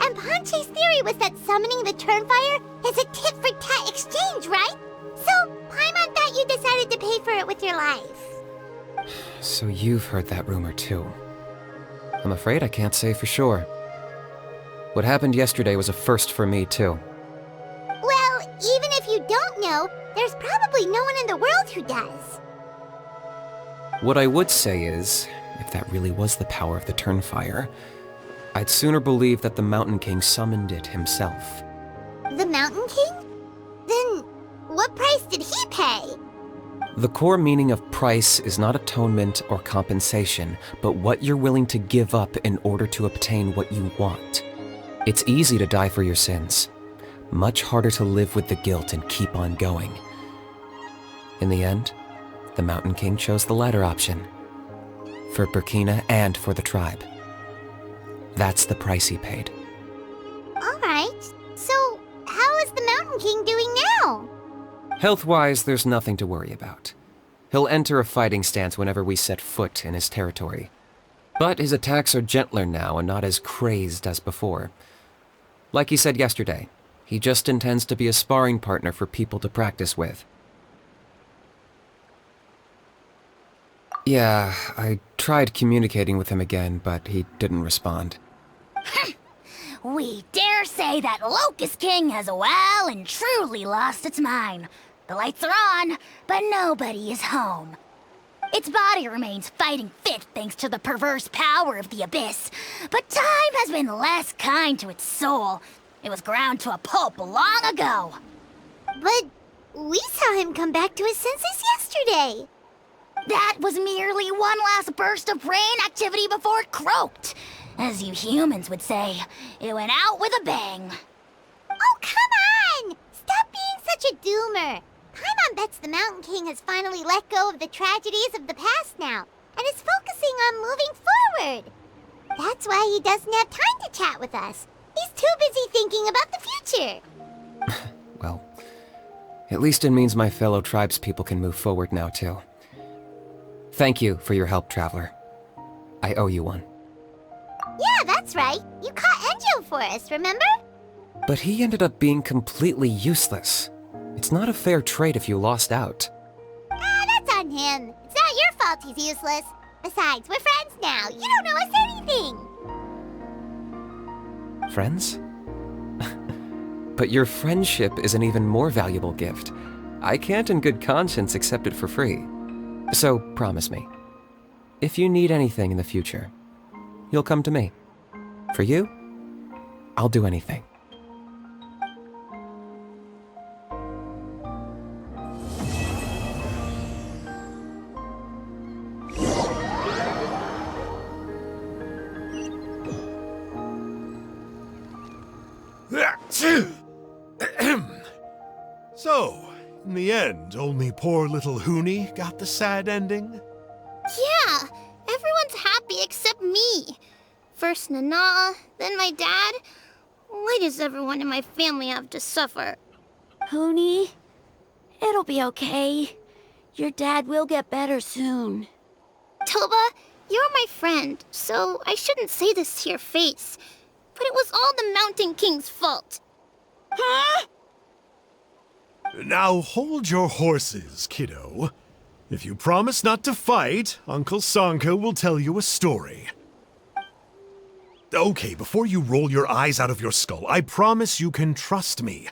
Speaker 1: And Ponche's theory was that summoning the Turnfire is a tit-for-tat exchange, right? So, Paimon thought you decided to pay for it with your life.
Speaker 6: So you've heard that rumor too. I'm afraid I can't say for sure. What happened yesterday was a first for me too.
Speaker 1: Well, even if you don't know, there's probably no one in the world who does.
Speaker 6: What I would say is, if that really was the power of the Turnfire, I'd sooner believe that the Mountain King summoned it himself.
Speaker 1: The Mountain King? Then, what price did he pay?
Speaker 6: The core meaning of price is not atonement or compensation, but what you're willing to give up in order to obtain what you want. It's easy to die for your sins. Much harder to live with the guilt and keep on going. In the end, the Mountain King chose the latter option. For Burkina and for the tribe. That's the price he paid.
Speaker 1: Alright, so how is the Mountain King doing now?
Speaker 6: Health-wise, there's nothing to worry about. He'll enter a fighting stance whenever we set foot in his territory. But his attacks are gentler now and not as crazed as before. Like he said yesterday, he just intends to be a sparring partner for people to practice with. Yeah, I tried communicating with him again, but he didn't respond.
Speaker 2: We dare say that Locust King has well and truly lost its mind. The lights are on, but nobody is home. Its body remains fighting fit thanks to the perverse power of the Abyss, but time has been less kind to its soul. It was ground to a pulp long ago.
Speaker 1: But we saw him come back to his senses yesterday.
Speaker 2: That was merely one last burst of brain activity before it croaked. As you humans would say, it went out with a bang.
Speaker 1: Oh, come on! Stop being such a doomer. Paimon bets the Mountain King has finally let go of the tragedies of the past now, and is focusing on moving forward. That's why he doesn't have time to chat with us. He's too busy thinking about the future.
Speaker 6: Well, at least it means my fellow tribespeople can move forward now too. Thank you for your help, Traveler. I owe you one.
Speaker 1: Yeah, that's right. You caught Enjo for us, remember?
Speaker 6: But he ended up being completely useless. It's not a fair trade if you lost out.
Speaker 1: That's on him. It's not your fault he's useless. Besides, we're friends now. You don't know us anything.
Speaker 6: Friends? But your friendship is an even more valuable gift. I can't in good conscience accept it for free. So, promise me, if you need anything in the future, you'll come to me. For you, I'll do anything.
Speaker 4: So, in the end, only poor little Huni got the sad ending?
Speaker 1: Yeah, everyone's happy except me. First Nana, then my dad. Why does everyone in my family have to suffer?
Speaker 3: Huni, it'll be okay. Your dad will get better soon.
Speaker 1: Toba, you're my friend, so I shouldn't say this to your face. But it was all the Mountain King's fault.
Speaker 3: Huh?
Speaker 4: Now hold your horses, kiddo. If you promise not to fight, Uncle Sanka will tell you a story. Okay, before you roll your eyes out of your skull, I promise you can trust me.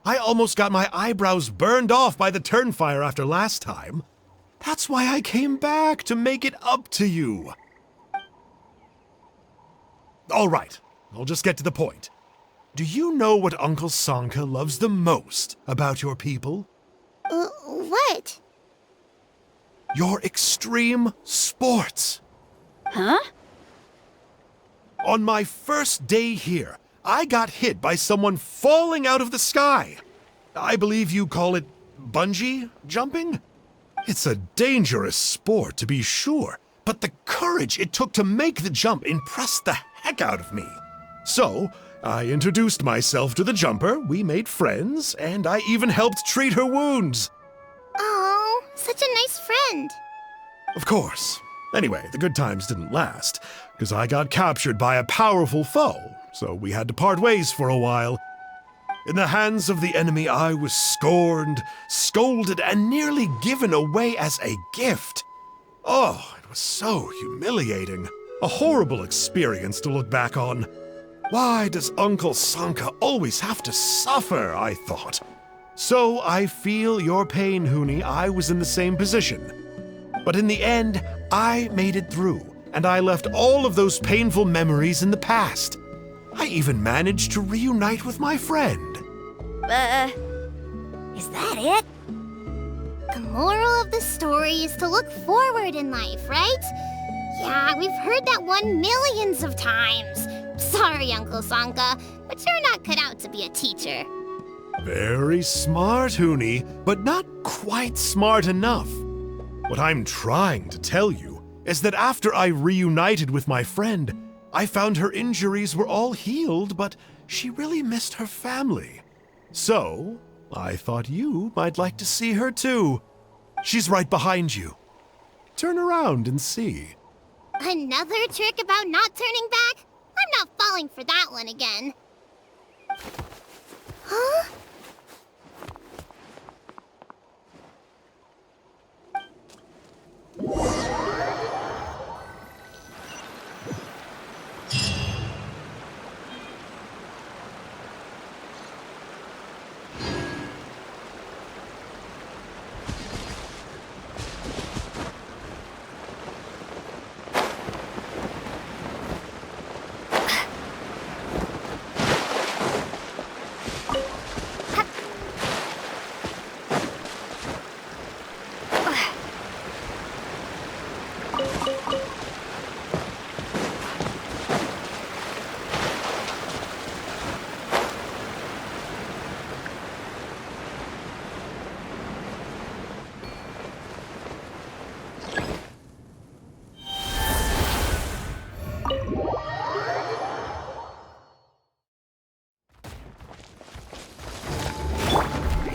Speaker 4: I almost got my eyebrows burned off by the Turnfire after last time. That's why I came back, to make it up to you. All right, I'll just get to the point. Do you know what Uncle Sanka loves the most about your people?
Speaker 1: What?
Speaker 4: Your extreme sports.
Speaker 3: Huh?
Speaker 4: On my first day here, I got hit by someone falling out of the sky. I believe you call it bungee jumping? It's a dangerous sport, to be sure, but the courage it took to make the jump impressed the heck out of me. So, I introduced myself to the jumper, we made friends, and I even helped treat her wounds.
Speaker 1: Oh, such a nice friend.
Speaker 4: Of course. Anyway, the good times didn't last, because I got captured by a powerful foe, so we had to part ways for a while. In the hands of the enemy, I was scorned, scolded, and nearly given away as a gift. Oh, it was so humiliating. A horrible experience to look back on. Why does Uncle Sanka always have to suffer, I thought. So I feel your pain, Huni. I was in the same position. But in the end, I made it through, and I left all of those painful memories in the past. I even managed to reunite with my friend.
Speaker 2: Is that it?
Speaker 1: The moral of the story is to look forward in life, right? Yeah, we've heard that one millions of times. Sorry, Uncle Sanka, but you're not cut out to be a teacher.
Speaker 4: Very smart, Huni, but not quite smart enough. What I'm trying to tell you is that after I reunited with my friend, I found her injuries were all healed, but she really missed her family. So, I thought you might like to see her too. She's right behind you. Turn around and see.
Speaker 1: Another trick about not turning back? I'm not falling for that one again. Huh?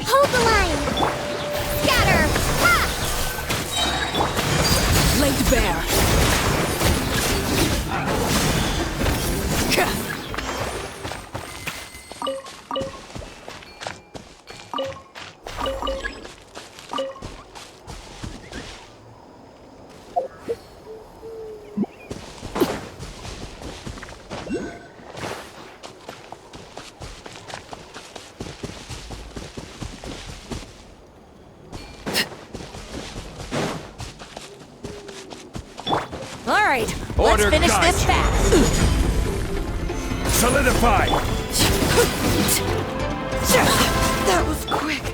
Speaker 1: Hold the line! Scatter! Ha!
Speaker 11: Laid bare.
Speaker 3: All right,
Speaker 10: Order,
Speaker 3: let's finish
Speaker 10: guys.
Speaker 3: this fast.
Speaker 10: Solidify!
Speaker 11: That was quick.